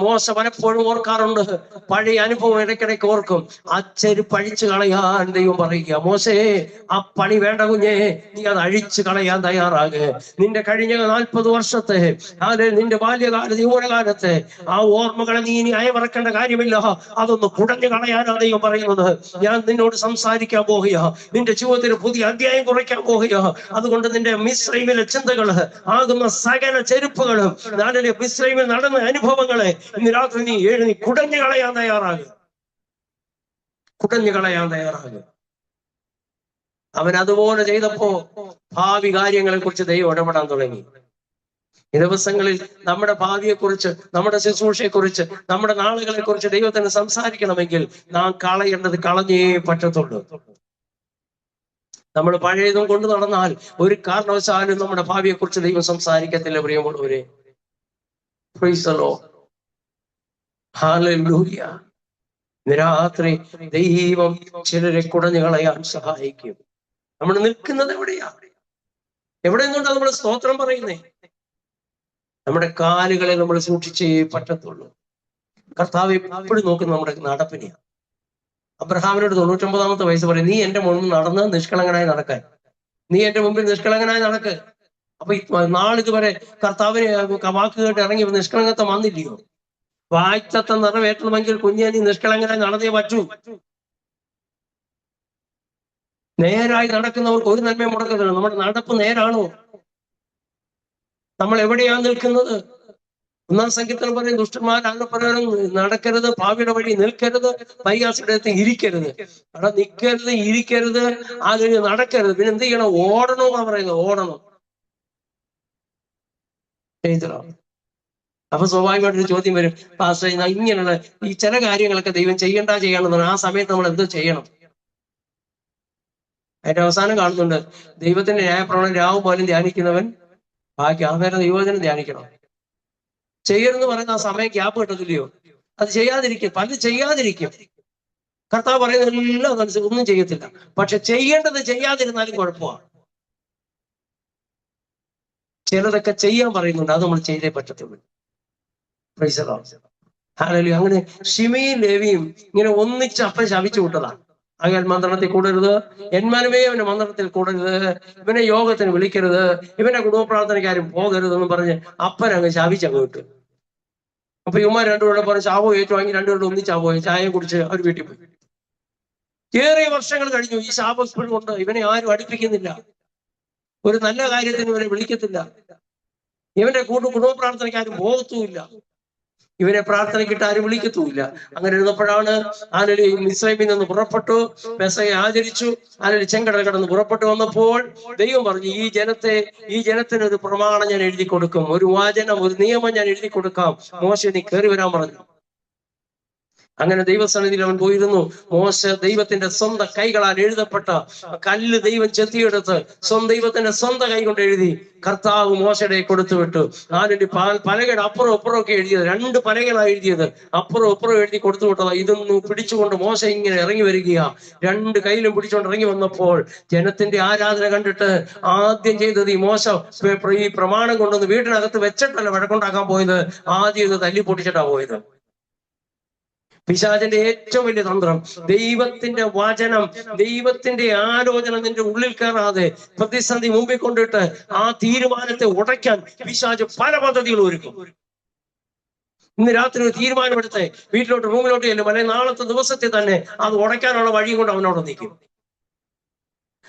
മോശ പലപ്പോഴും ഓർക്കാറുണ്ട്. പഴയ അനുഭവം ഇടയ്ക്കിടയ്ക്ക് ഓർക്കും. ആ ചെരുപ്പ് അഴിച്ചു കളയാൻ ദൈവം പറയുക, മോശേ, ആ പണി വേണ്ട കുഞ്ഞേ, നീ അത് അഴിച്ചു കളയാൻ തയ്യാറാകെ. നിന്റെ കഴിഞ്ഞ 40 വർഷത്തെ നിന്റെ ബാല്യകാല യൗവനകാലത്തെ ആ ഓർമ്മകളെ നീ ഇനി അയവിറക്കേണ്ട കാര്യമില്ല. അതൊന്ന് കുടഞ്ഞു കളയാനാണ് ദൈവം പറയുന്നത്. ഞാൻ നിന്നോട് സംസാരിക്കാൻ പോകുക, നിന്റെ ജീവിതത്തിന് പുതിയ അധ്യായം കുറിക്കാൻ പോകുക. അതുകൊണ്ട് നിന്റെ മിസ്രൈമിലെ ചിന്തകള് ആകുന്ന സകല ചെരുപ്പുകളും നാട്ടിലെ മിസ്രൈമിൽ നടന്ന അനുഭവങ്ങളെ ഇന്ന് രാത്രി നീ കുടഞ്ഞു കളയാൻ തയ്യാറാകുക. കുടഞ്ഞു കളയാൻ തയ്യാറാകുക. അവൻ അതുപോലെ ചെയ്തപ്പോ ഭാവി കാര്യങ്ങളെ കുറിച്ച് ദൈവം ഇടപെടാൻ തുടങ്ങി. ഈ ദിവസങ്ങളിൽ നമ്മുടെ ഭാവിയെക്കുറിച്ച്, നമ്മുടെ ശുശ്രൂഷയെക്കുറിച്ച്, നമ്മുടെ നാളുകളെ കുറിച്ച് ദൈവത്തിന് സംസാരിക്കണമെങ്കിൽ നാം കളയേണ്ടത് കളഞ്ഞേ പറ്റത്തുള്ളൂ. നമ്മൾ പഴയതും കൊണ്ട് നടന്നാൽ ഒരു കാരണവശാലും നമ്മുടെ ഭാവിയെ കുറിച്ച് ദൈവം സംസാരിക്കത്തില്ല. പ്രിയമുള്ളവരെ, പ്രൈസ് ദി ലോർഡ്, ഹല്ലേലൂയ. രാത്രി ദൈവം ചിലരെ കുടഞ്ഞു കളയാൻ സഹായിക്കും. നമ്മൾ നിൽക്കുന്നത് എവിടെയാ? എവിടെ നിന്നുകൊണ്ടാണ് നമ്മൾ സ്തോത്രം പറയുന്നേ? നമ്മുടെ കാലുകളെ നമ്മൾ സൂക്ഷിച്ചേ പറ്റത്തുള്ളൂ. കർത്താവ് എപ്പോഴും നോക്കുന്നത് നമ്മുടെ നടപ്പിനെയാണ്. അബ്രഹാമിനോട് 99-ാമത്തെ വയസ്സ് പറയും, നീ എന്റെ മുന്നിൽ നടന്ന് നിഷ്കളങ്കനായി നടക്കാൻ, നീ എന്റെ മുമ്പിൽ നിഷ്കളങ്കനായി നടക്ക്. അപ്പൊ നാളിതുവരെ കർത്താവിനെ വാക്ക് കേട്ട് ഇറങ്ങി നിഷ്കളങ്കത്വം വന്നില്ലയോ? വായ്ത്തത്വം നിറവേറ്റണമെങ്കിൽ കുഞ്ഞെ നീ നിഷ്കളങ്കനായി നടന്നേ പറ്റൂ. നേരായി നടക്കുന്നവർക്ക് ഒരു നന്മയും മുടക്കത്തില്ല. നമ്മുടെ നടപ്പ് നേരാണോ? നമ്മൾ എവിടെയാണ് നിൽക്കുന്നത്? 1-ാം സങ്കീർത്തനം പറയും, ദുഷ്ടന്മാരുടെ പ്രകാരം നടക്കരുത്, ഭാവിയുടെ വഴി നിൽക്കരുത്, പരിഹാസിയുടെ അടുത്ത് ഇരിക്കരുത്. അവിടെ നിൽക്കരുത്, ഇരിക്കരുത്, അതിന് നടക്കരുത്. പിന്നെ എന്ത് ചെയ്യണം? ഓടണമെന്നാ പറയുന്നത്. ഓടണം. അപ്പൊ സ്വാഭാവികമായിട്ടൊരു ചോദ്യം വരും, പാസ്റ്റർ ഇങ്ങനെയുള്ള ഈ ചില കാര്യങ്ങളൊക്കെ ദൈവം ചെയ്യണമെന്നാണ്. ആ സമയത്ത് നമ്മൾ എന്ത് ചെയ്യണം? അതിന്റെ അവസാനം കാണുന്നുണ്ട്, ദൈവത്തിന്റെ ന്യായപ്രമാണം രാവും പോലും ധ്യാനിക്കുന്നവൻ ബാക്കി ആഹാരം ദൈവജനം ധ്യാനിക്കണം. ചെയ്യരുതെന്ന് പറയുന്ന ആ സമയം ഗ്യാപ്പ് കിട്ടത്തില്ലയോ? അത് ചെയ്യാതിരിക്കും, പലരും ചെയ്യാതിരിക്കും. കർത്താവ് പറയുന്നതെല്ലാം അതനുസരിച്ച് ഒന്നും ചെയ്യത്തില്ല. പക്ഷെ ചെയ്യേണ്ടത് ചെയ്യാതിരുന്നാലും കുഴപ്പമാണ്. ചിലതൊക്കെ ചെയ്യാൻ പറയുന്നുണ്ട്, അത് നമ്മൾ ചെയ്തേ പറ്റത്തുള്ളൂ. Price the Lord, hallelujah. അങ്ങനെ ശിമയും ലേവിയും ഇങ്ങനെ ഒന്നിച്ച് അപ്പൻ ശപിച്ചു വിട്ടതാണ്. അയാൾ മന്ത്രണത്തിൽ കൂടരുത്, എന്മാനുമേ അവന്റെ മന്ത്രണത്തിൽ കൂടരുത്, ഇവനെ യോഗത്തിന് വിളിക്കരുത്, ഇവന്റെ കുടുംബ പ്രാർത്ഥനയ്ക്കാരും പോകരുതെന്ന് പറഞ്ഞ് അപ്പൻ അങ്ങ് ശപിച്ചങ്ങ് വിട്ടു. അപ്പൊ ഇവന്മാർ രണ്ടുപേരുടെ പറഞ്ഞ് ശാപം ഏറ്റുവാങ്ങി രണ്ടുപേരുടെ ഒന്നിച്ചാവോ ചായയും കുടിച്ച് അവർ വീട്ടിൽ പോയി. ഏറെ വർഷങ്ങൾ കഴിഞ്ഞു. ഈ ശാപം ഇപ്പോഴും കൊണ്ട് ഇവനെ ആരും അടുപ്പിക്കുന്നില്ല, ഒരു നല്ല കാര്യത്തിന് ഇവനെ വിളിക്കത്തില്ല, ഇവന്റെ കുടുംബ പ്രാർത്ഥനയ്ക്കാരും പോകത്തുമില്ല. ഇവനെ പ്രാർത്ഥനയ്ക്കിട്ട് ആരും വിളിക്കത്തുമില്ല. അങ്ങനെ ഇരുന്നപ്പോഴാണ് മിസ്രൈമിൽ നിന്ന് പുറപ്പെട്ടു, പെസഹ ആചരിച്ചു, ചെങ്കടൽ കടന്ന് പുറപ്പെട്ടു വന്നപ്പോൾ ദൈവം പറഞ്ഞു, ഈ ജനത്തിന് ഒരു പ്രമാണം ഞാൻ എഴുതി കൊടുക്കും, ഒരു വചനം, ഒരു നിയമം ഞാൻ എഴുതി കൊടുക്കാം, മോശെ നീ കയറി വരാൻ പറഞ്ഞു. അങ്ങനെ ദൈവസന്നിധിയിൽ അവൻ പോയിരുന്നു. മോശ ദൈവത്തിന്റെ സ്വന്തം കൈകളാൽ എഴുതപ്പെട്ട കല്ല് ദൈവം ചെത്തിയെടുത്ത് ദൈവത്തിന്റെ സ്വന്തം കൈ കൊണ്ട് എഴുതി കർത്താവ് മോശയുടെ കൊടുത്തു വിട്ടു. പലകയുടെ അപ്പുറം അപ്പുറം ഒക്കെ എഴുതിയത്, 2 പലകളാണ് എഴുതിയത്, അപ്പുറം അപ്പുറം എഴുതി കൊടുത്തു വിട്ടതാ. ഇതൊന്നും പിടിച്ചുകൊണ്ട് മോശ ഇങ്ങനെ ഇറങ്ങി വരികയാ. 2 കൈയിലും പിടിച്ചുകൊണ്ട് ഇറങ്ങി വന്നപ്പോൾ ജനത്തിന്റെ ആരാധന കണ്ടിട്ട് ആദ്യം ചെയ്തത്, ഈ മോശ ഈ പ്രമാണം കൊണ്ടൊന്ന് വീട്ടിനകത്ത് വെച്ചിട്ടല്ല വഴക്കുണ്ടാക്കാൻ പോയത്, ആദ്യം ഇത് തല്ലി പൊട്ടിച്ചിട്ടാ പോയത്. പിശാചിന്റെ ഏറ്റവും വലിയ തന്ത്രം, ദൈവത്തിന്റെ വചനം, ദൈവത്തിന്റെ ആലോചന നിന്റെ ഉള്ളിൽ കയറാതെ പ്രതിസന്ധി മുമ്പിൽ കൊണ്ടിട്ട് ആ തീരുമാനത്തെ ഉടയ്ക്കാൻ പിശാച് പല പദ്ധതികളും ഒരുക്കും. ഇന്ന് രാത്രി ഒരു തീരുമാനമെടുത്ത് വീട്ടിലോട്ട് റൂമിലോട്ട് ചെല്ലും, അല്ലെങ്കിൽ നാളത്തെ ദിവസത്തെ തന്നെ അത് ഉടയ്ക്കാനുള്ള വഴിയും കൊണ്ട് അവനോട് നിൽക്കും.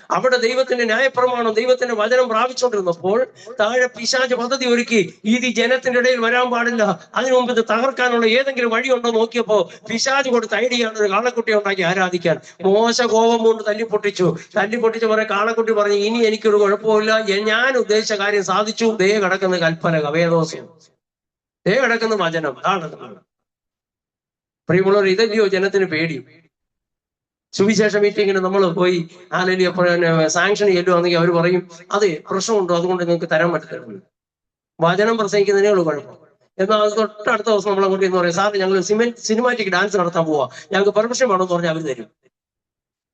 അവിടെ ദൈവത്തിന്റെ ന്യായപ്രമാണം, ദൈവത്തിന്റെ വചനം പ്രാപിച്ചുകൊണ്ടിരുന്നപ്പോൾ താഴെ പിശാച് പദ്ധതി ഒരുക്കി, ഇത് ജനത്തിന്റെ ഇടയിൽ വരാൻ പാടില്ല, അതിനു മുമ്പ് ഇത് തകർക്കാനുള്ള ഏതെങ്കിലും വഴിയുണ്ടോ നോക്കിയപ്പോ പിശാച് കൊടുത്ത ഐഡിയാണ് ഒരു കാളക്കുട്ടി ഉണ്ടാക്കി ആരാധിക്കാൻ. മോശ കോപം കൊണ്ട് തല്ലിപ്പൊട്ടിച്ച് കുറെ കാളക്കുട്ടി പറഞ്ഞു, ഇനി എനിക്കൊരു കുഴപ്പമില്ല, ഞാൻ ഉദ്ദേശിച്ച കാര്യം സാധിച്ചു, ദേ കിടക്കുന്ന കൽപ്പന വേദോസം, ദേ കിടക്കുന്ന വചനം. പ്രിയമുള്ളവർ, ഇതല്ലയോ ജനത്തിന് പേടി. സുവിശേഷ മീറ്റിങ്ങിന് നമ്മൾ പോയി സാങ്ഷൻ ചെല്ലുവാണെങ്കിൽ അവർ പറയും, അതെ പ്രശ്നമുണ്ടോ, അതുകൊണ്ട് നിങ്ങൾക്ക് തരാൻ പറ്റില്ല, വചനം പ്രസംഗിക്കുന്നതിനേ ഉള്ളൂ കുഴപ്പം. എന്നാൽ അത് തൊട്ടടുത്ത ദിവസം നമ്മൾ അങ്ങോട്ട് എന്ന് പറയും, സാർ ഞങ്ങൾ സിനിമാറ്റിക് ഡാൻസ് നടത്താൻ പോവാ, ഞങ്ങൾക്ക് പെർമിഷൻ വേണമെന്ന് പറഞ്ഞാൽ അവർ തരും.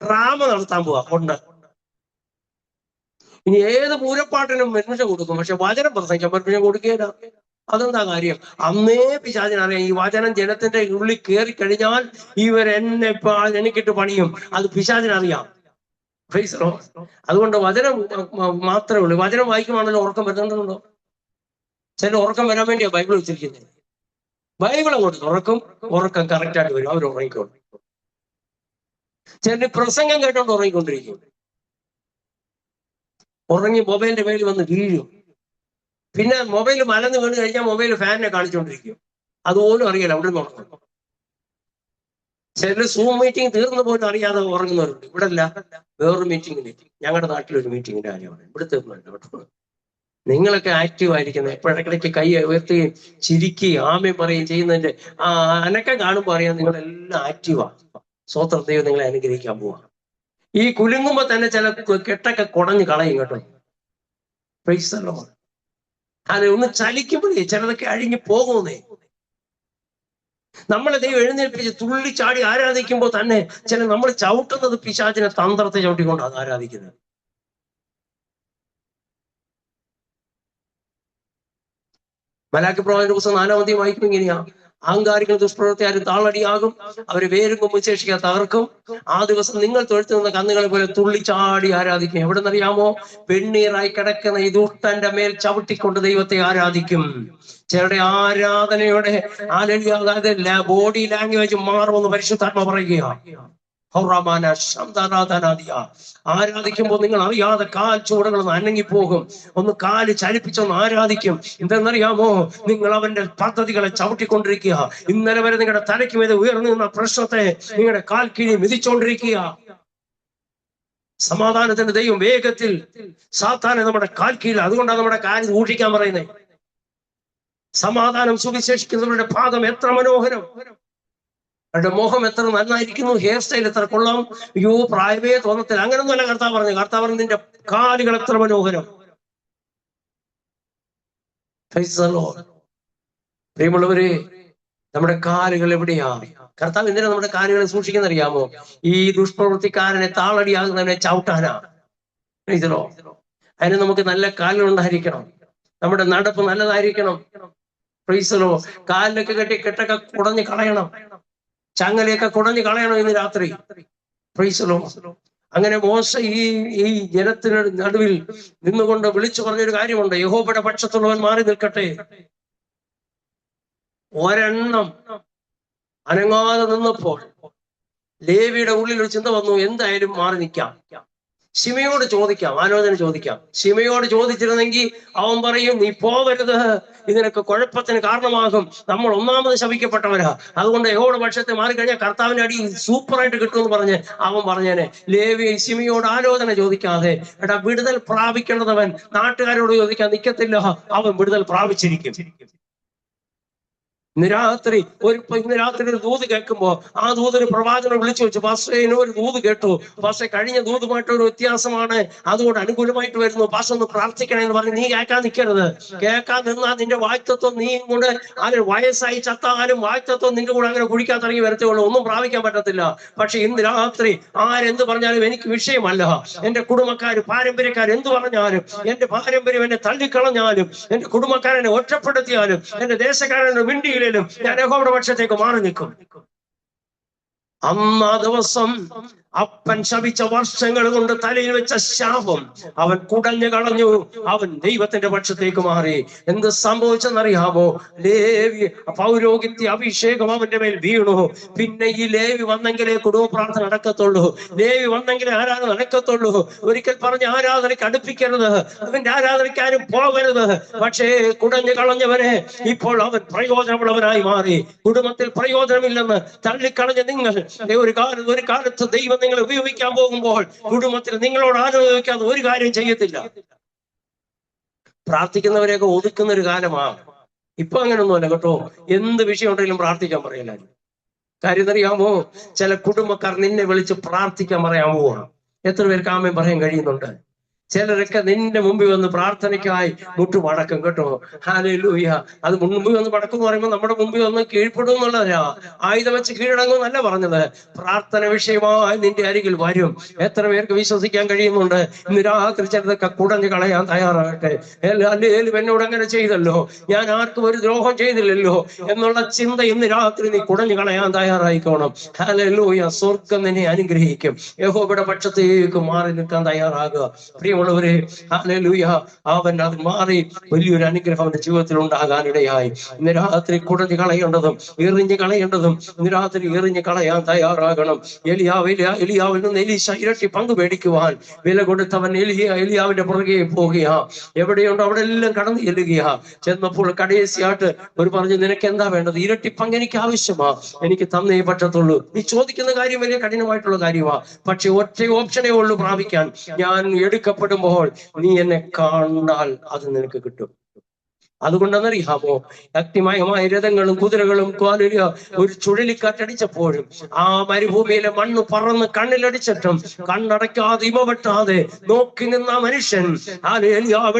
ഡ്രാമ നടത്താൻ പോവാ കൊണ്ട്, ഇനി ഏത് പൂരപ്പാട്ടിനും പെർമിഷൻ കൊടുക്കും, പക്ഷെ വചനം പ്രസംഗിക്കാൻ പെർമിഷൻ കൊടുക്കുകയില്ല. അതെന്താ കാര്യം? അന്നേ പിശാചിനറിയാം, ഈ വചനം ജനത്തിന്റെ ഉള്ളിൽ കയറി കഴിഞ്ഞാൽ ഇവരെന്നെ എനിക്കിട്ട് പണിയും. അത് പിശാചിനറിയാം. അതുകൊണ്ട് വചനം മാത്രമേ ഉള്ളൂ. വചനം വായിക്കുവാണല്ലോ ഉറക്കം വരുന്നുണ്ടോ? ചില ഉറക്കം വരാൻ വേണ്ടിയാ ബൈബിൾ വെച്ചിരിക്കുന്നത്. ബൈബിൾ അങ്ങോട്ട് തുറക്കും, ഉറക്കം കറക്റ്റായിട്ട് വരും, അവർ ഉറങ്ങിക്കോളും. ചില പ്രസംഗം കേട്ടോണ്ട് ഉറങ്ങിക്കൊണ്ടിരിക്കും, ഉറങ്ങി മൊബൈലിന്റെ മേലിൽ വന്ന് വീഴും. പിന്നെ മൊബൈൽ മലന്ന് വീണ് കഴിഞ്ഞാൽ മൊബൈൽ ഫാനിനെ കാണിച്ചുകൊണ്ടിരിക്കും, അതുപോലും അറിയില്ല അവിടെ നിന്ന് ഉറങ്ങും. ചില സൂം മീറ്റിംഗ് തീർന്നു പോലും അറിയാതെ ഉറങ്ങുന്നവരുണ്ട്. ഇവിടെ അല്ല, വേറൊരു മീറ്റിംഗിന്, ഞങ്ങളുടെ നാട്ടിലൊരു മീറ്റിംഗിന്റെ കാര്യമാണ്, ഇവിടെ തീർന്നുണ്ട്. നിങ്ങളൊക്കെ ആക്റ്റീവ് ആയിരിക്കുന്നത്, എപ്പോഴിടയ്ക്കിടയ്ക്ക് കൈ ഉയർത്തുകയും ചിരിക്കുകയും ആമയും പറയുകയും ചെയ്യുന്നതിന്റെ അനക്കം കാണുമ്പോൾ അറിയാം നിങ്ങളെല്ലാം ആക്റ്റീവാണ്. സ്വതന്ത്ര ദൈവം നിങ്ങളെ അനുഗ്രഹിക്കാൻ പോവാ. ഈ കുലുങ്ങുമ്പോ തന്നെ ചില കെട്ടൊക്കെ കുടഞ്ഞു കളയും കേട്ടോ. അതെ, ഒന്ന് ചലിക്കുമ്പോഴേ ചിലതൊക്കെ അഴിഞ്ഞു പോകുന്നേ. നമ്മളെ ദൈവം എഴുന്നേൽപ്പിച്ച് തുള്ളിച്ചാടി ആരാധിക്കുമ്പോൾ തന്നെ നമ്മൾ ചവിട്ടുന്നത് പിശാചിനെ തന്ത്രത്തെ ചവിട്ടിക്കൊണ്ടാണ് ആരാധിക്കുന്നത്. മലാക്കി പ്രവാചകന്റെ പുസ്തകം 4-ാം അധ്യായം വായിക്കും ഇങ്ങനെയാ, അഹങ്കാരികൾ ദുഷ്പ്രവൃത്തിയാരും താളടിയാകും, അവര് വേരും കൊമ്പും ശേഷിക്കാതെ തകർക്കും. ആ ദിവസം നിങ്ങൾ തൊഴുത്തു നിന്ന കന്നുകളെ പോലെ തുള്ളിച്ചാടി ആരാധിക്കും. എവിടെ നിന്നറിയാമോ? വെണ്ണീറായി കിടക്കുന്ന ഈ ദുഷ്ടന്റെ മേൽ ചവിട്ടിക്കൊണ്ട് ദൈവത്തെ ആരാധിക്കും. ചിലരുടെ ആരാധനയുടെ ബോഡി ലാംഗ്വേജ് മാറുമെന്ന് പരിശുദ്ധാത്മ പറയുകയാണ്. ആരാധിക്കുമ്പോൾ നിങ്ങൾ അറിയാതെ കാൽ ചൂടുകളൊന്ന് അനങ്ങിപ്പോകും. ഒന്ന് കാല് ചലിപ്പിച്ചൊന്ന് ആരാധിക്കും. എന്തെന്നറിയാമോ? നിങ്ങൾ അവന്റെ പദ്ധതികളെ ചവിട്ടിക്കൊണ്ടിരിക്കുക. ഇന്നലെ വരെ നിങ്ങളുടെ തലയ്ക്ക് മീതെ ഉയർന്നു നിന്ന പ്രശ്നത്തെ നിങ്ങളുടെ കാൽ കീഴിൽ മിതിച്ചോണ്ടിരിക്കുക. സമാധാനത്തിന്റെ ദൈവം വേഗത്തിൽ സാത്താനെ നമ്മുടെ കാൽ കീഴിൽ, അതുകൊണ്ടാണ് നമ്മുടെ കാല് സൂക്ഷിക്കാൻ പറയുന്നത്. സമാധാനം സുവിശേഷിക്കുന്നവരുടെ പാദം എത്ര മനോഹരം, അവരുടെ മോഹം എത്ര നന്നായിരിക്കുന്നു, ഹെയർ സ്റ്റൈൽ എത്ര കൊള്ളാം, അയ്യോ പ്രായമേ തോന്നത്തില്ല. അങ്ങനൊന്നുമല്ല കർത്താവ് പറഞ്ഞു. കർത്താവ് പറഞ്ഞു നിന്റെ കാലുകൾ എത്ര മനോഹരം. പ്രിയമുള്ളവരെ, നമ്മുടെ കാലുകൾ എവിടെയാ? കർത്താവ് എന്തിനാ നമ്മുടെ കാലുകളെ സൂക്ഷിക്കുന്നറിയാമോ? ഈ ദുഷ്പ്രവൃത്തിക്കാരനെ താളടിയാകുന്നവനെ ചവിട്ടാനാ. ഇതിലോ അതിന് നമുക്ക് നല്ല കാലുകളുണ്ടായിരിക്കണം, നമ്മുടെ നടപ്പ് നല്ലതായിരിക്കണം. പ്രീസലോ കാലിലൊക്കെ കെട്ടി കെട്ടൊക്കെ കുടഞ്ഞ് കളയണം, ചങ്ങലയൊക്കെ കുടഞ്ഞു കളയണം ഇന്ന് രാത്രി. പ്രൈസലോ. അങ്ങനെ മോശ ഈ ജനത്തിന് നടുവിൽ നിന്നുകൊണ്ട് വിളിച്ചു പറഞ്ഞൊരു കാര്യമുണ്ട്, യഹോവയുടെ പക്ഷത്തുള്ളവൻ മാറി നിൽക്കട്ടെ. ഒരെണ്ണം അനങ്ങാതെ നിന്നപ്പോൾ ലേവിയുടെ ഉള്ളിൽ ഒരു ചിന്ത വന്നു, എന്തായാലും മാറി നിൽക്കാം. ശിമയോട് ചോദിക്കാം, ആലോചന ചോദിക്കാം. ശിമയോട് ചോദിച്ചിരുന്നെങ്കിൽ അവൻ പറയും, നീ പോവരുത്, ഇതിനൊക്കെ കുഴപ്പത്തിന് കാരണമാകും, നമ്മൾ ഒന്നാമത് ശപിക്കപ്പെട്ടവരാ, അതുകൊണ്ട് യഹോവയുടെ പക്ഷത്തെ മാറിക്കഴിഞ്ഞാൽ കർത്താവിന്റെ അടി സൂപ്പറായിട്ട് കിട്ടുമെന്ന് പറഞ്ഞ് അവൻ പറഞ്ഞേനെ. ലേവി ശിമയോട് ആലോചന ചോദിക്കാതെ, എടാ വിടുതൽ പ്രാപിക്കേണ്ടതവൻ നാട്ടുകാരോട് ചോദിക്കാൻ നിൽക്കത്തില്ല, അവൻ വിടുതൽ പ്രാപിച്ചിരിക്കും. ഇന്ന് രാത്രി ഒരു ദൂത് കേൾക്കുമ്പോ ആ ദൂതൊരു പ്രവാചകനെ വിളിച്ചു വെച്ചു, പാസ്റ്ററിന് ഒരു ദൂത് കേട്ടു, പാസ്റ്റർ കഴിഞ്ഞ ദൂതുമായിട്ടൊരു വ്യത്യാസമാണ്, അതുകൊണ്ട് അനുകൂലമായിട്ട് വരുന്നു, പാസ്റ്റർ ഒന്ന് പ്രാർത്ഥിക്കണേ എന്ന് പറഞ്ഞ് നീ കേൾക്കാൻ നിൽക്കരുത്. കേൾക്കാൻ നിന്നാൽ നിന്റെ വായ്ത്തത്വം നീ കൂടെ അങ്ങനെ വയസ്സായി ചത്താലും വായ്ത്തത്വം നിന്റെ കൂടെ അങ്ങനെ കുഴിക്കാൻ തുടങ്ങി വരത്തേ ഉള്ളൂ, ഒന്നും പ്രാപിക്കാൻ പറ്റത്തില്ല. പക്ഷെ ഇന്ന് രാത്രി ആരെന്ത് പറഞ്ഞാലും എനിക്ക് വിഷയമല്ല. എന്റെ കുടുംബക്കാര് പാരമ്പര്യക്കാർ എന്ത് പറഞ്ഞാലും, എന്റെ പാരമ്പര്യം എന്നെ തള്ളിക്കളഞ്ഞാലും, എന്റെ കുടുംബക്കാരനെ ഒറ്റപ്പെടുത്തിയാലും, എന്റെ ദേശക്കാരനെ മിണ്ടിയിലും ഞാൻ യഹോവയുടെ പക്ഷത്തേക്ക് മാറി നിൽക്കും. അന്ന് ആ ദിവസം അപ്പൻ ശപിച്ച വർഷങ്ങൾ കൊണ്ട് തലയിൽ വെച്ച ശാപം അവൻ കുടഞ്ഞു കളഞ്ഞു, അവൻ ദൈവത്തിന്റെ പക്ഷത്തേക്ക് മാറി. എന്ത് സംഭവിച്ചെന്നറിയാമോ? ലേവി പൗരോഹിത്യ അഭിഷേകം അവന്റെ മേൽ വീണു. പിന്നെ ഈ ലേവി വന്നെങ്കിലേ കുടുംബ പ്രാർത്ഥന നടക്കത്തുള്ളൂ, ലേവി വന്നെങ്കിലേ ആരാധന നടക്കത്തുള്ളൂ. ഒരിക്കൽ പറഞ്ഞ് ആരാധനയ്ക്ക് അടുപ്പിക്കരുത്, അവന്റെ ആരാധനയ്ക്ക് ആരും പോകരുത്. പക്ഷേ കുടഞ്ഞു കളഞ്ഞവനെ ഇപ്പോൾ അവൻ പ്രയോജനമുള്ളവനായി മാറി. കുടുംബത്തിൽ പ്രയോജനമില്ലെന്ന് തള്ളിക്കളഞ്ഞ നിങ്ങൾ ഒരു കാലത്ത് ദൈവം നിങ്ങൾ ഉപയോഗിക്കാൻ പോകുമ്പോൾ കുടുംബത്തിൽ നിങ്ങളോട് ആലോചിക്കാതെ ഒരു കാര്യം ചെയ്യത്തില്ല. പ്രാർത്ഥിക്കുന്നവരെയൊക്കെ ഒതുക്കുന്ന ഒരു കാലമാണ് ഇപ്പൊ. അങ്ങനൊന്നുമല്ല കേട്ടോ, എന്ത് വിഷയം ഉണ്ടെങ്കിലും പ്രാർത്ഥിക്കാൻ പറയലായിരുന്നു. കാര്യം അറിയാമോ? ചില കുടുംബക്കാർ നിന്നെ വിളിച്ച് പ്രാർത്ഥിക്കാൻ പറയാൻ പോവാണ്. എത്ര പേർക്ക് ആമേൻ പറയാൻ കഴിയുന്നുണ്ട്? ചിലരൊക്കെ നിന്റെ മുമ്പിൽ വന്ന് പ്രാർത്ഥനയ്ക്കായി മുട്ടുമടക്കും കേട്ടോ. ഹല്ലേലൂയ. അത് മുമ്പിൽ വന്ന് മടക്കും എന്ന് പറയുമ്പോൾ നമ്മുടെ മുമ്പിൽ വന്ന് കീഴ്പ്പെടും എന്നുള്ളതാ. ആയുധം വെച്ച് കീഴടങ്ങും എന്നല്ല പറഞ്ഞത്. പ്രാർത്ഥന വിഷയമായി നിന്റെ അരികിൽ വരും. എത്ര പേർക്ക് വിശ്വസിക്കാൻ കഴിയുന്നുണ്ട്? ഇന്ന് രാത്രി ചിലതൊക്കെ കുടഞ്ഞു കളയാൻ തയ്യാറാകട്ടെ. അല്ലേലും എന്നോട് അങ്ങനെ ചെയ്തല്ലോ, ഞാൻ ആർക്കും ഒരു ദ്രോഹം ചെയ്തില്ലല്ലോ എന്നുള്ള ചിന്ത ഇന്ന് രാത്രി നീ കുടഞ്ഞു കളയാൻ തയ്യാറായിക്കോണം. ഹല്ലേലൂയ. സ്വർഗം നിന്നെ അനുഗ്രഹിക്കും. യഹോവയുടെ പക്ഷത്തേക്ക് മാറി നിൽക്കാൻ തയ്യാറാകുക. പ്രിയമുള്ളവരെ, ഹല്ലേലൂയ. അവൻ അത് മാറി വലിയൊരു അനുഗ്രഹം അവന്റെ ജീവിതത്തിൽ ഉണ്ടാകാനിടയായി. ഇന്ന് രാത്രി കുടഞ്ഞു കളയേണ്ടതും എറിഞ്ഞു കളയേണ്ടതും ഇന്ന് രാത്രി എറിഞ്ഞു കളയാൻ തയ്യാറാകണം. എലിയാവിൽ നിന്ന് എലീശ ഇരട്ടി പങ്ക് മേടിക്കുവാൻ വില കൊടുത്തവൻ എലിയാവിന്റെ പുറകെ പോകുകയാ. എവിടെയുണ്ടോ അവിടെ എല്ലാം കടന്നു ചെല്ലുകയാ. ചെന്നപ്പോൾ കടേസിയായിട്ട് ഒരു പറഞ്ഞു, നിനക്ക് എന്താ വേണ്ടത്? ഇരട്ടി പങ്ക് എനിക്ക് ആവശ്യമാ, എനിക്ക് തന്നേ പറ്റത്തുള്ളൂ. നീ ചോദിക്കുന്ന കാര്യം വലിയ കഠിനമായിട്ടുള്ള കാര്യമാ, പക്ഷെ ഒറ്റ ഓപ്ഷനേ ഉള്ളൂ പ്രാപിക്കാൻ. ഞാൻ എടുക്കപ്പെടുമ്പോൾ നീ എന്നെ കാണാൽ അത് നിനക്ക് കിട്ടും. അതുകൊണ്ടെന്നറിയാമോ? അഗ്നിമയമായ രഥങ്ങളും കുതിരകളും ഒരു ചുഴലിക്കാറ്റടിച്ചപ്പോഴും ആ മരുഭൂമിയിലെ മണ്ണ് പറന്ന് കണ്ണിലടിച്ചിട്ടും കണ്ണടയ്ക്കാതെ ഇമവെട്ടാതെ നോക്കി നിന്ന മനുഷ്യൻ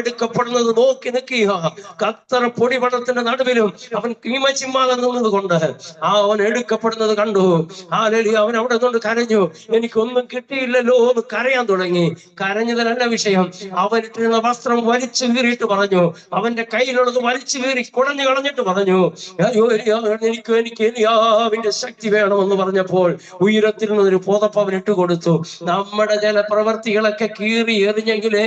എടുക്കപ്പെടുന്നത് നോക്കി നിൽക്കുക. കത്തറ പൊടിപടത്തിന്റെ നടുവിലും അവൻ കീമച്ചിമ്മാതെ നിന്നത് കൊണ്ട് അവൻ എടുക്കപ്പെടുന്നത് കണ്ടു. അവൻ അവിടെ നിന്ന് കരഞ്ഞു, എനിക്കൊന്നും കിട്ടിയില്ലല്ലോ എന്ന് കരയാൻ തുടങ്ങി. കരഞ്ഞതല്ല വിഷയം, അവനിട്ടിരുന്ന വസ്ത്രം വലിച്ചു കീറിയിട്ട് പറഞ്ഞു, അവന്റെ കയ്യിലുള്ള വലിച്ചു കീറി കുടഞ്ഞു കളഞ്ഞിട്ട് പറഞ്ഞു, എനിക്ക് എലിയാവിന്റെ ശക്തി വേണമെന്ന് പറഞ്ഞപ്പോൾ ഉയരത്തിൽ നിന്നൊരു പുതപ്പ് അവൻ ഇട്ടുകൊടുത്തു. നമ്മുടെ ചില പ്രവർത്തികളൊക്കെ കീറി എറിഞ്ഞെങ്കിലേ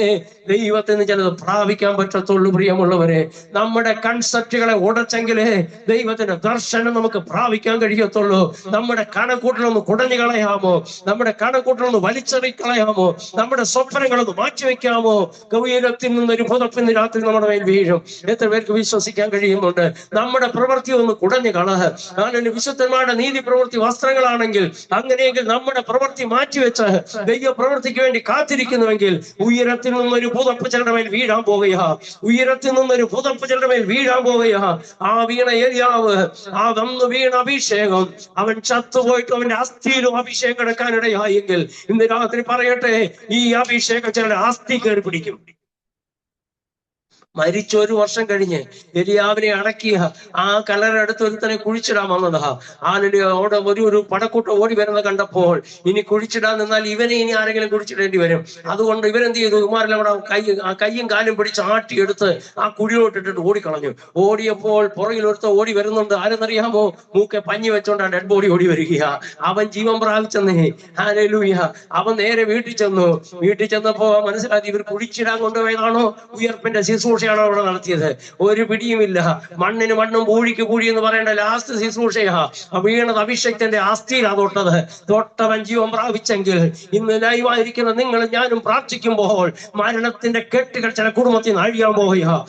ദൈവത്തിന് ചിലത് പ്രാപിക്കാൻ പറ്റത്തുള്ളൂ. പ്രിയമുള്ളവരെ, നമ്മുടെ കൺസെപ്റ്റുകളെ ഉടച്ചെങ്കിലേ ദൈവത്തിന്റെ ദർശനം നമുക്ക് പ്രാപിക്കാൻ കഴിയത്തുള്ളൂ. നമ്മുടെ കണക്കൂട്ടലൊന്ന് കുടഞ്ഞു കളയാമോ? നമ്മുടെ കണക്കൂട്ടലൊന്ന് വലിച്ചെറിക്കളയാമോ? നമ്മുടെ സ്വപ്നങ്ങളൊന്ന് മാറ്റിവെക്കാമോ? ഉയരത്തിൽ നിന്നൊരു പുതപ്പിന് രാത്രി നമ്മുടെ മേൽ വീഴും. എത്ര പേർക്ക് വിശ്വസിക്കാൻ കഴിയുന്നുണ്ട്? നമ്മുടെ പ്രവൃത്തി ഒന്ന് കുടഞ്ഞു കളഹ. അതിന് വിശുദ്ധന്മാരുടെ നീതി പ്രവൃത്തി വസ്ത്രങ്ങളാണെങ്കിൽ, അങ്ങനെയെങ്കിൽ നമ്മുടെ പ്രവൃത്തി മാറ്റിവെച്ച് ദൈവ പ്രവൃത്തിക്ക് വേണ്ടി കാത്തിരിക്കുന്നുവെങ്കിൽ ഉയരത്തിൽ നിന്നൊരു പുതപ്പ് ചിലരുടെ മേൽ വീഴാൻ പോവുകയാ. ഉയരത്തിൽ നിന്നൊരു പുതപ്പ് ചിലരുടെ മേൽ വീഴാൻ പോവുകയാ. ആ വീണ ഏലിയാവ്, ആ വന്നു വീണ അഭിഷേകം, അവൻ ചത്തുപോയിട്ട് അവന്റെ അസ്ഥിയിലും അഭിഷേകം കിടക്കാനിടയായെങ്കിൽ ഇന്ന് രാത്രി പറയട്ടെ, ഈ അഭിഷേകം ചിലരുടെ അസ്ഥി കയറി പിടിക്കും. മരിച്ച 1 വർഷം കഴിഞ്ഞ് എലിയാവിനെ അടക്കിയ ആ കല്ലറടുത്ത് ഒരുത്തനെ കുഴിച്ചിടാൻ വന്നതാ. അവിടെ ഒരു പടക്കൂട്ടം ഓടി വരുന്നത് കണ്ടപ്പോൾ ഇനി കുഴിച്ചിടാൻ നിന്നാൽ ഇവനെ ഇനി ആരെങ്കിലും കുഴിച്ചിടേണ്ടി വരും. അതുകൊണ്ട് ഇവരെന്ത് ചെയ്തു? ഇമാരെല്ലാം അവിടെ കയ്യും കാലും പിടിച്ച് ആട്ടിയെടുത്ത് ആ കുഴിയിലോട്ടിട്ടിട്ട് ഓടിക്കളഞ്ഞു. ഓടിയപ്പോൾ പുറകിൽ ഒരുത്ത ഓടി വരുന്നുണ്ട്. ആരെന്നറിയാമോ? മൂക്കെ പഞ്ഞി വെച്ചോണ്ട് ആ ഡെഡ് ബോഡി ഓടി വരിക. അവൻ ജീവൻ പ്രാപിച്ചെന്നേ. ഹല്ലേലൂയ. അവൻ നേരെ വീട്ടിൽ ചെന്നു. വീട്ടിൽ ചെന്നപ്പോ മനസ്സിലാക്കി ഇവർ കുഴിച്ചിടാൻ കൊണ്ടുപോയതാണോ, ഉയർപ്പിന്റെ ശുശ്രൂഷ ശുശ്രൂഷയാണ് അവിടെ നടത്തിയത്. ഒരു പിടിയുമില്ല. മണ്ണിന് മണ്ണും പൂഴിക്ക് പൂഴി എന്ന് പറയേണ്ട ലാസ്റ്റ് ശുശ്രൂഷയാ. വീണത് അഭിഷേകത്തിന്റെ ആസ്തിയിലാ തൊട്ടത്. തൊട്ടവൻ ജീവൻ പ്രാപിച്ചെങ്കിൽ ഇന്ന് ലൈവായിരിക്കുന്ന നിങ്ങളും ഞാനും പ്രാർത്ഥിക്കുമ്പോൾ മരണത്തിന്റെ കെട്ടുകൾ ചില കുടുംബത്തിൽ നിന്ന് അഴിയാൻ പോവുക.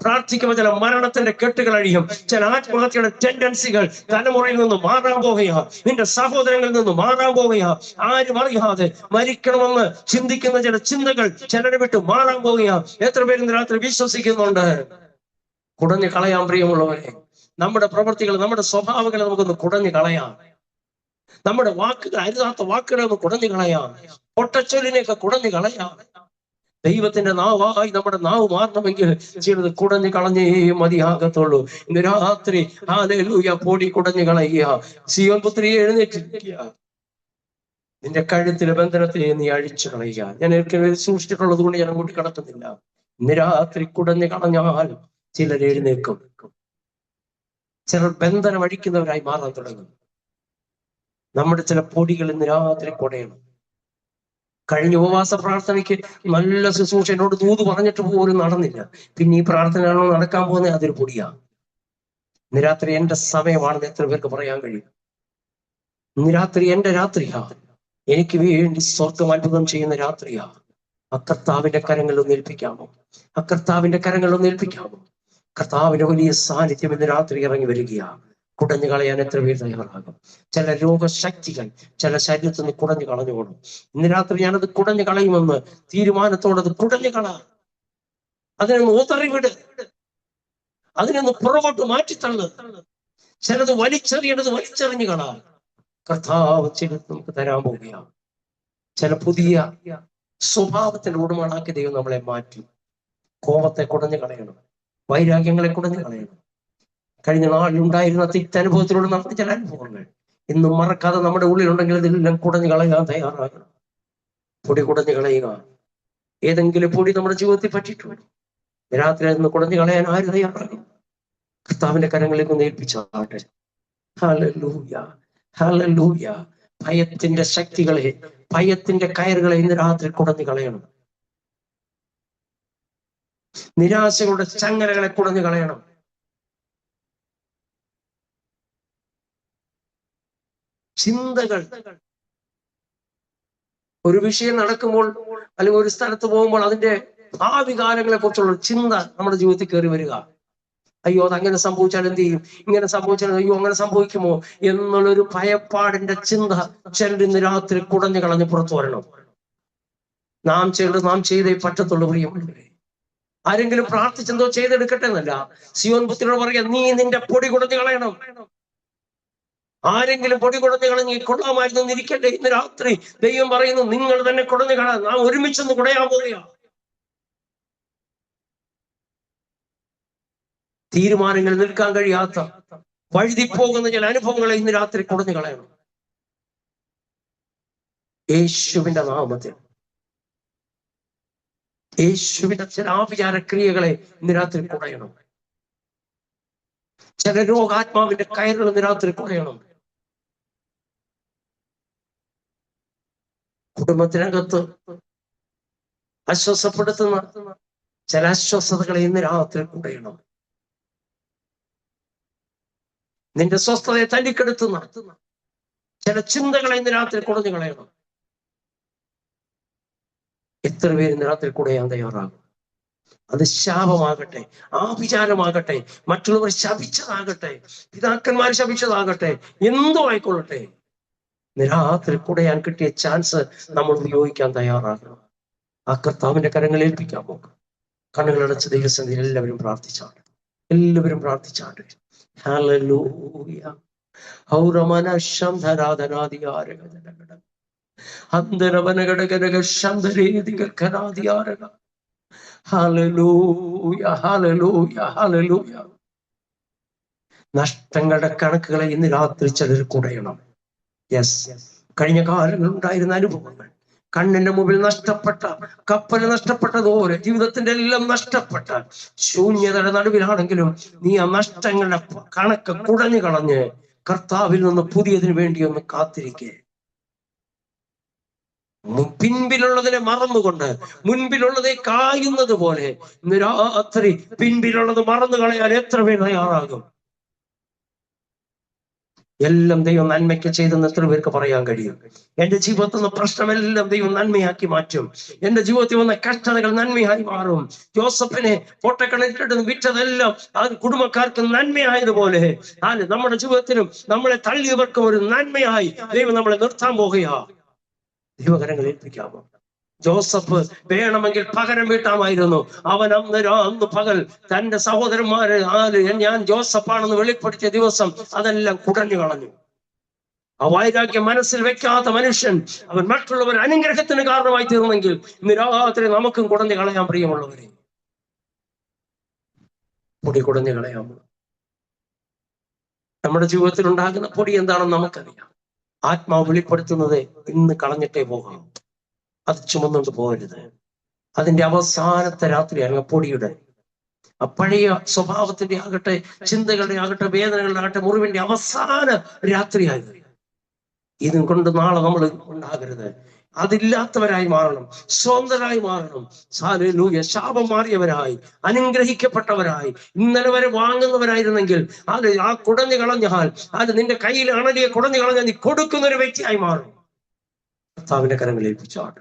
പ്രാർത്ഥിക്കുമ്പോൾ ചില മരണത്തിന്റെ കെട്ടുകൾ അഴിയും. ചില ആത്മഹത്യയുടെ ടെൻഡൻസികൾ തലമുറയിൽ നിന്ന് മാറാൻ പോവുക. നിന്റെ സഹോദരങ്ങളിൽ നിന്ന് മാറാൻ പോവുക. ആരും അറിയാതെ മരിക്കണമെന്ന് ചിന്തിക്കുന്ന ചില ചിന്തകൾ ചിലരെ വിട്ട് മാറാൻ പോവുക. എത്ര പേര് രാത്രി വിശ്വസിക്കുന്നുണ്ട്? കുടഞ്ഞു കളയാൻ പ്രിയമുള്ളവരെ. നമ്മുടെ പ്രവൃത്തികൾ, നമ്മുടെ സ്വഭാവങ്ങളെ നമുക്കൊന്ന് കുടഞ്ഞു കളയാം. നമ്മുടെ വാക്കുകൾ, അരുതാത്ത വാക്കുകളെ ഒന്ന് കുടഞ്ഞു കളയാം. പൊട്ടച്ചൊല്ലിനെയൊക്കെ കുടഞ്ഞു കളയാം. ദൈവത്തിന്റെ നാവായി നമ്മുടെ നാവ് മാറണമെങ്കിൽ ചിലത് കുടഞ്ഞു കളഞ്ഞേ മതിയാകത്തുള്ളൂ. ഇന്ന് രാത്രി ഹല്ലേലൂയ പൊടി കുടഞ്ഞു കളയുക. സിയോൻ പുത്രിയെ എഴുന്നേറ്റിരിക്കുക. നിന്റെ കഴുത്തിലെ ബന്ധനത്തെ നീ അഴിച്ചു കളയുക. ഞാൻ ഏற்கனவே സൂക്ഷിച്ചിട്ടുള്ളത് കൊണ്ട് ഞാൻ അങ്ങോട്ട് കടക്കുന്നില്ല. ഇന്ന് രാത്രി കുടഞ്ഞു കളഞ്ഞാൽ ചിലർ എഴുന്നേൽക്കും. ചിലർ ബന്ധനം അഴിക്കുന്നവരായി മാറാൻ തുടങ്ങും. നമ്മുടെ ചില പൊടികൾ ഇന്ന് രാത്രി കുടയണം. കഴിഞ്ഞ ഉപവാസ പ്രാർത്ഥനയ്ക്ക് നല്ല ശുശ്രൂഷ എന്നോട് ദൂത് പറഞ്ഞിട്ട് പോലും നടന്നില്ല. പിന്നെ ഈ പ്രാർത്ഥനയാണോ നടക്കാൻ പോകുന്നത്? അതൊരു പൊടിയാ. ഇന്ന് രാത്രി എന്റെ സമയമാണെന്ന് എത്ര പേർക്ക് പറയാൻ കഴിയും? ഇന്ന് രാത്രി എന്റെ രാത്രിയാ. എനിക്ക് വേണ്ടി സ്വർഗം അത്ഭുതം ചെയ്യുന്ന രാത്രിയാ. കർത്താവിന്റെ കരങ്ങളിലൊന്ന് ഏൽപ്പിക്കാമോ? കർത്താവിന്റെ കരങ്ങളിലൊന്ന് ഏൽപ്പിക്കാമോ? കർത്താവിന്റെ വലിയ സാന്നിധ്യം ഇന്ന് രാത്രി ഇറങ്ങി വരികയാണ്. കുടഞ്ഞു കളയാൻ എത്ര പേര് തയ്യാറാകും? ചില രോഗശക്തികൾ ചില ശരീരത്തിൽ നിന്ന് കുടഞ്ഞു കളഞ്ഞുകൊള്ളും. ഇന്ന് രാത്രി ഞാനത് കുടഞ്ഞു കളയുമെന്ന് തീരുമാനത്തോടത് കുടഞ്ഞു കള. അതിനൊന്ന് ഊതറിവിട്. അതിനൊന്ന് പുറകോട്ട് മാറ്റിത്തള്ളു. ചിലത് വലിച്ചെറിയണത് വലിച്ചെറിഞ്ഞു കള. കർത്താവ് ചിലത് നമുക്ക് തരാൻ പോവുകയാണ്. ചില പുതിയ സ്വഭാവത്തിന്റെ ഉടമകളാക്കി ദൈവം നമ്മളെ മാറ്റി. കോപത്തെ കുടഞ്ഞു കളയണം. വൈരാഗ്യങ്ങളെ കുടഞ്ഞു കളയണം. കഴിഞ്ഞ നാളിലുണ്ടായിരുന്ന തിറ്റനുഭവത്തിലൂടെ നടന്ന ചില അനുഭവങ്ങൾ ഇന്നും മറക്കാതെ നമ്മുടെ ഉള്ളിലുണ്ടെങ്കിൽ ഇതെല്ലാം കുടഞ്ഞു കളയാൻ തയ്യാറാകണം. പൊടി കുടഞ്ഞു കളയുക. ഏതെങ്കിലും പൊടി നമ്മുടെ ജീവിതത്തിൽ പറ്റിയിട്ടുണ്ട്. രാത്രി നിന്ന് കുടഞ്ഞു കളയാൻ ആര് തയ്യാറാകും? കർത്താവിന്റെ കരങ്ങളിലേക്ക് ഒന്ന് ഏൽപ്പിച്ചാട്ടെ. Hallelujah, hallelujah. ഭയത്തിന്റെ ശക്തികളെ, ഭയത്തിന്റെ കയറുകളെ ഇന്ന് രാത്രി കുടഞ്ഞു കളയണം. നിരാശകളുടെ ചങ്ങലകളെ കുടഞ്ഞു കളയണം. ചിന്തകൾ, ഒരു വിഷയം നടക്കുമ്പോൾ അല്ലെങ്കിൽ ഒരു സ്ഥലത്ത് പോകുമ്പോൾ അതിന്റെ ഭാവി കാലങ്ങളെ കുറിച്ചുള്ള ചിന്ത നമ്മുടെ ജീവിതത്തിൽ കയറി വരിക. അയ്യോ അതങ്ങനെ സംഭവിച്ചാൽ എന്ത് ചെയ്യും, ഇങ്ങനെ സംഭവിച്ചാൽ അയ്യോ അങ്ങനെ സംഭവിക്കുമോ എന്നുള്ളൊരു ഭയപ്പാടിന്റെ ചിന്ത ചിലർ ഇന്ന് രാത്രി കുടഞ്ഞു കളഞ്ഞ് പുറത്തു വരണം. നാം ചെയ്തേ പറ്റത്തുള്ളൂ പ്രിയമുള്ളവരെ. ആരെങ്കിലും പ്രാർത്ഥിച്ചെന്തോ ചെയ്തെടുക്കട്ടെ എന്നല്ല. സിയോൻ പുത്രിയോട് പറയാ, നീ നിന്റെ പൊടി കുടഞ്ഞു കളയണം. ആരെങ്കിലും പൊടി കുടഞ്ഞു കളഞ്ഞ് കൊള്ളാമായിരുന്നു ഇരിക്കട്ടെ. ഇന്ന് രാത്രി ദൈവം പറയുന്നു, നിങ്ങൾ തന്നെ കുടഞ്ഞു കളയാൻ. നാം ഒരുമിച്ചൊന്ന് കുടയാൻ പോവുക. തീരുമാനങ്ങൾ നിൽക്കാൻ കഴിയാത്ത വഴുതിപ്പോകുന്ന ചില അനുഭവങ്ങളെ ഇന്ന് രാത്രി കുടഞ്ഞു കളയണം. യേശുവിന്റെ നാമത്തിൽ യേശുവിന്റെ ചില ആഭിചാരക്രിയകളെ ഇന്ന് രാത്രി കുടയണം. ചില രോഗാത്മാവിന്റെ കയറുകൾ ഇന്ന് രാത്രി കുടയണം. കുടുംബത്തിനകത്ത് അസ്വസ്ഥപ്പെടുത്തുന്ന ചില അസ്വസ്ഥതകളെ ഇന്ന് രാത്രി കുടയണം. നിന്റെ സ്വസ്ഥതയെ തല്ലിക്കെടുത്തുന്ന ചില ചിന്തകളെ ഇന്ന് രാത്രി കുടഞ്ഞു കളയണം. എത്ര പേര് ഇന്ന് രാത്രി കുടയാൻ തയ്യാറാകും? അത് ശാപമാകട്ടെ, ആഭിചാരമാകട്ടെ, മറ്റുള്ളവർ ശപിച്ചതാകട്ടെ, പിതാക്കന്മാർ ശപിച്ചതാകട്ടെ, എന്തോ ആയിക്കൊള്ളട്ടെ, രാത്രി കുടയാൻ കിട്ടിയ ചാൻസ് നമ്മൾ ഉപയോഗിക്കാൻ തയ്യാറാകണം. ആ കർത്താവിന്റെ കരങ്ങളിൽ ഏൽപ്പിക്കാൻ പോകും. കണ്ണുകളടച്ച് ദൈവസന്നിധിയിൽ എല്ലാവരും പ്രാർത്ഥിച്ചാണ്. ഹല്ലേലൂയ. ഔരമന ശംധരാധനാദിയാരക അന്തരവനഘടകരക ശംധരേദികരാദിയാരക. Hallelujah, hallelujah, hallelujah. നഷ്ടങ്ങളുടെ കണക്കുകളെ ഇന്ന് രാത്രി ചിലർ കുടയണം. യെസ്, കഴിഞ്ഞ കാലങ്ങളിൽ ഉണ്ടായിരുന്ന അനുഭവങ്ങൾ, കണ്ണിന്റെ മുമ്പിൽ നഷ്ടപ്പെട്ട, കപ്പൽ നഷ്ടപ്പെട്ടതുപോലെ ജീവിതത്തിന്റെ എല്ലാം നഷ്ടപ്പെട്ട ശൂന്യതയുടെ നടുവിലാണെങ്കിലും നീ ആ നഷ്ടങ്ങളുടെ കണക്ക് കുടഞ്ഞു കളഞ്ഞ് കർത്താവിൽ നിന്ന് പുതിയതിനു വേണ്ടി ഒന്ന് കാത്തിരിക്കേ. പിൻപിലുള്ളതിനെ മറന്നുകൊണ്ട് മുൻപിലുള്ളതെ കായുന്നത് പോലെ ഇന്ന് രാത്രി പിൻപിലുള്ളത് മറന്നു കളയാൻ എത്ര പേർ തയ്യാറാകും? എല്ലാം ദൈവം നന്മയ്ക്ക് ചെയ്തെന്ന് എത്ര പേർക്ക് പറയാൻ കഴിയും? എന്റെ ജീവിതത്തിൽ നിന്ന് പ്രശ്നമെല്ലാം ദൈവം നന്മയാക്കി മാറ്റും. എന്റെ ജീവിതത്തിൽ വന്ന കഷ്ടതകൾ നന്മയായി മാറും. ജോസഫിനെ പൊട്ടക്കിണറ്റിട്ട് വിറ്റതെല്ലാം അത് കുടുംബക്കാർക്ക് നന്മയായതുപോലെ നമ്മുടെ ജീവിതത്തിലും നമ്മളെ തള്ളിയവർക്കും ഒരു നന്മയായി ദൈവം നമ്മളെ നിർത്താൻ പോകുകയാ. ദൈവകരങ്ങൾ ഏൽപ്പിക്കാമോ? ജോസഫ് വേണമെങ്കിൽ പകരം വീട്ടാമായിരുന്നു. അവൻ അന്ന് പകൽ തന്റെ സഹോദരന്മാര് ഞാൻ ജോസഫാണെന്ന് വെളിപ്പെടുത്തിയ ദിവസം അതെല്ലാം കുടഞ്ഞു കളഞ്ഞു. ആ വൈരാഗ്യം മനസ്സിൽ വെക്കാത്ത മനുഷ്യൻ അവൻ മറ്റുള്ളവർ അനുഗ്രഹത്തിന് കാരണമായി തീർന്നെങ്കിൽ ഇന്ന് രാത്രി നമുക്കും കുടഞ്ഞു കളയാൻ പ്രിയമുള്ളവരെ. പൊടി കുടഞ്ഞു കളയാമോ? നമ്മുടെ ജീവിതത്തിൽ ഉണ്ടാകുന്ന പൊടി എന്താണെന്ന് നമുക്കറിയാം. ആത്മാവ് വെളിപ്പെടുത്തുന്നത് ഇന്ന് കളഞ്ഞിട്ടേ പോകാം. അത് ചുമന്നുകൊണ്ട് പോകരുത്. അതിന്റെ അവസാനത്തെ രാത്രിയാണ് പൊടിയുടെ ആ പഴയ സ്വഭാവത്തിന്റെ ആകട്ടെ, ചിന്തകളുടെ ആകട്ടെ, വേദനകളുടെ ആകട്ടെ, മുറിവിന്റെ അവസാന രാത്രിയായത്. ഇതും കൊണ്ട് നാളെ നമ്മൾ ഉണ്ടാകരുത്. അതില്ലാത്തവരായി മാറണം, സ്വതന്ത്രരായി മാറണം. ഹല്ലേലൂയ. ശാപം മാറിയവരായി, അനുഗ്രഹിക്കപ്പെട്ടവരായി, ഇന്നലെ വരെ വാങ്ങുന്നവരായിരുന്നെങ്കിൽ ആ കുടഞ്ഞു കളഞ്ഞാൽ നിന്റെ കയ്യിൽ അണലിയെ കുടഞ്ഞു കളഞ്ഞാൽ നീ കൊടുക്കുന്ന ഒരു വ്യക്തിയായി മാറും. കർത്താവിന്റെ കരങ്ങളിൽ ഏൽപ്പിച്ചാട്ട്,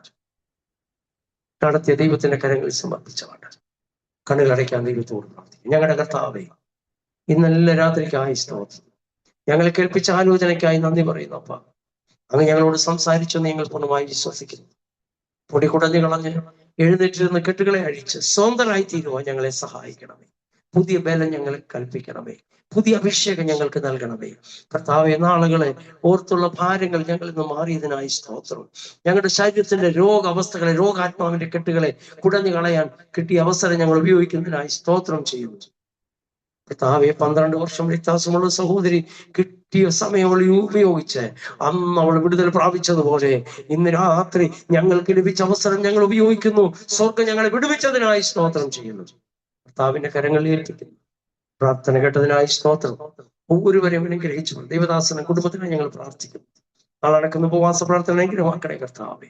നടത്തിയ ദൈവത്തിന്റെ കരങ്ങളിൽ സമർപ്പിച്ചാട്ട്, കണ്ണുകളടയ്ക്കാൻ ദൈവത്തോട് പ്രാർത്ഥിക്കും. ഞങ്ങളുടെ കർത്താവേ, ഇന്നെല്ലാം രാത്രിക്കായി സ്തോത്രം. ഞങ്ങളെ കേൾപ്പിച്ച ആലോചനയ്ക്കായി നന്ദി പറയുന്നു. അപ്പ അങ്ങ് ഞങ്ങളോട് സംസാരിച്ചെന്ന് ഞങ്ങൾ പൂർണ്ണമായി വിശ്വസിക്കുന്നു. പൊടി കുടഞ്ഞു കളഞ്ഞ് എഴുന്നേറ്റിരുന്ന കെട്ടുകളെ അഴിച്ച് സ്വതന്ത്രരായി തീരുവാൻ ഞങ്ങളെ സഹായിക്കണമേ. പുതിയ ബലം ഞങ്ങളെ കൽപ്പിക്കണമേ. പുതിയ അഭിഷേകം ഞങ്ങൾക്ക് നൽകണമേ. കർത്താവേ, നാളുകളെ ഓർത്തുള്ള ഭാരങ്ങൾ ഞങ്ങളിൽ നിന്ന് മാറിയതിനായി സ്തോത്രം. ഞങ്ങളുടെ ശരീരത്തിന്റെ രോഗാവസ്ഥകളെ, രോഗാത്മാവിന്റെ കെട്ടുകളെ കുടഞ്ഞു കളയാൻ കിട്ടിയ അവസരം ഞങ്ങൾ ഉപയോഗിക്കുന്നതിനായി സ്തോത്രം ചെയ്യുന്നു. കർത്താവെ, 12 വർഷം വ്യത്യാസമുള്ള സഹോദരി കിട്ടിയ സമയം അവൾ ഉപയോഗിച്ച് അന്ന് അവൾ വിടുതൽ പ്രാപിച്ചതുപോലെ ഇന്ന് രാത്രി ഞങ്ങൾക്ക് ലഭിച്ച അവസരം ഞങ്ങൾ ഉപയോഗിക്കുന്നു. സ്വർഗം ഞങ്ങളെ വിടുവിച്ചതിനായി സ്തോത്രം ചെയ്യുന്നു. കർത്താവിന്റെ കരങ്ങളിൽ ഏൽപ്പിക്കുന്നു. പ്രാർത്ഥന കേട്ടതിനായി സ്തോത്രം. ഓരോരുവരെയും അനുഗ്രഹിച്ചു ദൈവദാസനും കുടുംബത്തിനായി ഞങ്ങൾ പ്രാർത്ഥിക്കുന്നു. നാളെ നടക്കുന്ന ഉപവാസ പ്രാർത്ഥന അനുഗ്രഹമാക്കണേ കർത്താവേ.